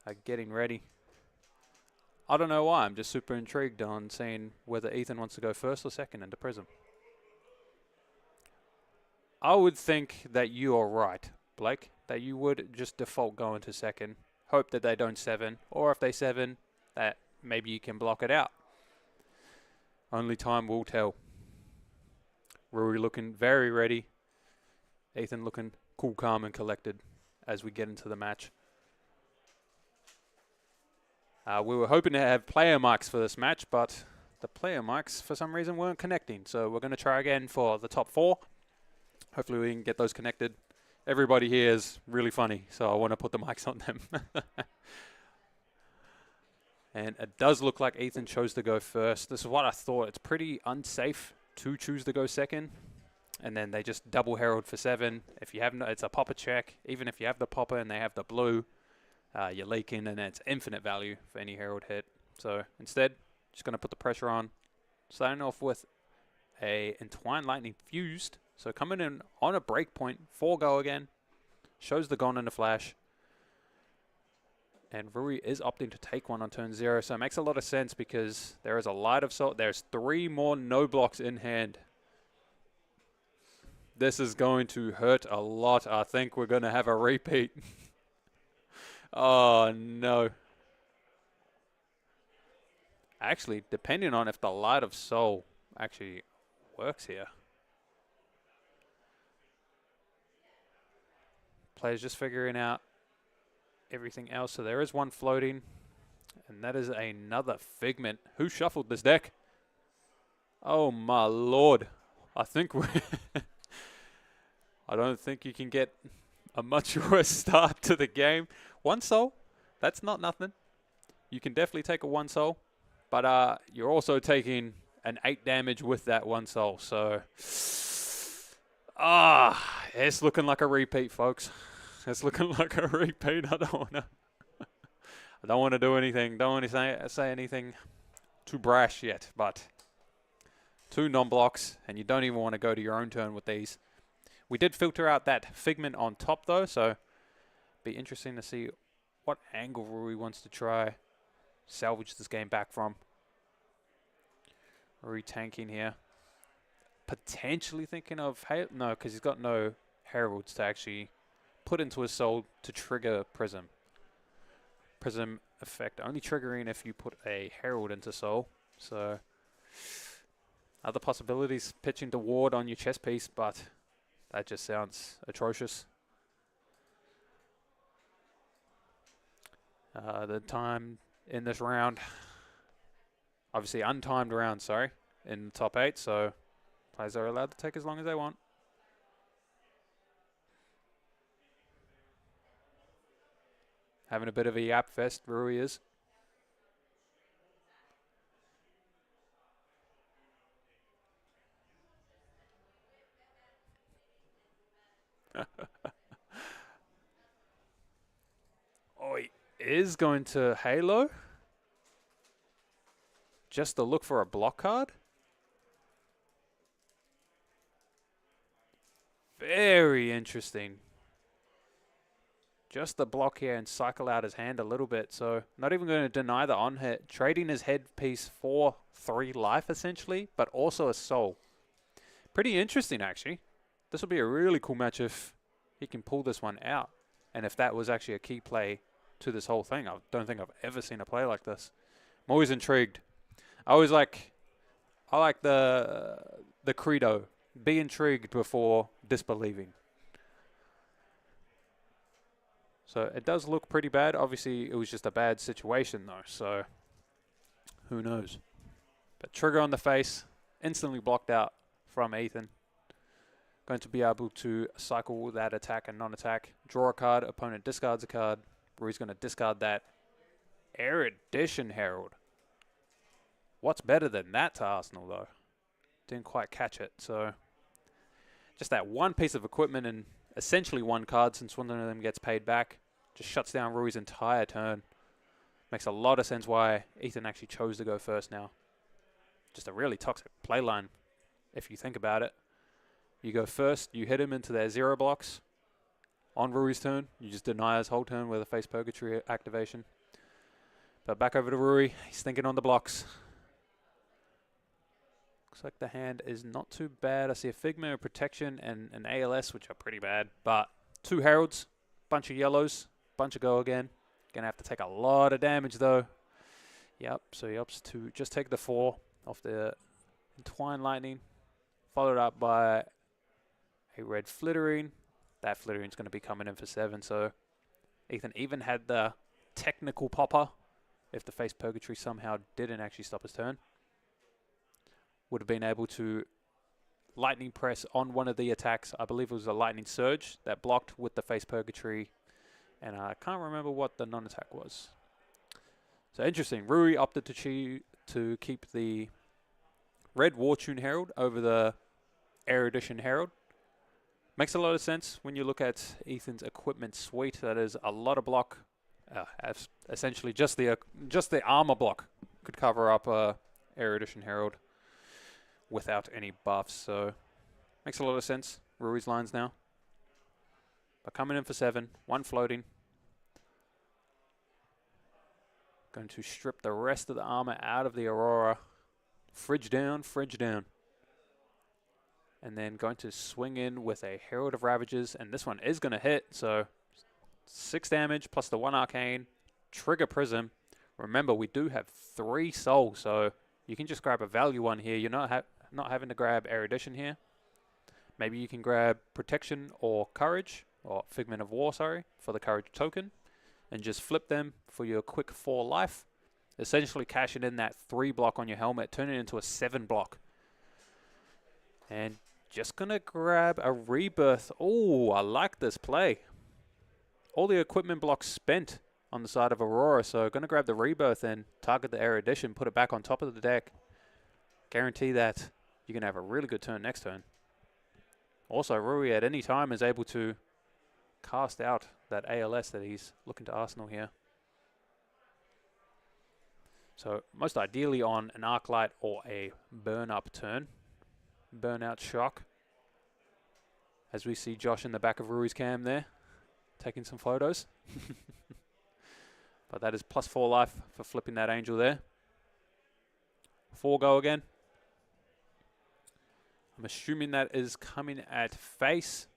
are getting ready. I don't know why. I'm just super intrigued on seeing whether Ethan wants to go first or second into Prism. I would think that you are right, Blake, that you would just default go into second, hope that they don't 7, or if they 7, that maybe you can block it out. Only time will tell. Rui looking very ready. Ethan looking cool, calm, and collected as we get into the match. We were hoping to have player mics for this match, but the player mics, for some reason, weren't connecting. So we're going to try again for the top 4. Hopefully we can get those connected. Everybody here is really funny, so I want to put the mics on them. And it does look like Ethan chose to go first. This is what I thought. It's pretty unsafe to choose to go second. And then they just double herald for 7. If you have no, it's a popper check. Even if you have the popper and they have the blue, you're leaking, and it's infinite value for any herald hit. So instead, just going to put the pressure on. Starting off with a Entwined Lightning Fused. So coming in on a breakpoint, 4 go again. Shows the Gone in a flash. And Rui is opting to take one on turn 0. So it makes a lot of sense because there is a Light of Salt. There's 3 more no blocks in hand. This is going to hurt a lot. I think we're going to have a repeat. Oh, no. Actually, depending on if the Light of Soul actually works here. Players just figuring out everything else. So there is one floating. And that is another Figment. Who shuffled this deck? Oh, my lord. I think we're... I don't think you can get a much worse start to the game. 1 soul, that's not nothing. You can definitely take a 1 soul, but you're also taking an 8 damage with that 1 soul. So, it's looking like a repeat, folks. It's looking like a repeat. I don't want to do anything. Don't want to say anything too brash yet, but 2 non-blocks, and you don't even want to go to your own turn with these. We did filter out that Figment on top, though, so be interesting to see what angle Rui wants to try salvage this game back from. Rui tanking here. Potentially thinking of... no, because he's got no Heralds to actually put into a soul to trigger Prism. Prism effect only triggering if you put a Herald into soul. So other possibilities, pitching to ward on your chess piece, but that just sounds atrocious. The time in this round, obviously untimed round, sorry, in the top 8, so players are allowed to take as long as they want. Having a bit of a yap fest, Rui is. Oh, he is going to Halo. Just to look for a block card. Very interesting. Just the block here and cycle out his hand a little bit. So not even going to deny the on hit. Trading his headpiece for 3 life essentially, but also a soul. Pretty interesting actually. This will be a really cool match if he can pull this one out. And if that was actually a key play to this whole thing. I don't think I've ever seen a play like this. I'm always intrigued. I like the credo. Be intrigued before disbelieving. So it does look pretty bad. Obviously, it was just a bad situation, though. So who knows? But trigger on the face, instantly blocked out from Ethan. Going to be able to cycle that attack and non-attack. Draw a card. Opponent discards a card. Rui's going to discard that. Erudition Herald. What's better than that to Arsenal, though? Didn't quite catch it. So just that one piece of equipment and essentially one card, since one of them gets paid back, just shuts down Rui's entire turn. Makes a lot of sense why Ethan actually chose to go first now. Just a really toxic play line, if you think about it. You go first, you hit him into their 0 blocks. On Rui's turn, you just deny his whole turn with a Face Purgatory activation. But back over to Rui, he's thinking on the blocks. Looks like the hand is not too bad. I see a Figment of Protection and an ALS, which are pretty bad. But 2 Heralds, bunch of yellows, bunch of go again. Gonna have to take a lot of damage though. Yep, so he opts to just take the 4 off the Entwined Lightning. Followed up by a red Flittering. That Flittering's going to be coming in for 7, so Ethan even had the technical popper if the Face Purgatory somehow didn't actually stop his turn. Would have been able to Lightning Press on one of the attacks. I believe it was a Lightning Surge that blocked with the Face Purgatory, and I can't remember what the non-attack was. So interesting. Rui opted to keep the red Wartune Herald over the Erudition Herald. Makes a lot of sense when you look at Ethan's equipment suite. That is a lot of block. Essentially, just the armor block could cover up Erudition Herald without any buffs. So makes a lot of sense. Rui's lines now. But coming in for 7, 1 floating. Going to strip the rest of the armor out of the Aurora. Fridge down, fridge down. And then going to swing in with a Herald of Ravages. And this one is going to hit. So 6 damage plus the 1 Arcane. Trigger Prism. Remember, we do have 3 souls. So you can just grab a value one here. You're not having to grab Erudition here. Maybe you can grab Protection or Courage. Or Figment of War, sorry. For the Courage token. And just flip them for your quick 4 life. Essentially cashing in that 3 block on your helmet. Turn it into a 7 block. And just going to grab a Rebirth. Oh, I like this play. All the equipment blocks spent on the side of Aurora. So going to grab the Rebirth and target the Erudition. Put it back on top of the deck. Guarantee that you're going to have a really good turn next turn. Also, Rui at any time is able to cast out that ALS that he's looking to Arsenal here. So most ideally on an Arclight or a Burn Up turn. Burnout Shock. As we see Josh in the back of Rui's cam there, taking some photos. But that is plus 4 life for flipping that Angel there. 4 go again. I'm assuming that is coming at face.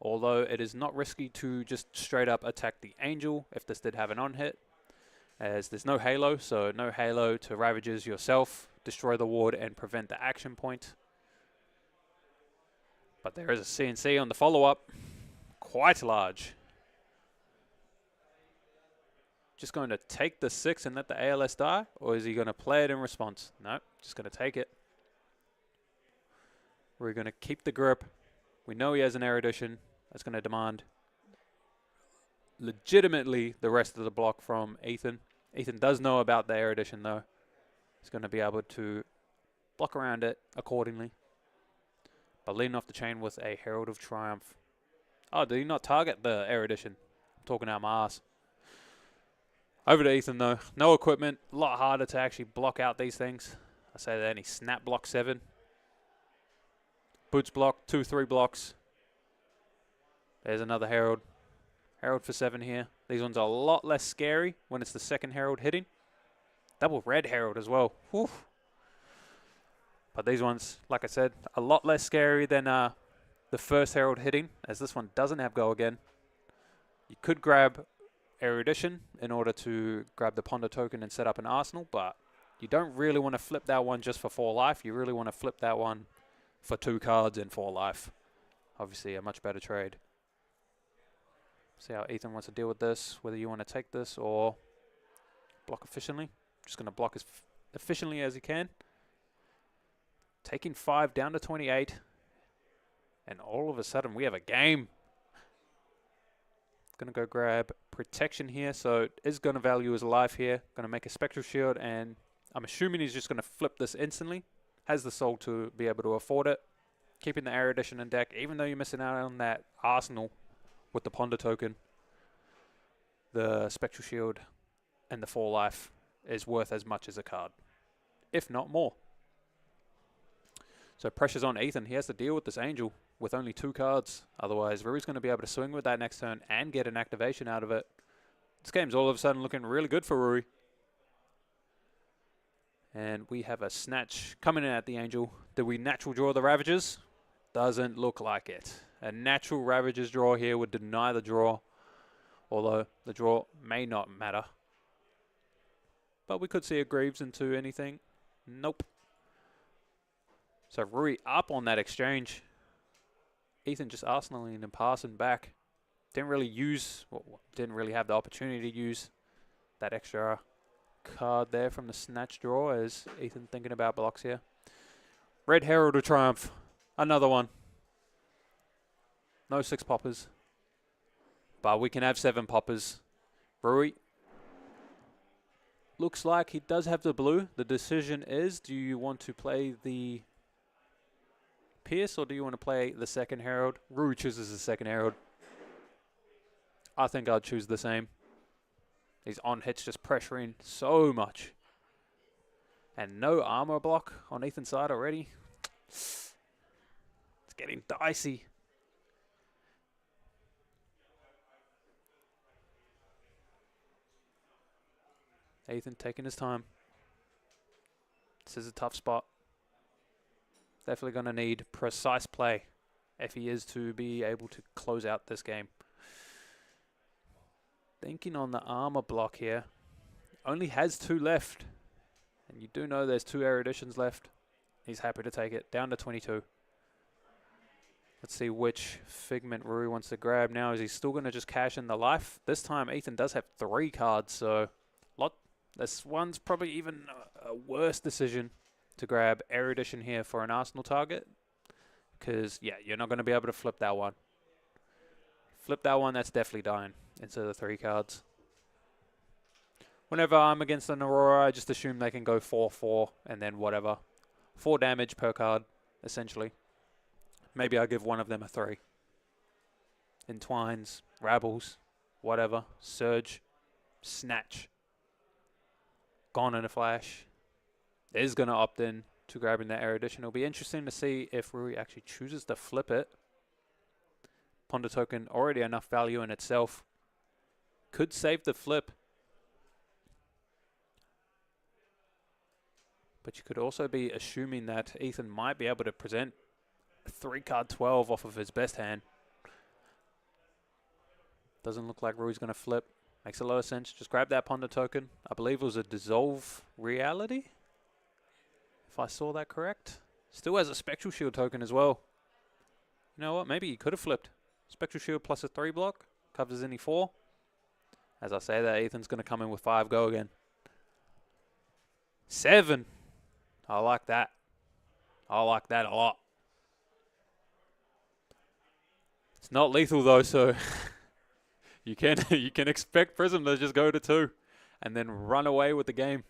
although it is not risky to just straight up attack the Angel if this did have an on-hit, as there's no Halo, so no Halo to Ravages yourself, destroy the ward and prevent the action point. But there is a CNC on the follow-up, quite large. Just going to take the 6 and let the ALS die, or is he going to play it in response? No, just going to take it. We're going to keep the grip. We know he has an erudition. That's going to demand legitimately the rest of the block from Ethan. Ethan does know about the erudition though. He's going to be able to block around it accordingly. But leading off the chain with a Herald of Triumph. Oh, did he not target the erudition? I'm talking out my ass. Over to Ethan though. No equipment. A lot harder to actually block out these things. I say that he snap block 7. Boots block, 2-3 blocks. There's another Herald. Herald for 7 here. These ones are a lot less scary when it's the second Herald hitting. Double red Herald as well. Whew. But these ones, like I said, a lot less scary than the first Herald hitting, as this one doesn't have go again. You could grab Erudition in order to grab the Ponder token and set up an arsenal, but you don't really want to flip that one just for 4 life. You really want to flip that one for 2 cards and 4 life. Obviously a much better trade. See how Ethan wants to deal with this, whether you want to take this or block efficiently. Just going to block as efficiently as he can. Taking 5 down to 28. And all of a sudden we have a game. Going to go grab protection here, so it is going to value his life here. Going to make a Spectral Shield, and I'm assuming he's just going to flip this instantly. Has the soul to be able to afford it. Keeping the Erudition in deck, even though you're missing out on that arsenal with the Ponder token. The Spectral Shield and the 4 life is worth as much as a card, if not more. So pressure's on Ethan. He has to deal with this Angel with only 2 cards. Otherwise, Rui's going to be able to swing with that next turn and get an activation out of it. This game's all of a sudden looking really good for Rui. And we have a Snatch coming in at the Angel. Did we natural draw the Ravagers? Doesn't look like it. A natural Ravagers draw here would deny the draw, although the draw may not matter. But we could see a Greaves into anything. Nope. So Rui up on that exchange. Ethan just arsenaling and passing back. Didn't really have the opportunity to use that extra card there from the Snatch draw, as Ethan thinking about blocks here. Red Herald of Triumph. Another one. No 6 poppers. But we can have 7 poppers. Rui. Looks like he does have the blue. The decision is, do you want to play the Pierce or do you want to play the second Herald? Rui chooses the second Herald. I think I'd choose the same. These on hits just pressuring so much. And no armor block on Ethan's side already. It's getting dicey. Ethan taking his time. This is a tough spot. Definitely going to need precise play if he is to be able to close out this game. Thinking on the armor block here. Only has 2 left. And you do know there's 2 eruditions left. He's happy to take it. Down to 22. Let's see which Figment Rui wants to grab now. Is he still going to just cash in the life? This time Ethan does have 3 cards, so this one's probably even a worse decision to grab Erudition here for an Arsenal target. Because, yeah, you're not going to be able to flip that one. Flip that one, that's definitely dying into the 3 cards. Whenever I'm against an Aurora, I just assume they can go 4-4 and then whatever. 4 damage per card, essentially. Maybe I'll give one of them a 3. Entwines, Rabbles, whatever. Surge, Snatch. Gone in a flash. Is going to opt in to grabbing that Erudition. It'll be interesting to see if Rui actually chooses to flip it. Ponder token, already enough value in itself. Could save the flip. But you could also be assuming that Ethan might be able to present a 3-card 12 off of his best hand. Doesn't look like Rui's going to flip. Makes a lot of sense. Just grab that Ponder token. I believe it was a Dissolve Reality, if I saw that correct. Still has a Spectral Shield token as well. You know what? Maybe he could have flipped. Spectral Shield plus a 3 block. Covers any 4. As I say that, Ethan's going to come in with 5 go again. 7. I like that. I like that a lot. It's not lethal though, so you can expect Prism to just go to 2 and then run away with the game.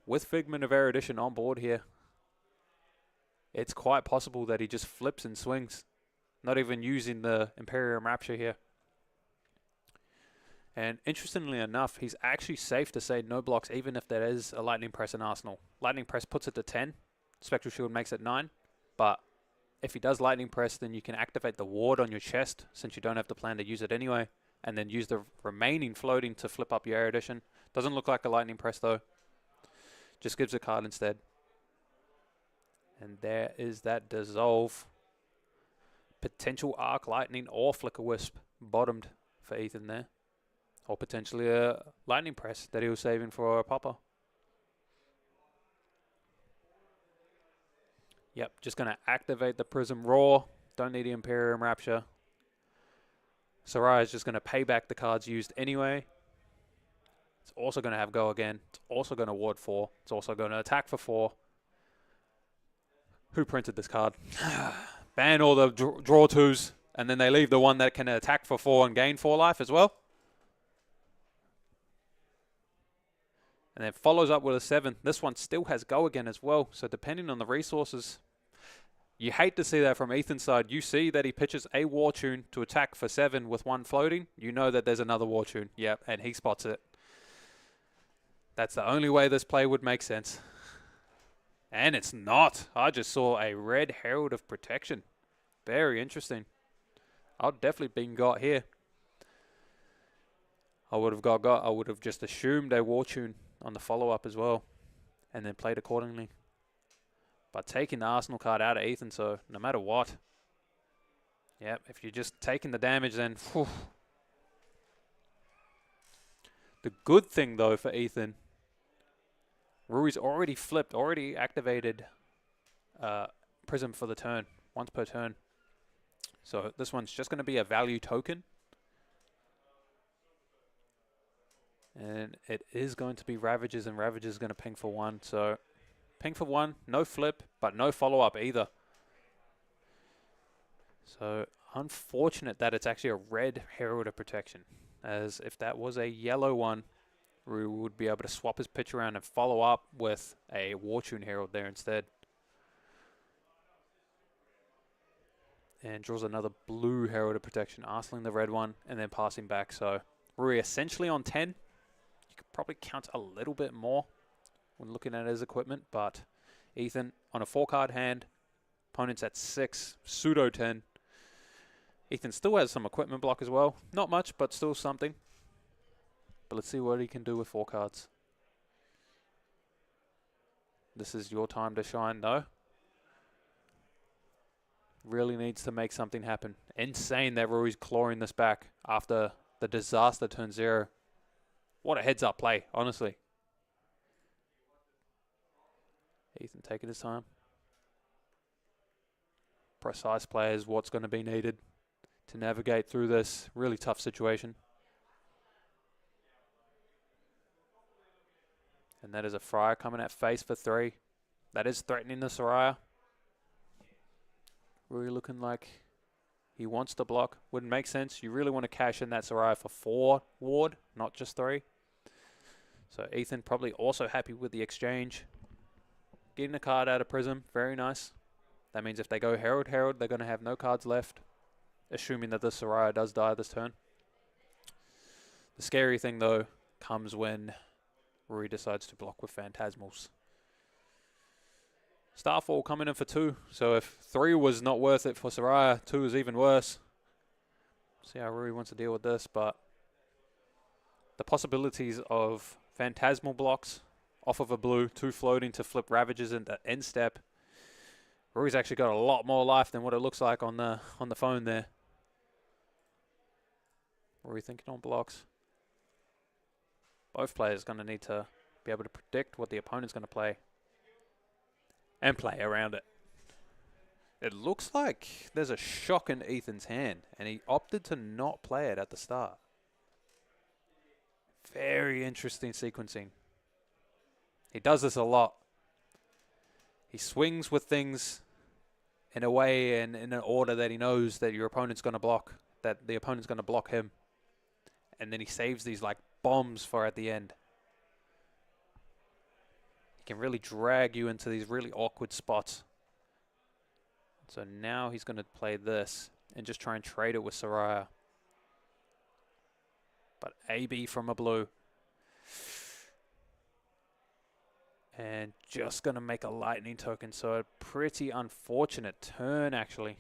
With Figment of Erudition on board here, it's quite possible that he just flips and swings, not even using the Imperium Rapture here. And interestingly enough, he's actually safe to say no blocks even if there is a Lightning Press in Arsenal. Lightning Press puts it to 10, Spectral Shield makes it 9, but if he does Lightning Press, then you can activate the ward on your chest, since you don't have to plan to use it anyway, and then use the remaining floating to flip up your Erudition. Doesn't look like a Lightning Press though. Just gives a card instead. And there is that Dissolve. Potential Arc Lightning or Flicker Wisp bottomed for Ethan there. Or potentially a Lightning Press that he was saving for a popper. Yep, just going to activate the Prism Roar. Don't need the Imperium Rapture. Soraya is just going to pay back the cards used anyway. It's also going to have go again. It's also going to ward 4. It's also going to attack for 4. Who printed this card? Ban all the draw 2s, and then they leave the one that can attack for 4 and gain 4 life as well. And then follows up with a 7. This one still has go again as well. So depending on the resources, you hate to see that from Ethan's side. You see that he pitches a War Tune to attack for 7 with 1 floating. You know that there's another War Tune. Yep, and he spots it. That's the only way this play would make sense. And it's not. I just saw a red Herald of Protection. Very interesting. I'd definitely been got here. I would have got. I would have just assumed a War Tune on the follow-up as well, and then played accordingly. But taking the Arsenal card out of Ethan, so no matter what, yep, if you're just taking the damage, then whew. The good thing though for Ethan, Rui's already flipped, already activated Prism for the turn, once per turn. So this one's just going to be a value token. And it is going to be Ravages, and Ravages is going to ping for 1. So ping for 1, no flip, but no follow-up either. So unfortunate that it's actually a red Herald of Protection, as if that was a yellow one, we would be able to swap his pitch around and follow up with a War Tune Herald there instead. And draws another blue Herald of Protection, arseling the red one, and then passing back. So Rui essentially on 10. You could probably count a little bit more when looking at his equipment, but Ethan on a 4-card hand, opponent's at 6, pseudo 10. Ethan still has some equipment block as well. Not much, but still something. But let's see what he can do with 4 cards. This is your time to shine, though. Really needs to make something happen. Insane that Rui's clawing this back after the disaster turn 0. What a heads-up play, honestly. Ethan taking his time. Precise play is what's going to be needed to navigate through this really tough situation. And that is a Friar coming at face for 3. That is threatening the Soraya. Really looking like he wants to block. Wouldn't make sense. You really want to cash in that Soraya for 4 ward, not just 3. So Ethan probably also happy with the exchange. Getting a card out of Prism, very nice. That means if they go Herald, they're going to have no cards left, assuming that the Soraya does die this turn. The scary thing, though, comes when Rui decides to block with Phantasmals. Starfall coming in for 2, so if 3 was not worth it for Soraya, 2 is even worse. See how Rui wants to deal with this, but the possibilities of Phantasmal blocks off of a blue, 2 floating to flip Ravages into end step. Rui's actually got a lot more life than what it looks like on the phone there. What are we thinking on blocks? Both players going to need to be able to predict what the opponent's going to play and play around it. It looks like there's a shock in Ethan's hand, and he opted to not play it at the start. Very interesting sequencing. He does this a lot. He swings with things in a way and in an order that he knows that your opponent's going to block, that the opponent's going to block him. And then he saves these like bombs for at the end. He can really drag you into these really awkward spots. So now he's going to play this and just try and trade it with Soraya. But AB from a blue. And just going to make a lightning token. So a pretty unfortunate turn, actually.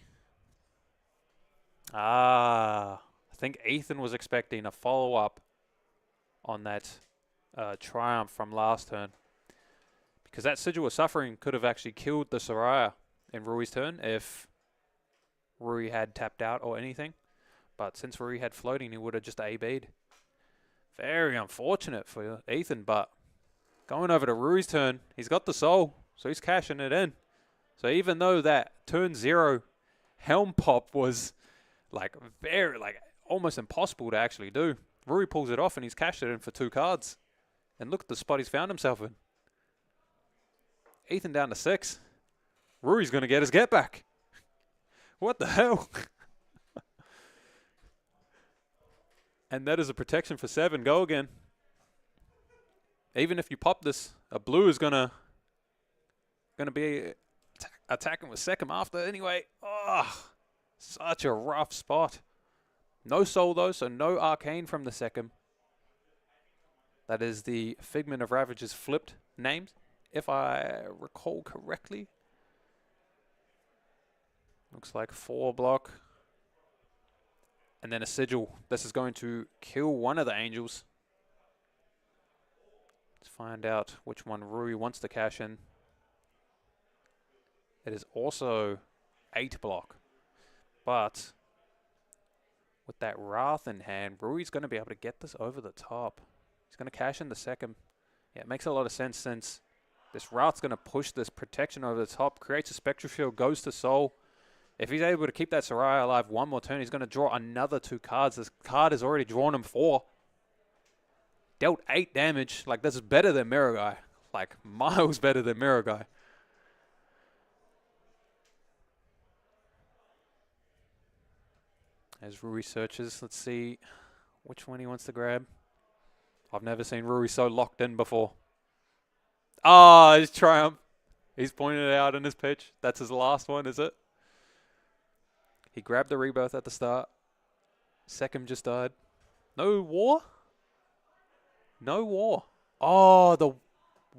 I think Ethan was expecting a follow-up on that triumph from last turn. Because that Sigil of Suffering could have actually killed the Soraya in Rui's turn if Rui had tapped out or anything. But since Rui had floating, he would have just AB'd. Very unfortunate for Ethan, but going over to Rui's turn, he's got the soul, so he's cashing it in. So even though that turn 0 helm pop was like almost impossible to actually do, Rui pulls it off and he's cashed it in for 2 cards. And look at the spot he's found himself in. Ethan down to 6. Rui's going to get his get back. What the hell? And that is a protection for 7. Go again. Even if you pop this, a blue is gonna be attacking with second after anyway. Oh, such a rough spot. No soul though, so no arcane from the second. That is the Figment of Ravage's flipped names, if I recall correctly. Looks like 4 block. And then a sigil. This is going to kill one of the angels. Let's find out which one Rui wants to cash in. It is also 8 block. But with that Wrath in hand, Rui's going to be able to get this over the top. He's going to cash in the second. Yeah, it makes a lot of sense since this Wrath's going to push this protection over the top, creates a Spectral Shield, goes to Soul. If he's able to keep that Soraya alive one more turn, he's going to draw another 2 cards. This card has already drawn him 4. Dealt 8 damage. Like, this is better than Mirror Guy. Like, miles better than Mirror Guy. As Rui searches, let's see which one he wants to grab. I've never seen Rui so locked in before. Ah, his Triumph. He's pointed it out in his pitch. That's his last one, is it? He grabbed the Rebirth at the start. Second just died. No war? No war. Oh, the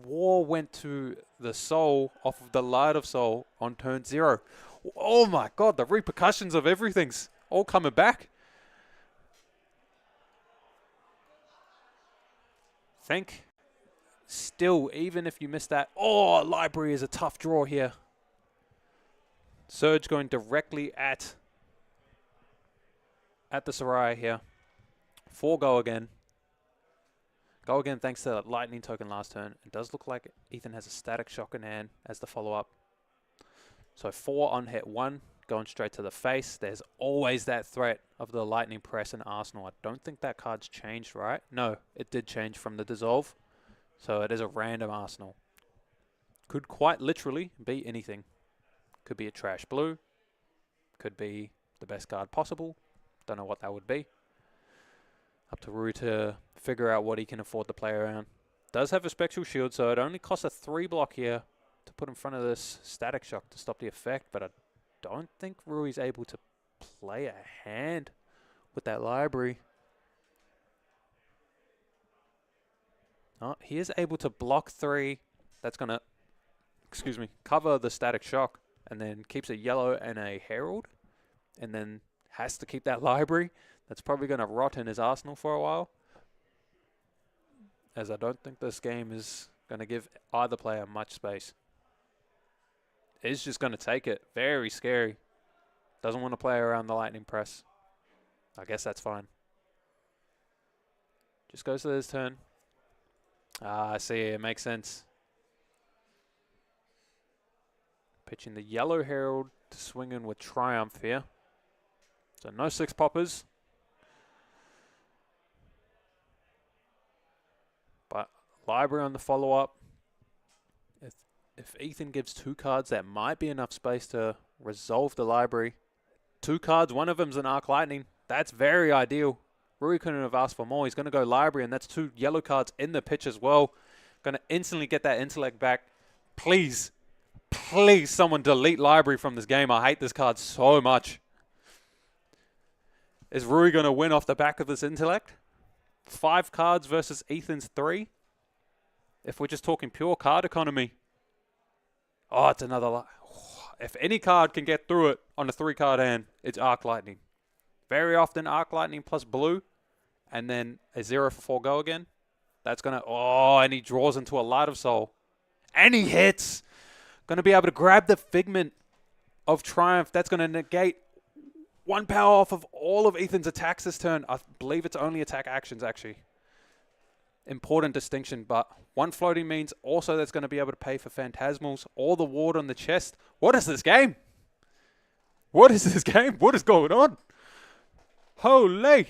war went to the soul off of the Light of Soul on turn 0. Oh my god, the repercussions of everything's all coming back. Think. Still, even if you miss that. Oh, Library is a tough draw here. Surge going directly at the Soraya here. 4 go again. Go again thanks to that lightning token last turn. It does look like Ethan has a Static Shock in hand as the follow-up. So 4 on hit 1, going straight to the face. There's always that threat of the lightning press in Arsenal. I don't think that card's changed, right? No, it did change from the dissolve. So it is a random Arsenal. Could quite literally be anything. Could be a trash blue. Could be the best card possible. Don't know what that would be. Up to Rui to figure out what he can afford to play around. Does have a Spectral Shield, so it only costs a 3 block here to put in front of this Static Shock to stop the effect. But I don't think Rui's able to play a hand with that Library. Oh, he is able to block 3. That's going to, cover the Static Shock. And then keeps a yellow and a Herald. And then has to keep that Library. That's probably going to rot in his arsenal for a while. As I don't think this game is going to give either player much space. Is just going to take it. Very scary. Doesn't want to play around the lightning press. I guess that's fine. Just goes to his turn. Ah, I see. It makes sense. Pitching the Yellow Herald to swing in with Triumph here. So no 6 poppers. But Library on the follow-up. If Ethan gives 2 cards, that might be enough space to resolve the library. 2 cards, one of them's an Arc Lightning. That's very ideal. Rui couldn't have asked for more. He's going to go library, and that's 2 yellow cards in the pitch as well. Going to instantly get that intellect back. Please, please someone delete library from this game. I hate this card so much. Is Rui going to win off the back of this intellect? 5 cards versus Ethan's 3? If we're just talking pure card economy. Oh, it's another... If any card can get through it on a 3-card hand, it's Arc Lightning. Very often Arc Lightning plus blue, and then a 0 for 4 go again. That's going to... Oh, and he draws into a Light of Soul. And he hits! Going to be able to grab the Figment of Triumph. That's going to negate 1 power off of all of Ethan's attacks this turn. I believe it's only attack actions, actually. Important distinction, but 1 floating means also that's going to be able to pay for Phantasmals or the ward on the chest. What is this game? What is this game? What is going on? Holy!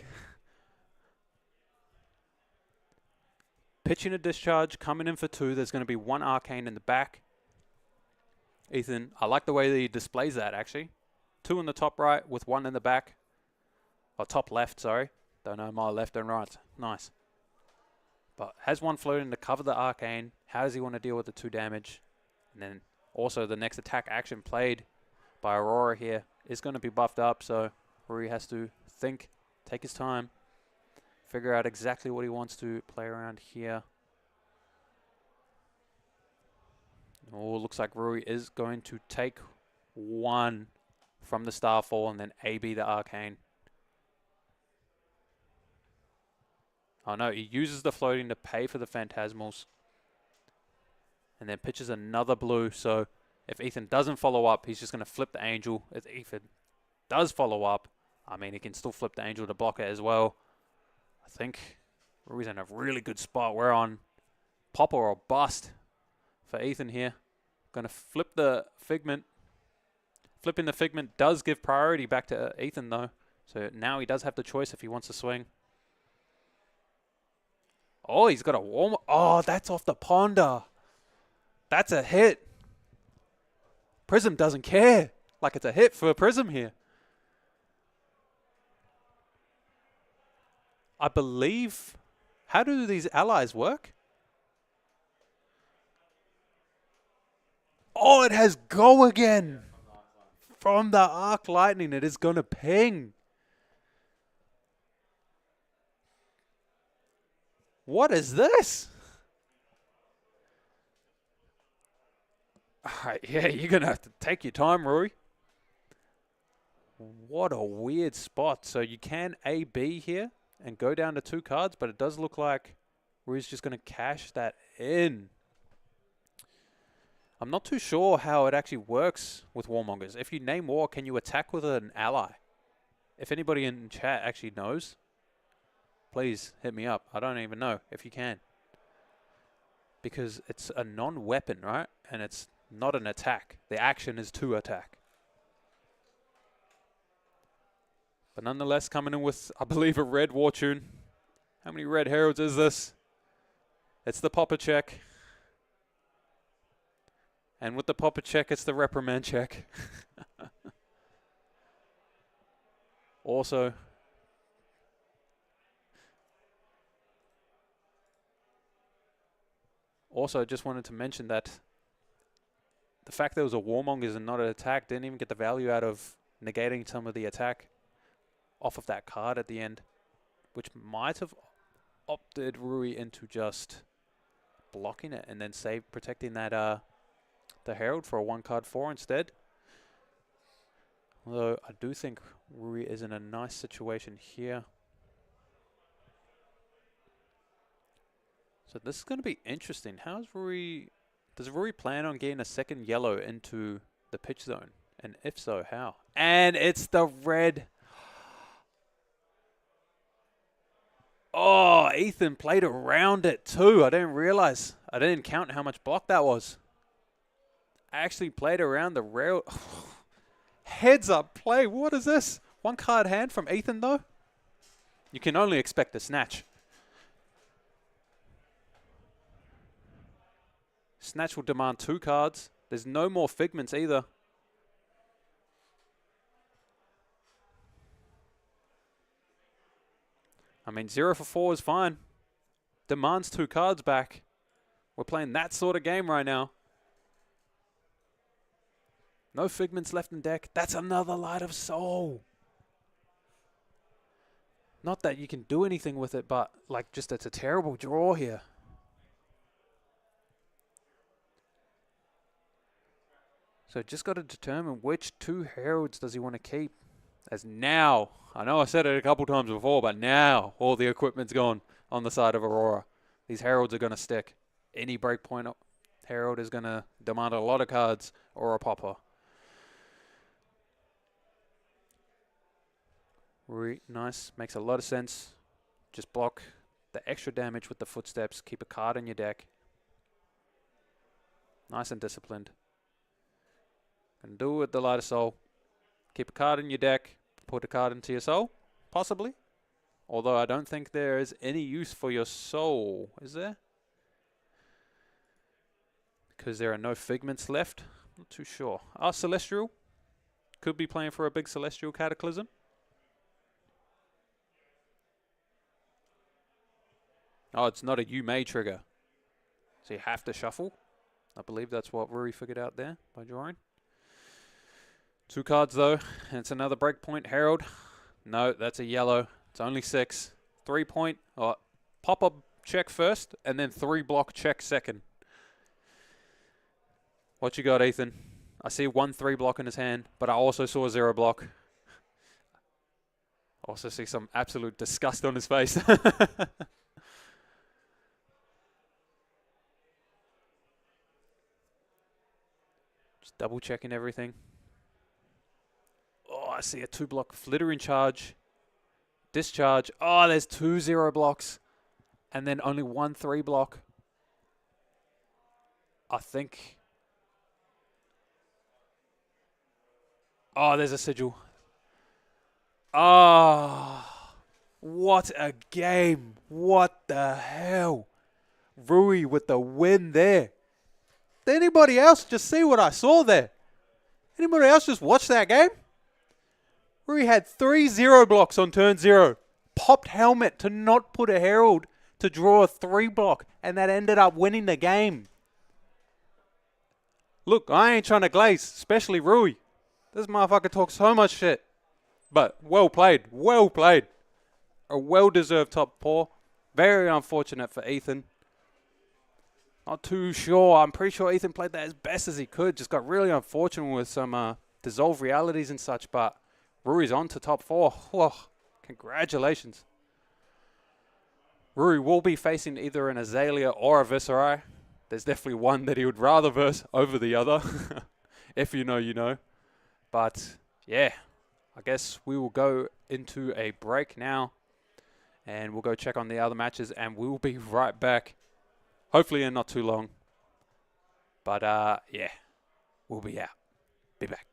Pitching a discharge, coming in for 2. There's going to be 1 Arcane in the back. Ethan, I like the way that he displays that, actually. 2 in the top right with 1 in the back. Or top left, sorry. Don't know my left and right. Nice. But has 1 floating to cover the Arcane. How does he want to deal with the 2 damage? And then also the next attack action played by Aurora here is going to be buffed up. So Rui has to think, take his time, figure out exactly what he wants to play around here. Oh, looks like Rui is going to take 1 from the Starfall and then AB the Arcane. Oh no, he uses the floating to pay for the Phantasmals. And then pitches another blue. So if Ethan doesn't follow up, he's just going to flip the Angel. If Ethan does follow up, I mean, he can still flip the Angel to block it as well. I think Rui's in a really good spot. We're on Popper or Bust for Ethan here. Going to flip the Figment. Flipping the Figment does give priority back to Ethan though. So now he does have the choice if he wants to swing. Oh, he's got a warm... Oh, that's off the Ponder. That's a hit. Prism doesn't care. Like it's a hit for Prism here. I believe... How do these allies work? Oh, it has go again. From the Arc Lightning, it is going to ping. What is this? Alright, yeah, you're going to have to take your time, Rui. What a weird spot. So you can AB here and go down to 2 cards, but it does look like Rui's just going to cash that in. I'm not too sure how it actually works with Warmongers. If you name war, can you attack with an ally? If anybody in chat actually knows, please hit me up. I don't even know if you can. Because it's a non-weapon, right? And it's not an attack. The action is to attack. But nonetheless, coming in with, I believe, a red War Tune. How many red heralds is this? It's the Popper check. And with the Popper check, it's the reprimand check. Also, just wanted to mention that the fact there was a Warmongers and not an attack didn't even get the value out of negating some of the attack off of that card at the end, which might have opted Rui into just blocking it and then protecting that the Herald for a 1-card 4 instead. Although I do think Rui is in a nice situation here. So this is going to be interesting. How's Rui... Does Rui plan on getting a second yellow into the pitch zone? And if so, how? And it's the red. Oh, Ethan played around it too. I didn't realize. I didn't count how much block that was. Actually played around the rail. Heads up play. What is this? One card hand from Ethan though. You can only expect a snatch. Snatch will demand 2 cards. There's no more figments either. I mean, 0 for 4 is fine. Demands 2 cards back. We're playing that sort of game right now. No figments left in deck. That's another Light of Soul. Not that you can do anything with it, but like just it's a terrible draw here. So just got to determine which 2 heralds does he want to keep. As now, I know I said it a couple times before, but now all the equipment's gone on the side of Aurora. These heralds are going to stick. Any breakpoint herald is going to demand a lot of cards or a popper. Nice, makes a lot of sense. Just block the extra damage with the footsteps. Keep a card in your deck. Nice and disciplined. Can do it with the Light of Soul. Keep a card in your deck. Put a card into your soul, possibly. Although I don't think there is any use for your soul, is there? Because there are no figments left. Not too sure. Celestial. Could be playing for a big Celestial Cataclysm. Oh, it's not a you may trigger. So you have to shuffle. I believe that's what Ruri figured out there by drawing. 2 cards though, and it's another breakpoint herald. No, that's a yellow. It's only 6. 3 point. Pop-up check first, and then 3 block check second. What you got, Ethan? I see 1 3 block in his hand, but I also saw a 0 block. Also see some absolute disgust on his face. Just double checking everything. Oh, I see a 2 block flittering charge. Discharge. Oh, there's 2 0 blocks. And then only 1 3 block. I think. Oh, there's a sigil. Ah, what a game. What the hell. Rui with the win there. Did anybody else just see what I saw there? Anybody else just watch that game? Rui had 3 0 blocks on turn 0. Popped helmet to not put a herald to draw a 3 block. And that ended up winning the game. Look, I ain't trying to glaze, especially Rui. This motherfucker talks so much shit. But well played. Well played. A well-deserved top 4. Very unfortunate for Ethan. Not too sure. I'm pretty sure Ethan played that as best as he could. Just got really unfortunate with some dissolved realities and such. But Rui's on to top 4. Oh, congratulations. Rui will be facing either an Azalea or a Viserai. There's definitely one that he would rather verse over the other. If you know, you know. But, yeah. I guess we will go into a break now. And we'll go check on the other matches. And we'll be right back. Hopefully in not too long. But, yeah. We'll be out. Be back.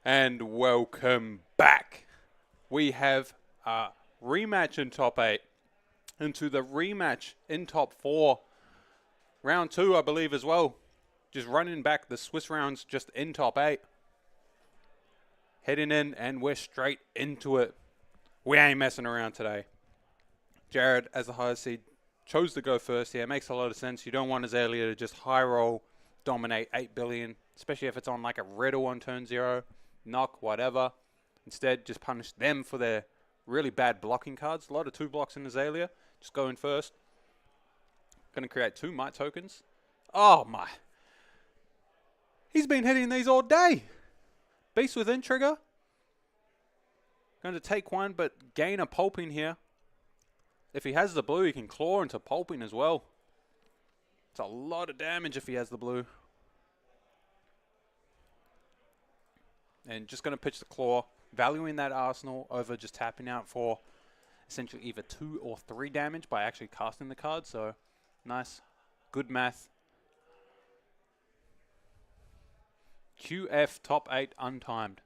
And welcome back. We have a rematch in top 8 into the rematch in top 4. Round 2, I believe, as well. Just running back the Swiss rounds just in top 8. Heading in, and we're straight into it. We ain't messing around today. Jared, as the highest seed, chose to go first here. It makes a lot of sense. You don't want Azalea to just high roll, dominate 8 billion, especially if it's on like a riddle on turn 0, knock, whatever. Instead, just punish them for their really bad blocking cards. A lot of 2 blocks in Azalea. Just go in first. Going to create 2 Might tokens. Oh my. He's been hitting these all day. Beast Within trigger. Going to take 1, but gain a pulping here. If he has the blue, he can claw into pulping as well. It's a lot of damage if he has the blue. And just going to pitch the claw, valuing that arsenal over just tapping out for essentially either 2 or 3 damage by actually casting the card. So nice, good math. QF top 8 untimed.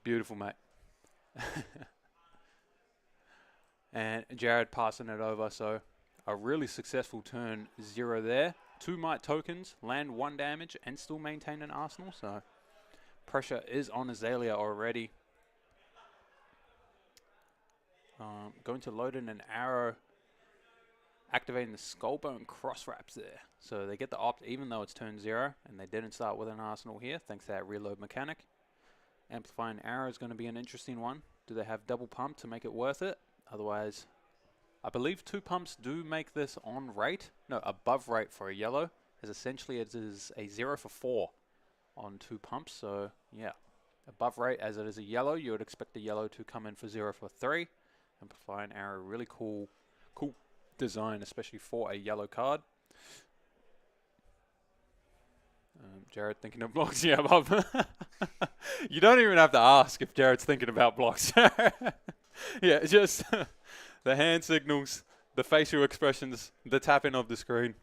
Beautiful, mate. And Jared passing it over, so a really successful turn 0 there. 2 Might tokens, land 1 damage, and still maintain an arsenal, so pressure is on Azalea already. Going to load in an arrow, activating the Skullbone cross wraps there. So they get the opt even though it's turn 0, and they didn't start with an arsenal here, thanks to that reload mechanic. Amplifying arrow is going to be an interesting one. Do they have double pump to make it worth it? Otherwise, I believe 2 pumps do make this on rate. No, above rate for a yellow, as essentially it is a 0 for 4 on 2 pumps. So yeah, above rate as it is a yellow, you would expect the yellow to come in for 0 for 3. Amplifying arrow, really cool design, especially for a yellow card. Jared thinking of blocks, yeah, Bob. You don't even have to ask if Jared's thinking about blocks. Yeah, just the hand signals, the facial expressions, the tapping of the screen.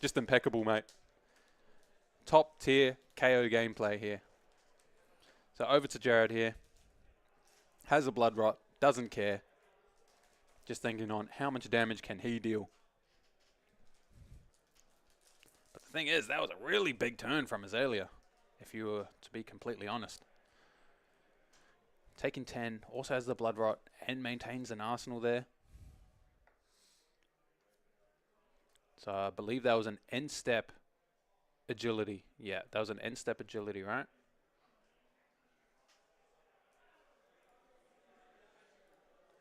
Just impeccable, mate. Top tier KO gameplay here. So over to Jared here. Has a blood rot, doesn't care. Just thinking on how much damage can he deal. But the thing is, that was a really big turn from Azalea, if you were to be completely honest. Taking 10, also has the blood rot and maintains an arsenal there. So I believe that was an end step agility. Yeah, that was an end step agility, right?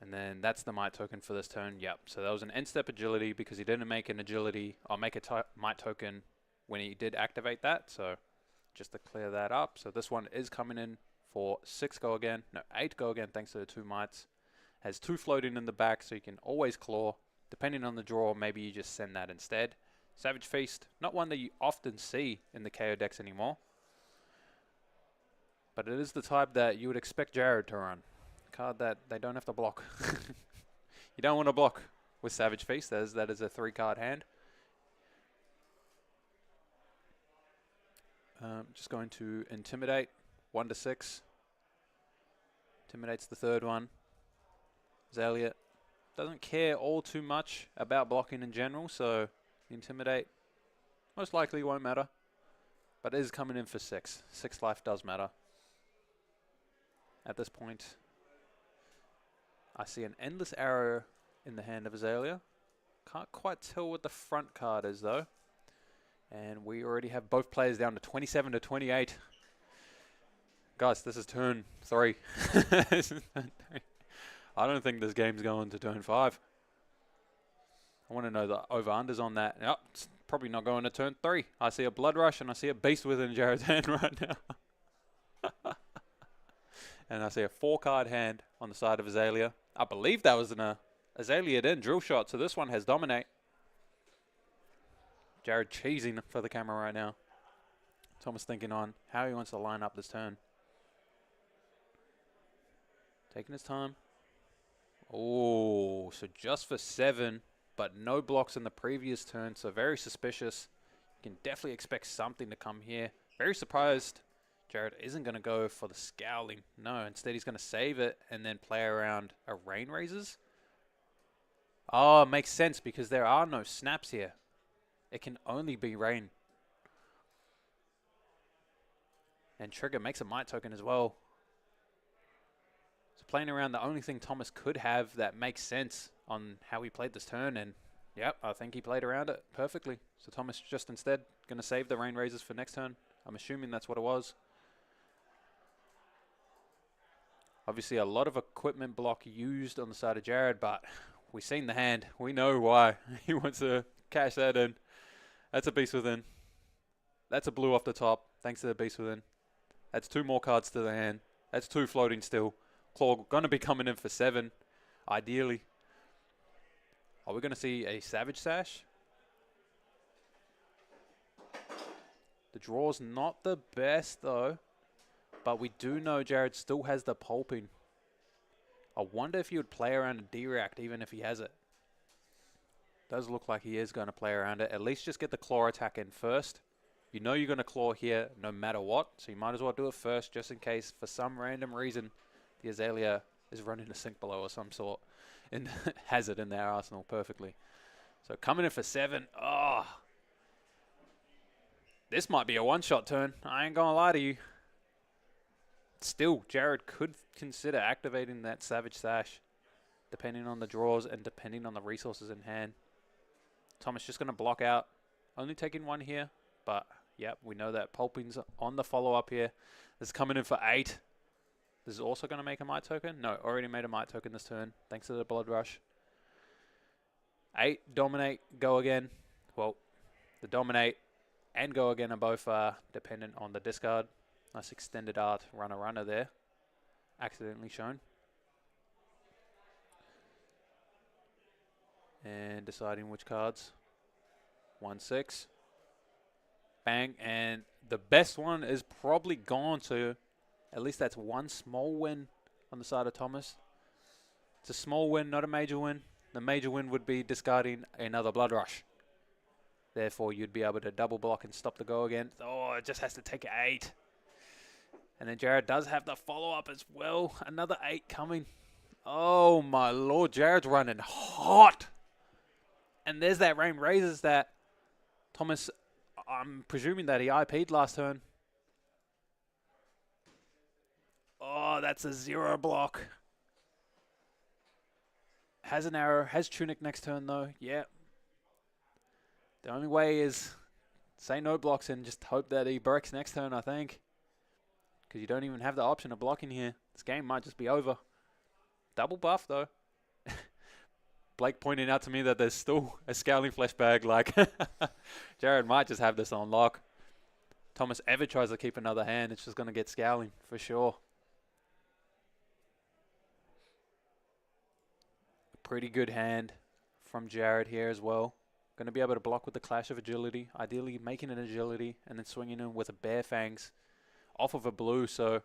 And then that's the Might token for this turn. Yep, so that was an end step agility because he didn't make an agility or make a Might token when he did activate that. So just to clear that up. So this one is coming in for 6 go again. No, 8 go again thanks to the 2 Mights. Has 2 floating in the back so you can always claw. Depending on the draw, maybe you just send that instead. Savage Feast, not one that you often see in the KO decks anymore. But it is the type that you would expect Jared to run. Card that they don't have to block. You don't want to block with Savage Feast, that is a 3 card hand. Just going to Intimidate, 1 to 6. Intimidates the 3rd one. Azalea doesn't care all too much about blocking in general, so Intimidate most likely won't matter. But it is coming in for 6. 6 life does matter. At this point, I see an Endless Arrow in the hand of Azalea. Can't quite tell what the front card is though. And we already have both players down to 27 to 28. Guys, this is turn 3. I don't think this game's going to turn 5. I want to know the over-unders on that. Yep, it's probably not going to turn 3. I see a Blood Rush and I see a Beast Within Jared's hand right now. And I see a 4-card hand on the side of Azalea. I believe that was an Azalea in Drill Shot, so this one has Dominate. Jared cheesing for the camera right now. Thomas thinking on how he wants to line up this turn. Taking his time. Oh, so just for 7, but no blocks in the previous turn, so very suspicious. You can definitely expect something to come here. Very surprised Jared isn't going to go for the Scowling. No, instead he's going to save it and then play around a Rain Razors. Oh, it makes sense because there are no snaps here. It can only be Rain. And Trigger makes a Might Token as well. So playing around the only thing Thomas could have that makes sense on how he played this turn. And yep, I think he played around it perfectly. So Thomas just instead going to save the Rain Razors for next turn. I'm assuming that's what it was. Obviously a lot of equipment block used on the side of Jared, but we've seen the hand. We know why he wants to cash that in. That's a Beast Within. That's a blue off the top, thanks to the Beast Within. That's 2 more cards to the hand. That's 2 floating still. Claw going to be coming in for 7, ideally. Are we going to see a Savage Sash? The draw's not the best though, but we do know Jared still has the pulping. I wonder if he would play around a D-React even if he has it. Does look like he is going to play around it. At least just get the claw attack in first. You know you're going to claw here no matter what, so you might as well do it first just in case for some random reason the Azalea is running a Sink Below or some sort and has it in their arsenal perfectly. So coming in for 7. Oh, this might be a one-shot turn. I ain't going to lie to you. Still, Jared could consider activating that Savage Sash depending on the draws and depending on the resources in hand. Thomas just going to block out. Only taking 1 here, but yep, we know that pulping's on the follow-up here. This is coming in for 8. This is also going to make a Might Token. No, already made a Might Token this turn thanks to the Blood Rush. 8, Dominate, Go Again. Well, the Dominate and Go Again are both dependent on the discard. Nice extended art runner there. Accidentally shown. And deciding which cards. 1, 6. Bang. And the best one is probably gone to, at least that's 1 small win on the side of Thomas. It's a small win, not a major win. The major win would be discarding another Blood Rush. Therefore, you'd be able to double block and stop the Go Again. Oh, it just has to take 8. And then Jared does have the follow-up as well. Another 8 coming. Oh, my Lord. Jared's running hot. And there's that Rain Razors that Thomas, I'm presuming that he IP'd last turn. Oh, that's a 0 block. Has an arrow. Has Tunic next turn, though. Yeah. The only way is say no blocks and just hope that he breaks next turn, I think. Because you don't even have the option of blocking here. This game might just be over. Double buff, though. Blake pointing out to me that there's still a Scowling Flesh Bag. Like, Jared might just have this on lock. Thomas ever tries to keep another hand, it's just going to get Scowling for sure. A pretty good hand from Jared here as well. Going to be able to block with the Clash of Agility. Ideally making an Agility and then swinging in with a Bare Fangs off of a blue. So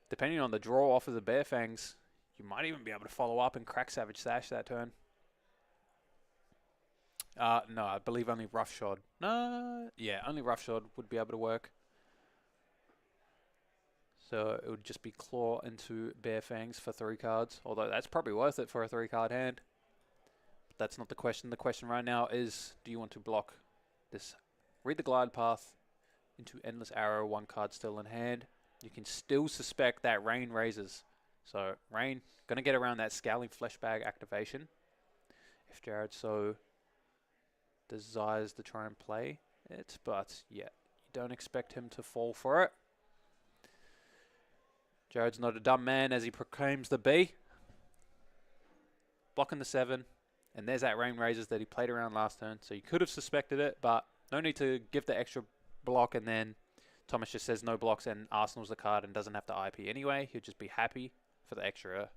depending on the draw off of the Bare Fangs, you might even be able to follow up and crack Savage Sash that turn. No, I believe only Roughshod. No, yeah, only Roughshod would be able to work. So it would just be Claw into Bare Fangs for 3 cards. Although that's probably worth it for a 3-card hand. But that's not the question. The question right now is, do you want to block this? Read the Glide Path into Endless Arrow, 1 card still in hand. You can still suspect that Rain Razors. So Rain, going to get around that Scowling Flesh Bag activation. If Jared so desires to try and play it. But yeah, you don't expect him to fall for it. Jared's not a dumb man as he proclaims the B. Blocking the 7. And there's that Rain Razors that he played around last turn. So you could have suspected it, but no need to give the extra block, and then Thomas just says no blocks and Arsenal's the card and doesn't have to IP anyway. He'll just be happy for the extra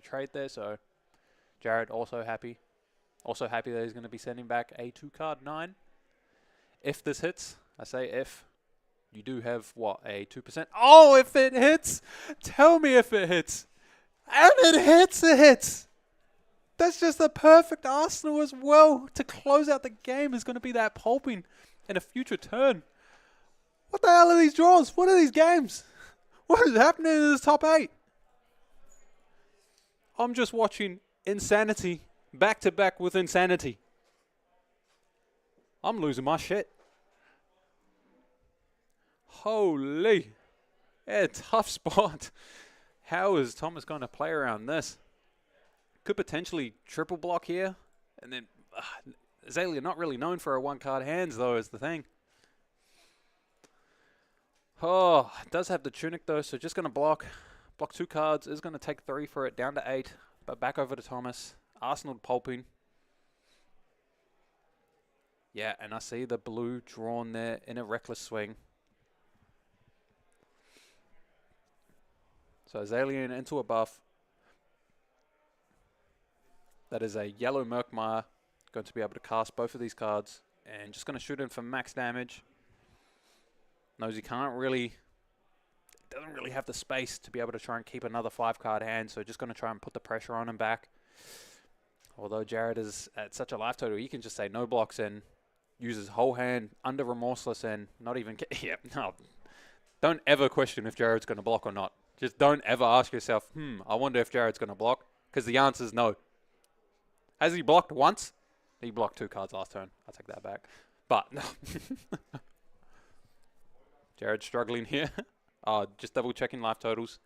trade there. So Jared also happy. Also happy that he's going to be sending back a 2-card 9. If this hits, I say if, you do have, what, a 2%? Oh, if it hits! Tell me if it hits! And it hits, it hits! That's just the perfect Arsenal as well. To close out the game is going to be that pulping in a future turn. What the hell are these draws? What are these games? What is happening in this top 8? I'm just watching insanity back to back with insanity. I'm losing my shit. Holy. Yeah, tough spot. How is Thomas going to play around this? Could potentially triple block here. And then Azalea not really known for her one-card hands, though, is the thing. Oh, it does have the tunic, though, so just going to block. Block 2 cards. Is going to take 3 for it, down to 8. But back over to Thomas. Arsenal pulping. Yeah, and I see the blue drawn there in a reckless swing. So Azalea into a buff. That is a yellow Merkmire. Going to be able to cast both of these cards. And just going to shoot in for max damage. Knows he can't really... Doesn't really have the space to be able to try and keep another 5-card hand. So just going to try and put the pressure on him back. Although Jared is at such a life total, he can just say no blocks and use his whole hand under Remorseless and not even... Yeah, no. Don't ever question if Jared's going to block or not. Just don't ever ask yourself, I wonder if Jared's going to block. Because the answer is no. Has he blocked once? He blocked 2 cards last turn. I'll take that back. But, no. Jared's struggling here. Just double checking life totals.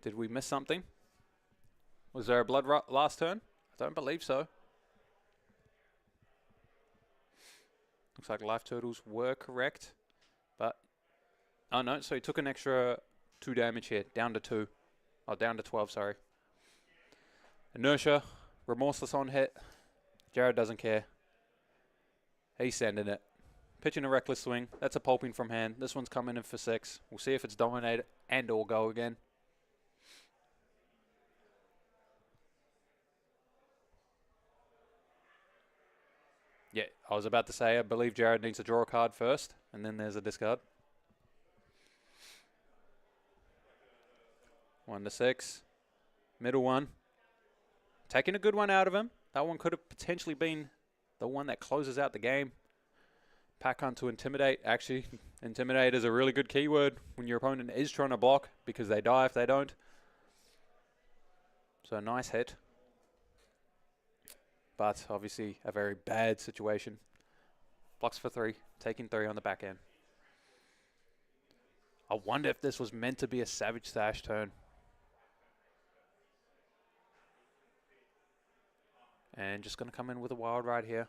Did we miss something? Was there a blood last turn? I don't believe so. Looks like life totals were correct. But, oh no, so he took an extra 2 damage here. Down to 2. Oh, down to 12, sorry. Inertia. Remorseless on hit. Jared doesn't care. He's sending it. Pitching a reckless swing. That's a pulping from hand. This one's coming in for 6. We'll see if it's dominated and or go again. Yeah, I was about to say, I believe Jared needs to draw a card first, and then there's a discard. 1 to 6. Middle one. Taking a good one out of him. That one could have potentially been the one that closes out the game. Pack on to Intimidate. Actually, Intimidate is a really good keyword when your opponent is trying to block because they die if they don't. So a nice hit. But obviously a very bad situation. Blocks for 3. Taking 3 on the back end. I wonder if this was meant to be a Savage Stash turn. And just going to come in with a Wild Ride here.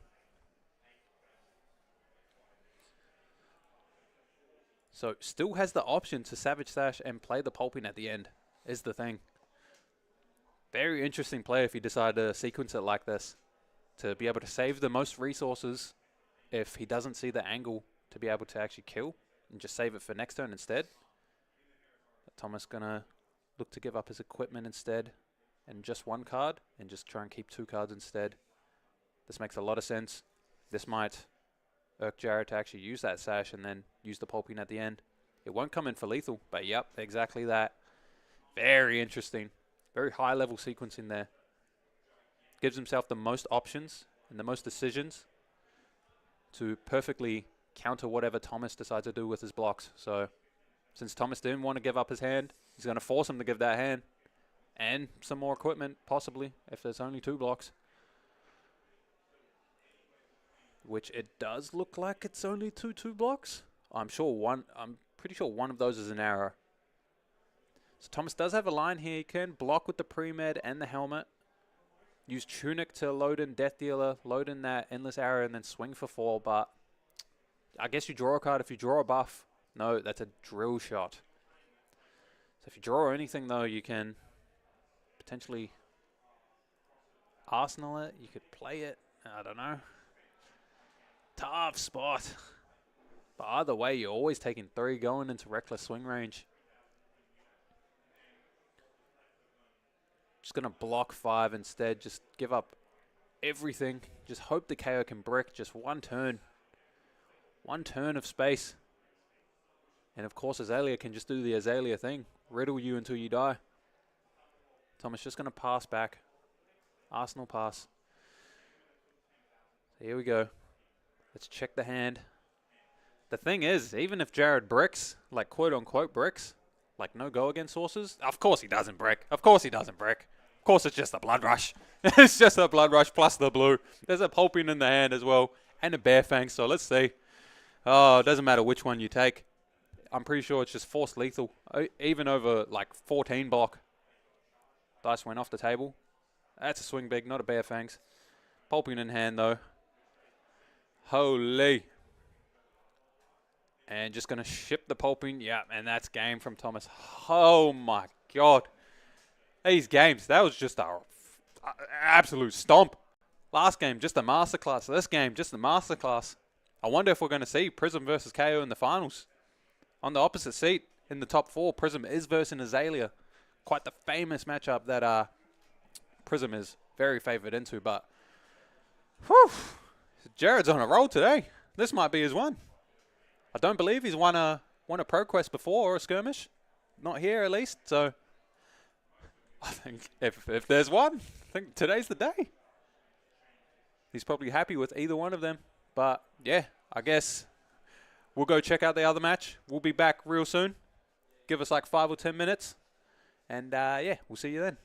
So still has the option to Savage Stash and play the pulping at the end, is the thing. Very interesting play if he decided to sequence it like this. To be able to save the most resources if he doesn't see the angle to be able to actually kill. And just save it for next turn instead. Thomas going to look to give up his equipment instead. And just 1 card. And just try and keep 2 cards instead. This makes a lot of sense. This might irk Jared to actually use that sash and then use the pulping at the end. It won't come in for lethal. But yep, exactly that. Very interesting. Very high level sequencing there. Gives himself the most options and the most decisions to perfectly counter whatever Thomas decides to do with his blocks. So since Thomas didn't want to give up his hand, he's going to force him to give that hand. And some more equipment, possibly, if there's only 2 blocks. Which it does look like it's only 2 blocks. I'm pretty sure one of those is an arrow. So Thomas does have a line here. He can block with the pre-med and the helmet. Use Tunic to load in Death Dealer, load in that Endless Arrow, and then swing for 4. But I guess you draw a card if you draw a buff. No, that's a drill shot. So if you draw anything, though, you can potentially Arsenal it. You could play it. I don't know. Tough spot. But either way, you're always taking 3 going into Reckless Swing range. Just going to block 5 instead. Just give up everything. Just hope the KO can brick. Just 1 turn. 1 turn of space. And of course, Azalea can just do the Azalea thing. Riddle you until you die. Thomas just going to pass back. Arsenal pass. Here we go. Let's check the hand. The thing is, even if Jared bricks, like quote-unquote bricks, like no go against horses, of course he doesn't brick. Of course he doesn't brick. Of course it's just a blood rush. It's just a blood rush plus the blue. There's a pulping in the hand as well, and a bear fang, so let's see. Oh, it doesn't matter which one you take. I'm pretty sure it's just forced lethal. Even over like 14 block. Dice went off the table. That's a swing big, not a bear fangs. Pulping in hand though. Holy. And just going to ship the pulping. Yeah, and that's game from Thomas. Oh my God. These games, that was just a absolute stomp. Last game, just a masterclass. This game, just a masterclass. I wonder if we're going to see Prism versus KO in the finals. On the opposite seat, in the top 4, Prism is versus Azalea. Quite the famous matchup that Prism is very favored into. But, whew, Jared's on a roll today. This might be his one. I don't believe he's won a Pro Quest before or a skirmish. Not here, at least. So, I think if there's one, I think today's the day. He's probably happy with either one of them. But, yeah, I guess we'll go check out the other match. We'll be back real soon. Give us like 5 or 10 minutes. And, yeah, we'll see you then.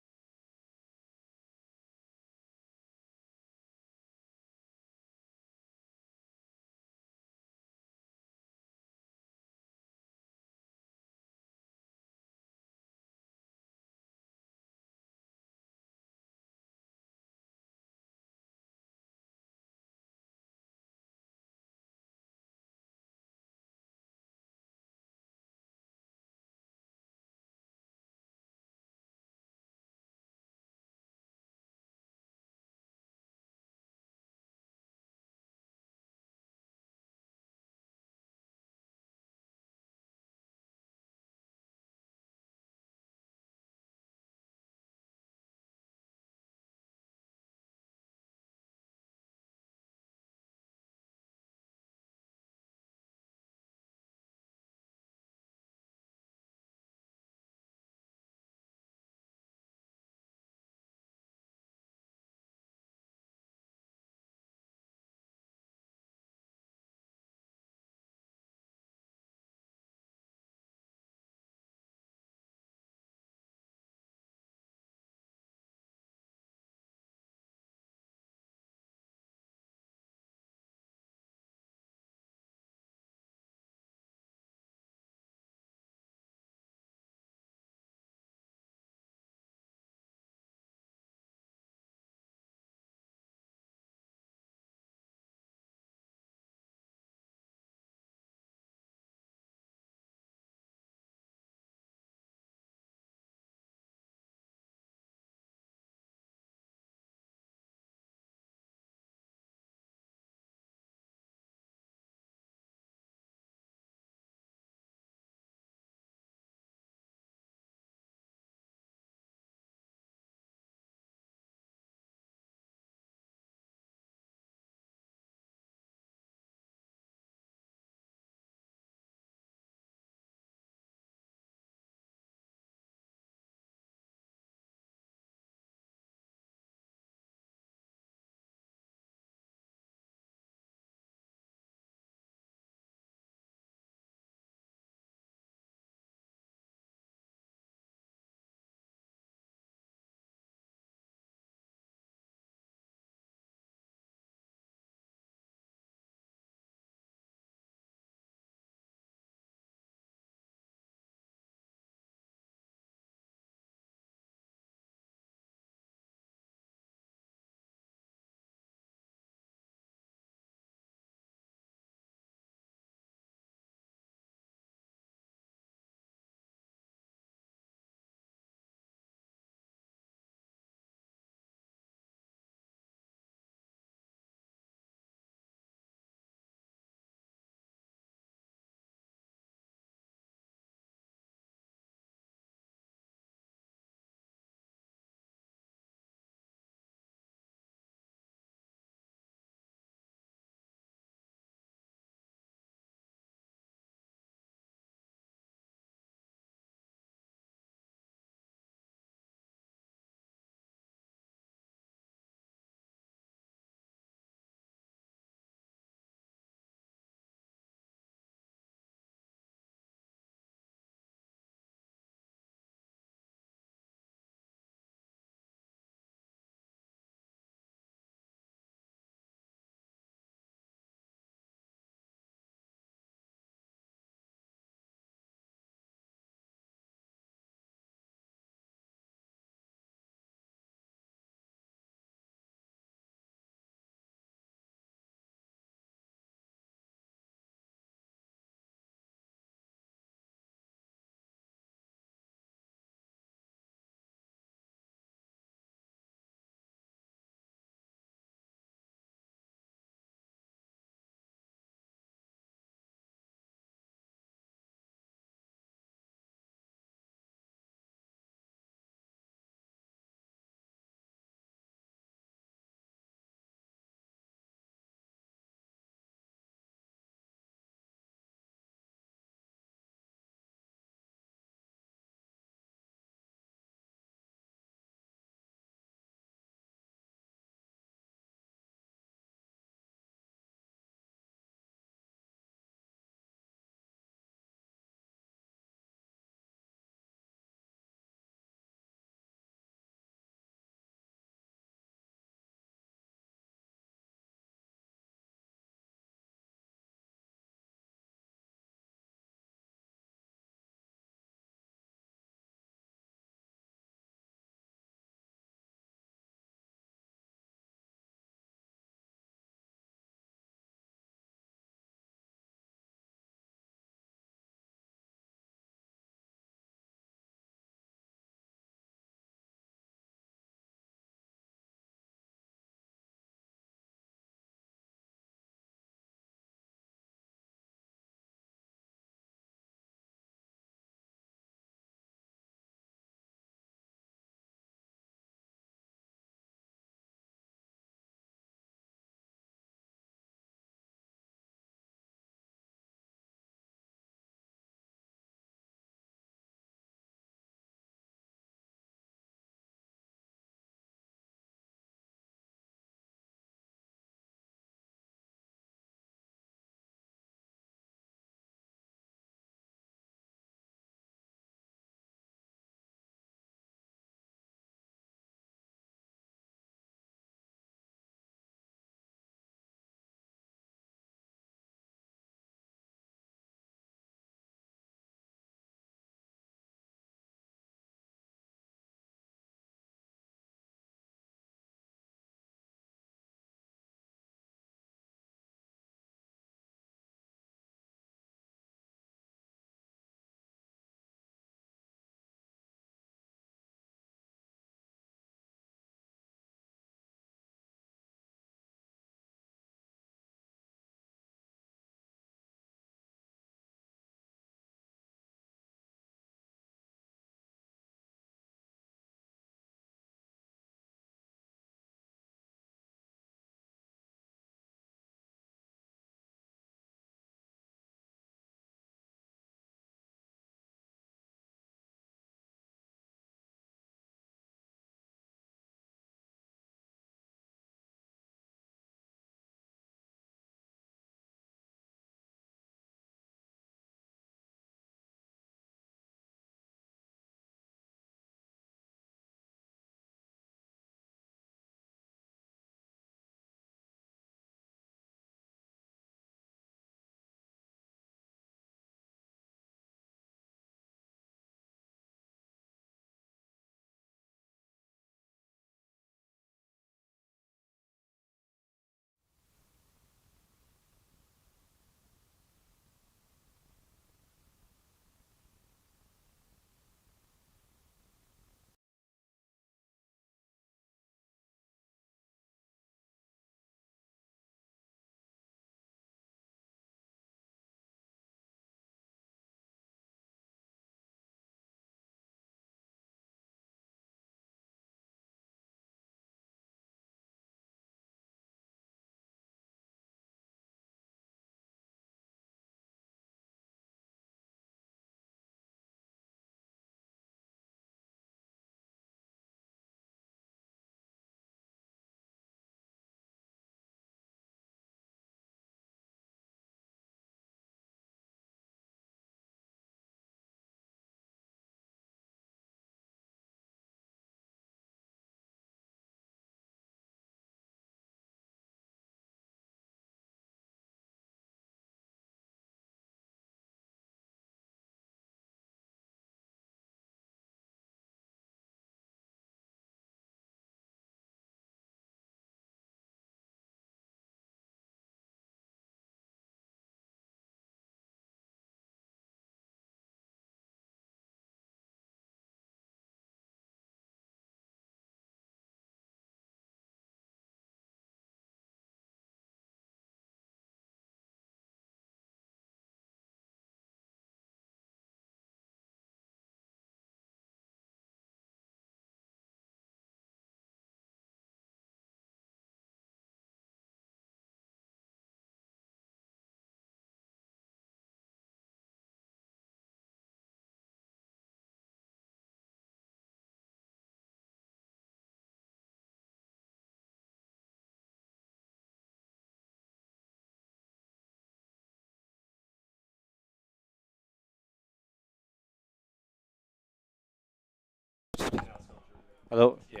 Hello? Yeah.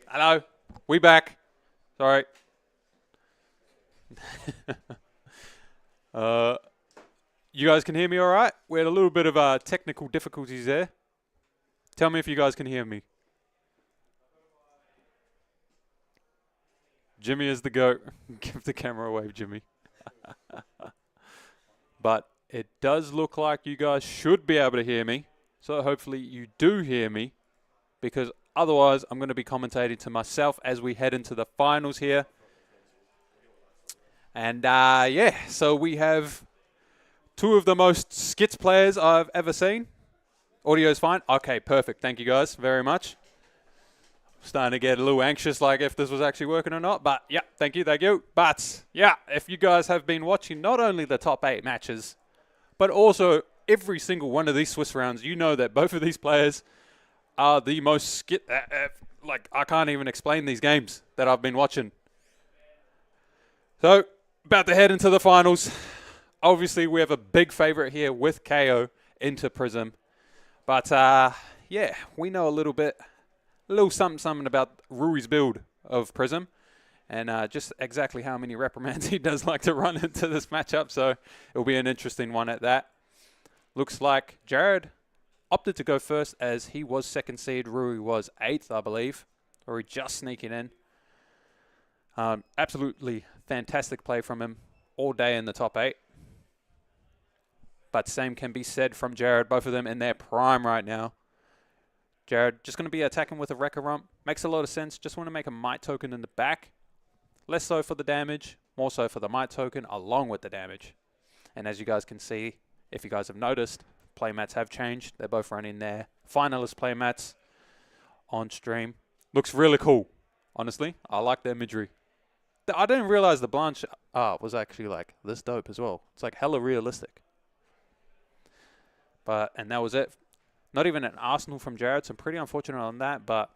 Hello. We back. Sorry. You guys can hear me all right? We had a little bit of technical difficulties there. Tell me if you guys can hear me. Jimmy is the goat. Give the camera a wave, Jimmy. But it does look like you guys should be able to hear me. So hopefully you do hear me, because otherwise I'm going to be commentating to myself as we head into the finals here. And yeah, so we have two of the most skits players I've ever seen. Audio's fine? Okay, perfect. Thank you guys very much. Starting to get a little anxious, like if this was actually working or not. But yeah, thank you, thank you. But yeah, if you guys have been watching not only the top 8 matches, but also every single one of these Swiss rounds, you know that both of these players are the most skit. Like, I can't even explain these games that I've been watching. So, about to head into the finals. Obviously, we have a big favorite here with KO into Prism. But, yeah, we know a little something about Rui's build of Prism. And just exactly how many reprimands he does like to run into this matchup. So, it'll be an interesting one at that. Looks like Jared opted to go first as he was 2nd seed. Rui was 8th, I believe. Rui just sneaking in. Absolutely fantastic play from him all day in the top 8. But same can be said from Jared. Both of them in their prime right now. Jared just going to be attacking with a Wrecker Rump. Makes a lot of sense. Just want to make a Might token in the back. Less so for the damage. More so for the Might token along with the damage. And as you guys can see, if you guys have noticed, playmats have changed. They're both running their finalist playmats on stream. Looks really cool, honestly. I like the imagery. I didn't realize the Blanche art was actually like this dope as well. It's like hella realistic. And that was it. Not even an Arsenal from Jared, so I'm pretty unfortunate on that. But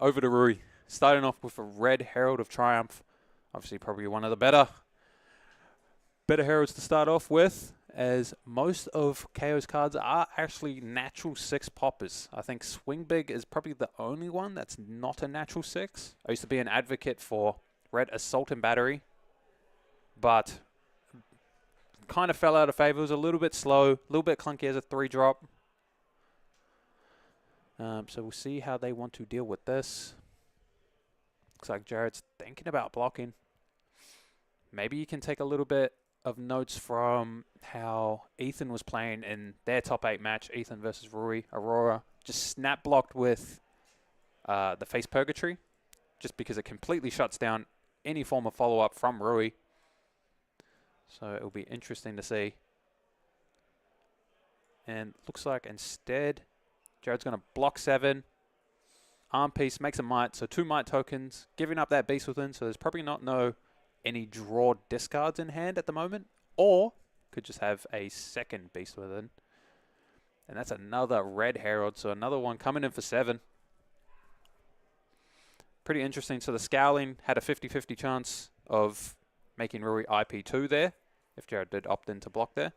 over to Rui. Starting off with a red Herald of Triumph. Obviously probably one of the better Heralds to start off with, as most of KO's cards are actually natural 6 poppers. I think Swing Big is probably the only one that's not a natural 6. I used to be an advocate for red Assault and Battery, but kind of fell out of favor. It was a little bit slow, a little bit clunky as a 3-drop. So we'll see how they want to deal with this. Looks like Jared's thinking about blocking. Maybe you can take a little bit of notes from how Ethan was playing in their top 8 match, Ethan versus Rui. Aurora just snap blocked with the Face Purgatory, just because it completely shuts down any form of follow-up from Rui. So it'll be interesting to see. And looks like instead, Jared's going to block 7. Arm piece makes a Might, so 2 Might tokens, giving up that Beast Within, so there's probably not any draw discards in hand at the moment, or could just have a 2nd Beast Within. And that's another red Herald, so another one coming in for 7. Pretty interesting. So the Scowling had a 50-50 chance of making Rui IP2 there, if Jared did opt in to block there.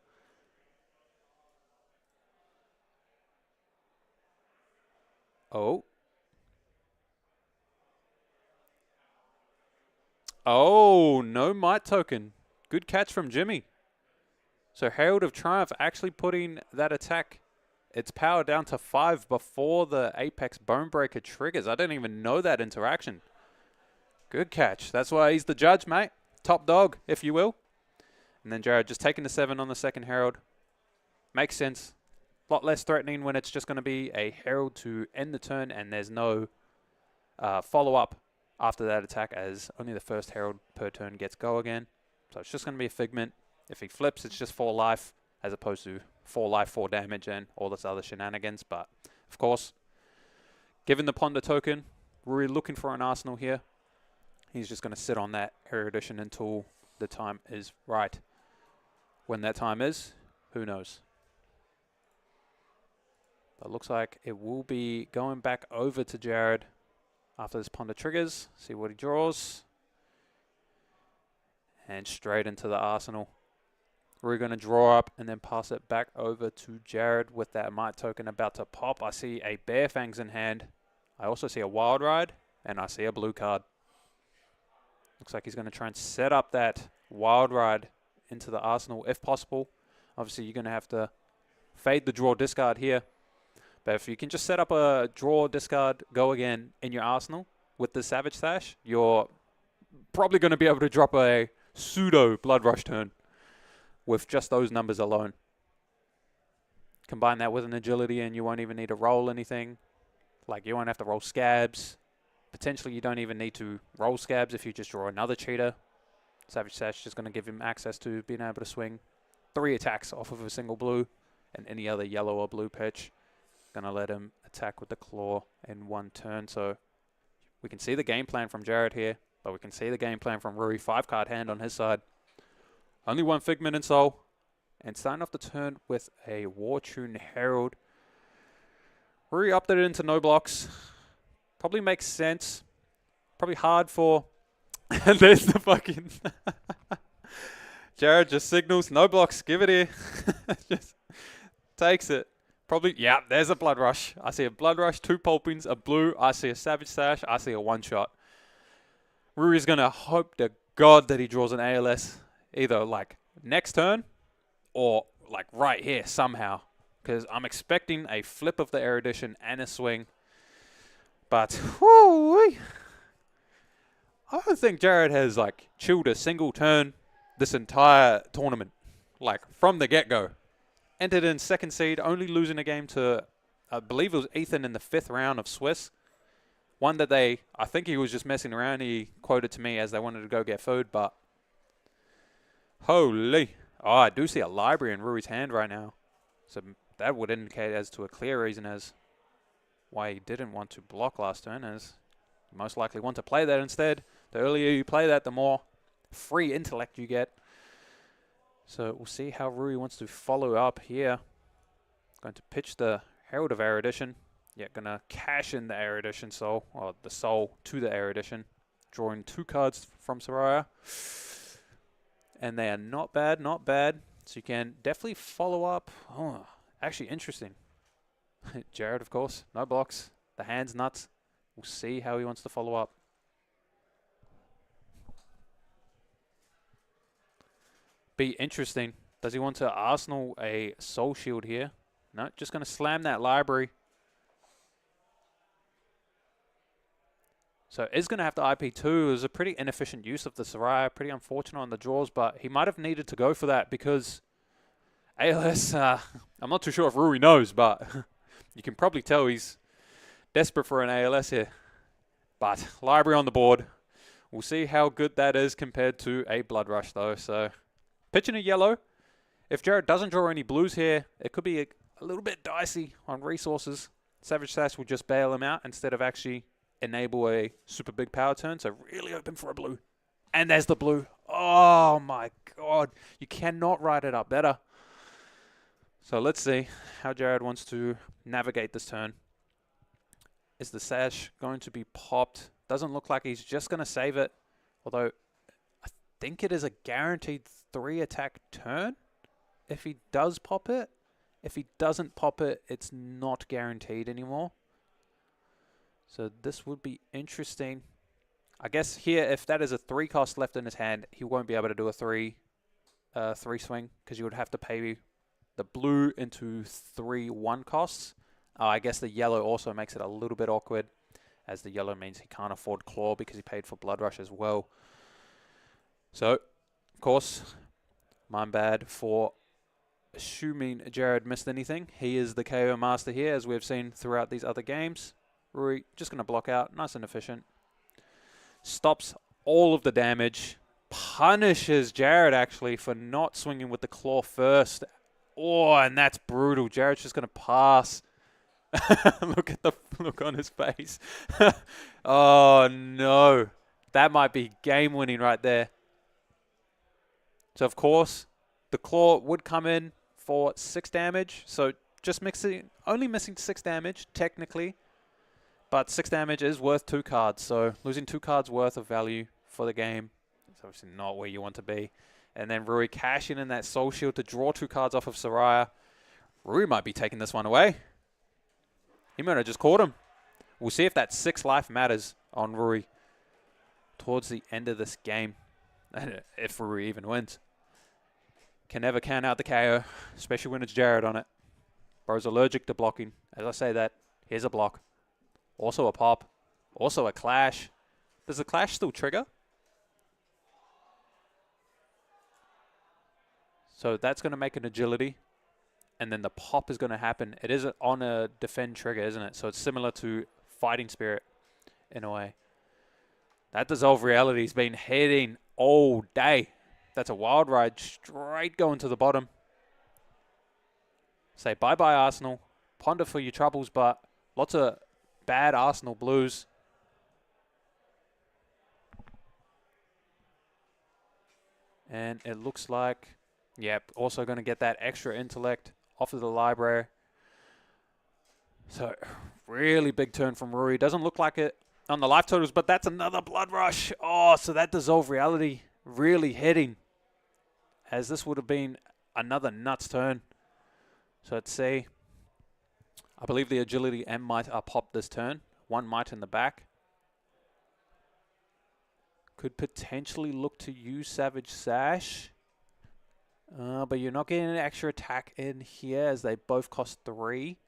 Oh, no Might token. Good catch from Jimmy. So Herald of Triumph actually putting that attack, its power down to 5 before the Apex Bonebreaker triggers. I didn't even know that interaction. Good catch. That's why he's the judge, mate. Top dog, if you will. And then Jared just taking the 7 on the 2nd Herald. Makes sense. A lot less threatening when it's just going to be a Herald to end the turn and there's no follow-up after that attack, as only the first Herald per turn gets go again. So it's just going to be a Figment. If he flips, it's just 4 life, as opposed to 4 life, 4 damage, and all this other shenanigans. But, of course, given the Ponder token, we're looking for an Arsenal here. He's just going to sit on that Erudition until the time is right. When that time is, who knows? But it looks like it will be going back over to Jared after this Ponder triggers. See what he draws. And straight into the Arsenal. We're going to draw up and then pass it back over to Jared with that Might token about to pop. I see a Bare Fangs in hand. I also see a Wild Ride, and I see a blue card. Looks like he's going to try and set up that Wild Ride into the arsenal if possible. Obviously, you're going to have to fade the draw discard here. But if you can just set up a draw discard go again in your arsenal with the Savage Stash, you're probably going to be able to drop a pseudo Blood Rush turn with just those numbers alone. Combine that with an agility and you won't even need to roll anything. Like, you won't have to roll scabs. Potentially, you don't even need to roll scabs if you just draw another cheater. Savage Stash is just going to give him access to being able to swing 3 attacks off of a single blue and any other yellow or blue pitch. Going to let him attack with the claw in 1 turn. So we can see the game plan from Jared here, but we can see the game plan from Rui. 5-card hand on his side. Only 1 Figment in Soul. And starting off the turn with a War Tune Herald. Rui upped it into no blocks. Probably makes sense. Probably hard for... And there's the fucking... Jared just signals, no blocks, give it here. Just takes it. Probably, yeah, there's a Blood Rush. I see a Blood Rush, 2 Pulpings, a blue. I see a Savage Stash. I see a 1-shot. Rui's going to hope to God that he draws an ALS either like next turn or like right here somehow. Because I'm expecting a flip of the Erudition and a swing. But, whoo-wee. I don't think Jared has like chilled a single turn this entire tournament. Like from the get-go. Entered in 2nd seed, only losing a game to, I believe it was Ethan in the 5th round of Swiss. One that I think he was just messing around. He quoted to me as they wanted to go get food, but holy. Oh, I do see a library in Rui's hand right now. So that would indicate as to a clear reason as why he didn't want to block last turn, as you most likely want to play that instead. The earlier you play that, the more free intellect you get. So we'll see how Rui wants to follow up here. Going to pitch the Herald of Erudition. Yeah, going to cash in the Erudition soul, or the soul to the Erudition. Drawing 2 cards from Soraya. And they are not bad, not bad. So you can definitely follow up. Oh, actually interesting. Jared, of course, no blocks. The hand's nuts. We'll see how he wants to follow up. Be interesting. Does he want to arsenal a Soul Shield here? No, just going to slam that library. So is going to have to IP2. It was a pretty inefficient use of the Soraya. Pretty unfortunate on the draws, but he might have needed to go for that because ALS, I'm not too sure if Rui knows, but you can probably tell he's desperate for an ALS here. But library on the board. We'll see how good that is compared to a Blood Rush though. So pitching a yellow. If Jared doesn't draw any blues here, it could be a little bit dicey on resources. Savage Sash will just bail him out instead of actually enable a super big power turn. So really open for a blue. And there's the blue. Oh my God. You cannot write it up better. So let's see how Jared wants to navigate this turn. Is the Sash going to be popped? Doesn't look like he's just going to save it. Although I think it is a guaranteed 3 attack turn if he does pop it. If he doesn't pop it, it's not guaranteed anymore. So this would be interesting. I guess here, if that is a 3 cost left in his hand, he won't be able to do a 3 swing because you would have to pay the blue into 3 1 costs. I guess the yellow also makes it a little bit awkward, as the yellow means he can't afford Claw because he paid for Blood Rush as well. So, of course, my bad for assuming Jared missed anything. He is the KO master here, as we've seen throughout these other games. Rui just going to block out, nice and efficient. Stops all of the damage. Punishes Jared, actually, for not swinging with the Claw first. Oh, and that's brutal. Jared's just going to pass. Look at the look on his face. Oh, no. That might be game-winning right there. So, of course, the Claw would come in for 6 damage. So, just only missing 6 damage, technically. But 6 damage is worth 2 cards. So, losing 2 cards worth of value for the game is obviously not where you want to be. And then Rui cashing in that Soul Shield to draw 2 cards off of Soraya. Rui might be taking this one away. He might have just caught him. We'll see if that 6 life matters on Rui towards the end of this game. And if Rui even wins. Can never count out the KO, especially when it's Jared on it. Bro's allergic to blocking. As I say that, here's a block. Also a pop. Also a clash. Does the clash still trigger? So that's going to make an agility. And then the pop is going to happen. It is on a defend trigger, isn't it? So it's similar to Fighting Spirit in a way. That Dissolve Reality's been hitting all day. That's a Wild Ride straight going to the bottom. Say bye-bye, Arsenal. Ponder for your troubles, but lots of bad Arsenal blues. And it looks like, yep, also going to get that extra intellect off of the library. So, really big turn from Rui. Doesn't look like it on the life totals, but that's another Blood Rush. Oh, so that Dissolve Reality really hitting, as this would have been another nuts turn. So let's see. I believe the agility and might are popped this turn. 1 might in the back. Could potentially look to use Savage Sash. But you're not getting an extra attack in here as they both cost 3.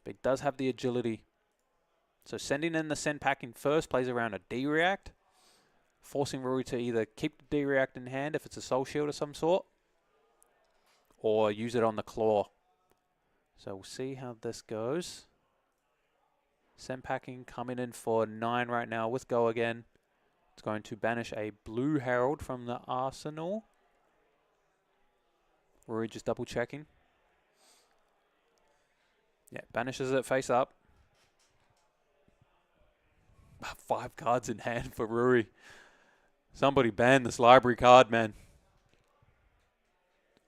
But it does have the agility. So sending in the send packing first plays around a D-React. Forcing Rui to either keep the D-React in hand if it's a Soul Shield of some sort. Or use it on the claw. So we'll see how this goes. Send packing coming in for 9 right now with Go again. It's going to banish a Blue Herald from the arsenal. Rui just double checking. Yeah, banishes it face up. 5 cards in hand for Rui. Somebody ban this library card, man.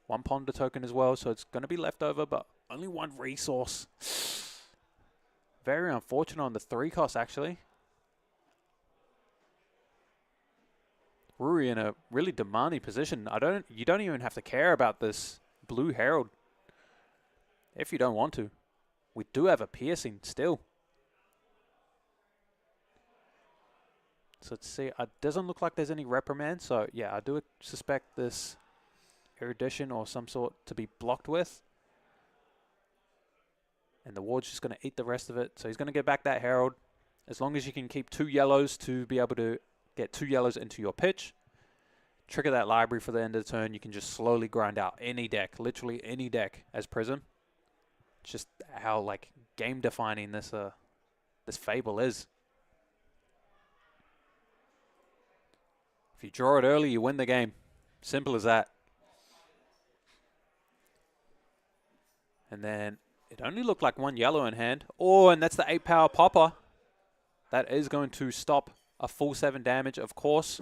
1 Ponder token as well, so it's going to be left over, but only 1 resource. Very unfortunate on the 3 cost, actually. Rui in a really demanding position. You don't even have to care about this Blue Herald if you don't want to. We do have a piercing still. So let's see. It doesn't look like there's any reprimand. So yeah, I do suspect this erudition or some sort to be blocked with. And the ward's just going to eat the rest of it. So he's going to get back that Herald. As long as you can keep 2 yellows to be able to get 2 yellows into your pitch. Trigger that library for the end of the turn. You can just slowly grind out any deck. Literally any deck as Prism. It's just how like game defining this Fable is. If you draw it early, you win the game. Simple as that. And then it only looked like 1 yellow in hand. Oh, and that's the 8 power popper. That is going to stop a full 7 damage, of course.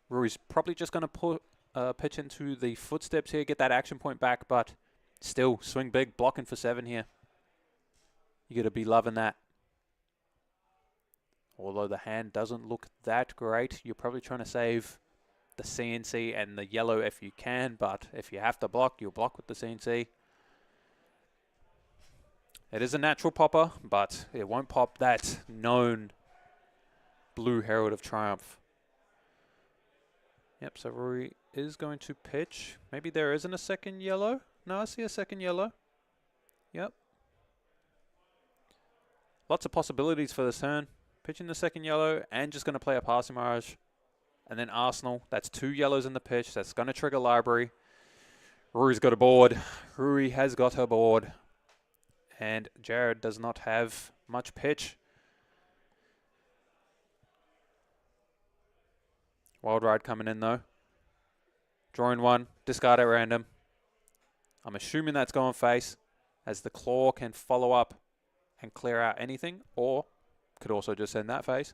Rui's probably just going to pitch into the footsteps here, get that action point back, but still, swing big, blocking for 7 here. You got to be loving that. Although the hand doesn't look that great, you're probably trying to save the CNC and the yellow if you can, but if you have to block, you'll block with the CNC. It is a natural popper, but it won't pop that known Blue Herald of Triumph. Yep, so Rui is going to pitch. Maybe there isn't a second yellow. No, I see a second yellow. Yep. Lots of possibilities for this turn. Pitching the second yellow and just going to play a Passing Mirage. And then Arsenal. That's 2 yellows in the pitch. That's going to trigger library. Rui's got a board. Rui has got her board. And Jared does not have much pitch. Wild Ride coming in though. Drawing 1. Discard at random. I'm assuming that's going face, as the claw can follow up and clear out anything, or could also just send that face.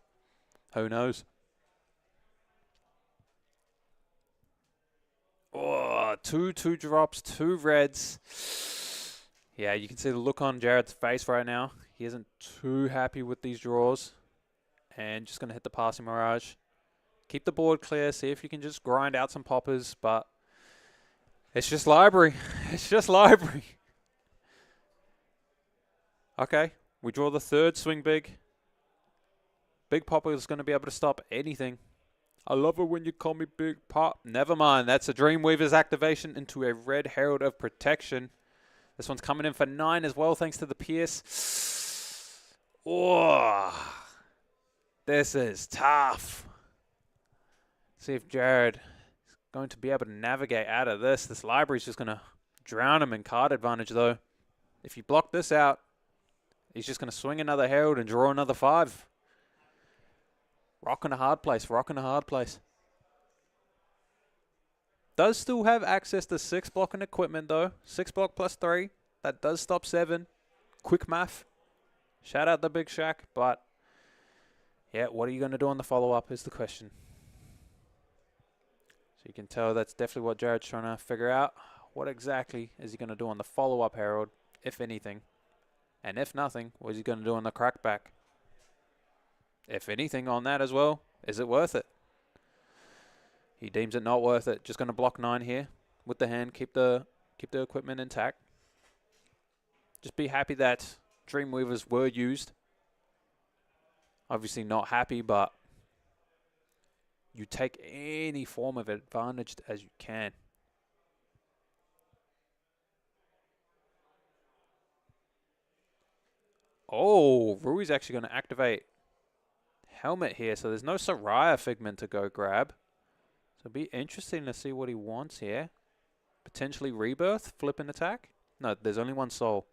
Who knows? Oh, 2 drops, 2 reds. Yeah, you can see the look on Jared's face right now. He isn't too happy with these draws. And just going to hit the Passing Mirage. Keep the board clear. See if you can just grind out some poppers. But it's just library. It's just library. Okay. We draw the third swing big. Big popper is going to be able to stop anything. I love it when you call me Big Pop. Never mind. That's a Dreamweaver's activation into a Red Herald of Protection. This one's coming in for 9 as well, thanks to the Pierce. Oh, this is tough. See if Jared is going to be able to navigate out of this. This library is just going to drown him in card advantage, though. If you block this out, he's just going to swing another Herald and draw another 5. Rocking a hard place, rocking a hard place. Does still have access to 6 blocking equipment, though. 6 block plus 3. That does stop 7. Quick math. Shout out the Big Shack. But, yeah, what are you going to do on the follow-up is the question. So you can tell that's definitely what Jared's trying to figure out. What exactly is he going to do on the follow-up Herald, if anything? And if nothing, what is he going to do on the crackback? If anything on that as well, is it worth it? He deems it not worth it. Just going to block 9 here with the hand. Keep the equipment intact. Just be happy that Dreamweavers were used. Obviously not happy, but you take any form of advantage as you can. Oh, Rui's actually going to activate Helmet here, so there's no Soraya Figment to go grab. So it'll be interesting to see what he wants here. Potentially Rebirth, flip and attack. No, there's only one soul.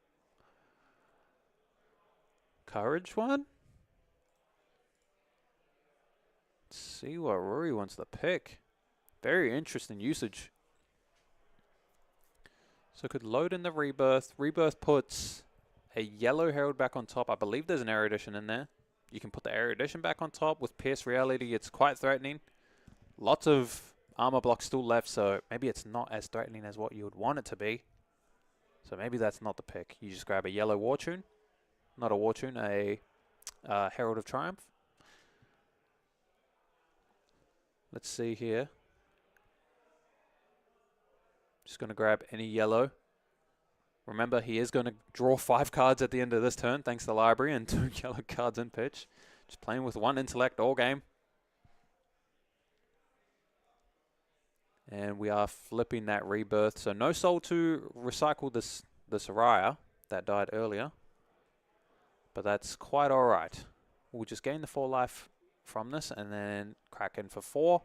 Courage one? Let's see what Ruri wants to pick. Very interesting usage. So could load in the Rebirth. Rebirth puts a yellow Herald back on top. I believe there's an Erudition in there. You can put the Erudition back on top. With Pierce Reality, it's quite threatening. Lots of armor blocks still left, so maybe it's not as threatening as what you would want it to be. So maybe that's not the pick. You just grab a yellow War Tune. Not a War Tune, a Herald of Triumph. Let's see here. Just going to grab any yellow. Remember, he is going to draw 5 cards at the end of this turn, thanks to the library, and 2 yellow cards in pitch. Just playing with 1 intellect all game. And we are flipping that Rebirth. So no soul to recycle the Soraya that died earlier. But that's quite alright. We'll just gain the 4 life from this and then crack in for 4.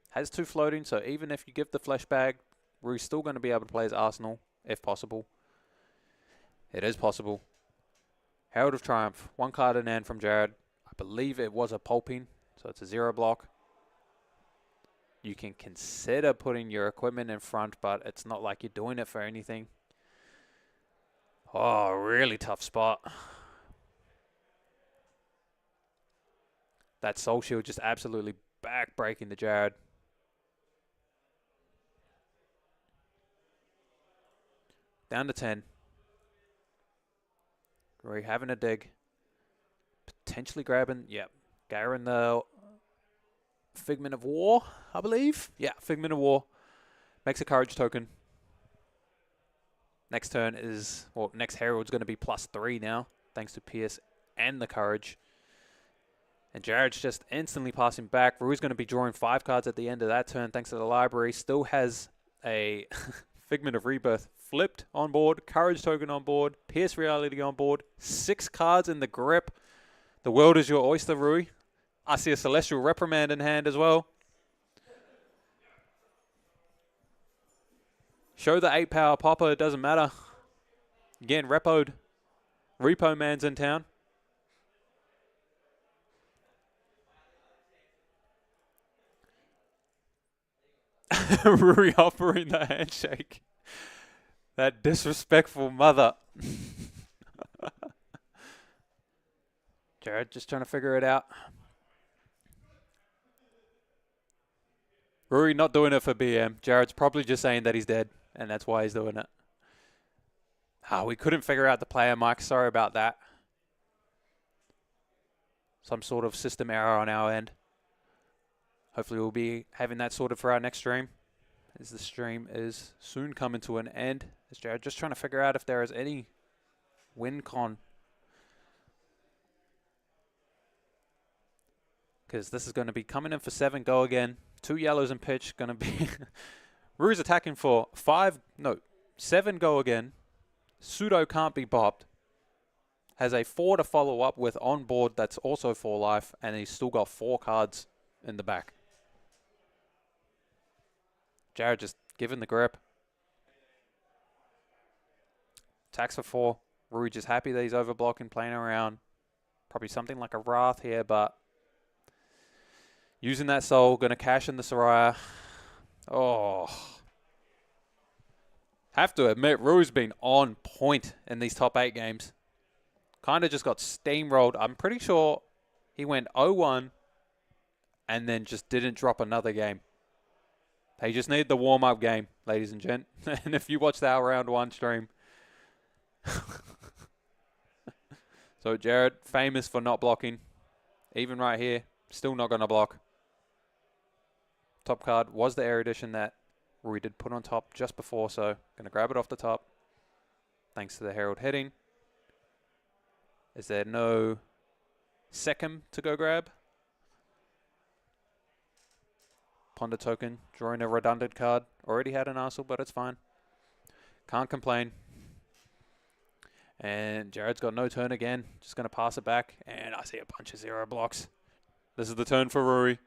Has 2 floating, so even if you give the flesh bag, we're still going to be able to play as Arsenal, if possible. It is possible. Herald of Triumph, 1 card in hand from Jared. I believe it was a pulping, so it's a 0 block. You can consider putting your equipment in front, but it's not like you're doing it for anything. Oh, really tough spot. That Soul Shield just absolutely back-breaking the Jared. Down to 10. We're having a dig. Potentially grabbing, yep. Garen the Figment of War, I believe. Yeah, Figment of War. Makes a Courage token. Next turn is, well, next Herald's going to be +3 now, thanks to Pierce and the Courage. And Jared's just instantly passing back. Rui's going to be drawing 5 cards at the end of that turn, thanks to the library. Still has a Figment of Rebirth flipped on board, Courage token on board, Pierce Reality on board, 6 cards in the grip. The world is your oyster, Rui. I see a Celestial Reprimand in hand as well. Show the 8 power popper, it doesn't matter. Again, repoed. Repo Man's in town. Rui offering the handshake. That disrespectful mother. Jared just trying to figure it out. Rui not doing it for BM. Jared's probably just saying that he's dead, and that's why he's doing it. Ah, we couldn't figure out the player, Mike. Sorry about that. Some sort of system error on our end. Hopefully we'll be having that sorted for our next stream, as the stream is soon coming to an end. As Jared just trying to figure out if there is any win con, because this is going to be coming in for 7, go again. 2 yellows and pitch, going to be Rui's attacking for 7, go again. Pseudo can't be bopped. Has a 4 to follow up with on board that's also 4 life, and he's still got 4 cards in the back. Jared just giving the grip. Attacks for 4. Rui just happy that he's overblocking, playing around. Probably something like a Wrath here, but using that soul, going to cash in the Soraya. Oh. Have to admit, Rui's been on point in these top 8 games. Kind of just got steamrolled. I'm pretty sure he went 0-1 and then just didn't drop another game. He just needed the warm-up game, ladies and gent. And if you watched our round 1 stream. So Jared, famous for not blocking. Even right here, still not going to block. Top card was the Air Edition that Rui did put on top just before, so going to grab it off the top. Thanks to the Herald hitting. Is there no second to go grab? Ponder token, drawing a redundant card. Already had an Arsenal, but it's fine. Can't complain. And Jared's got no turn again. Just going to pass it back. And I see a bunch of 0 blocks. This is the turn for Rui.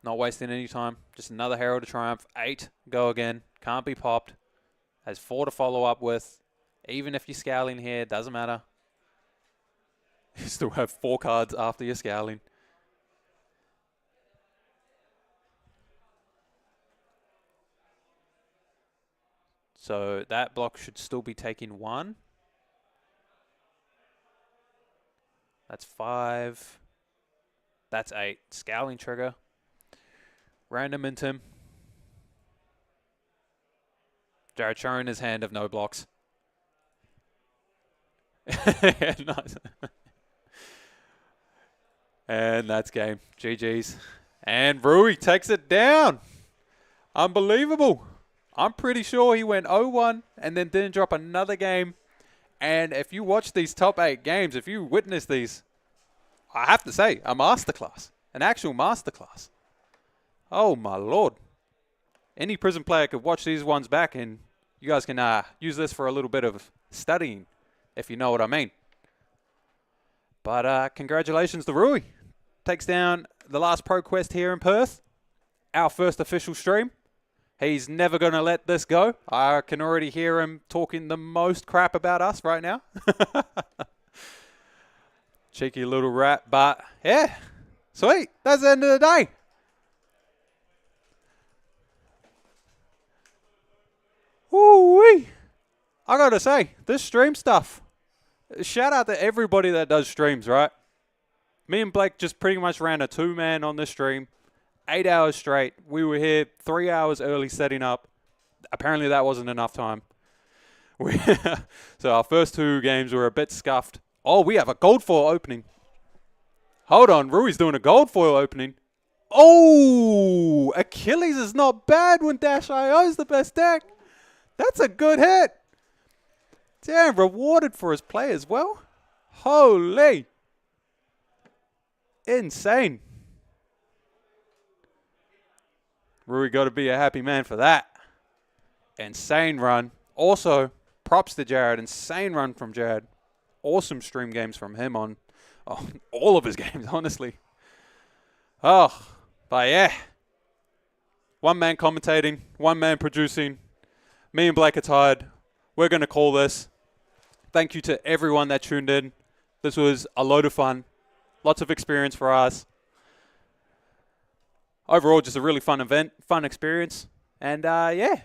Not wasting any time. Just another Herald of Triumph. 8, go again. Can't be popped. Has 4 to follow up with. Even if you're scowling here, doesn't matter. You still have 4 cards after you're scowling. So that block should still be taking 1. That's 5. That's 8. Scowling trigger. Random into him. Jared showing his hand of no blocks. Nice. And that's game. GG's. And Rui takes it down. Unbelievable. I'm pretty sure he went 0-1 and then didn't drop another game. And if you watch these top 8 games, if you witness these, I have to say, a masterclass. An actual masterclass. Oh, my Lord. Any prison player could watch these ones back, and you guys can use this for a little bit of studying, if you know what I mean. But congratulations to Rui. Takes down the last Pro Quest here in Perth. Our first official stream. He's never going to let this go. I can already hear him talking the most crap about us right now. Cheeky little rat, but yeah. Sweet. That's the end of the day. Woo-wee. I got to say, this stream stuff. Shout out to everybody that does streams, right? Me and Blake just pretty much ran a 2-man on this stream. 8 hours straight. We were here 3 hours early setting up. Apparently that wasn't enough time. So our first 2 games were a bit scuffed. Oh, we have a gold foil opening. Hold on, Rui's doing a gold foil opening. Oh, Achilles is not bad when Dash.io is the best deck. That's a good hit. Damn, rewarded for his play as well. Holy. Insane. Rui got to be a happy man for that. Insane run. Also, props to Jared. Insane run from Jared. Awesome stream games from him on all of his games, honestly. Oh, but yeah. 1 man commentating, 1 man producing. Me and Blake are tired. We're going to call this. Thank you to everyone that tuned in. This was a load of fun. Lots of experience for us. Overall, just a really fun event, fun experience. And yeah,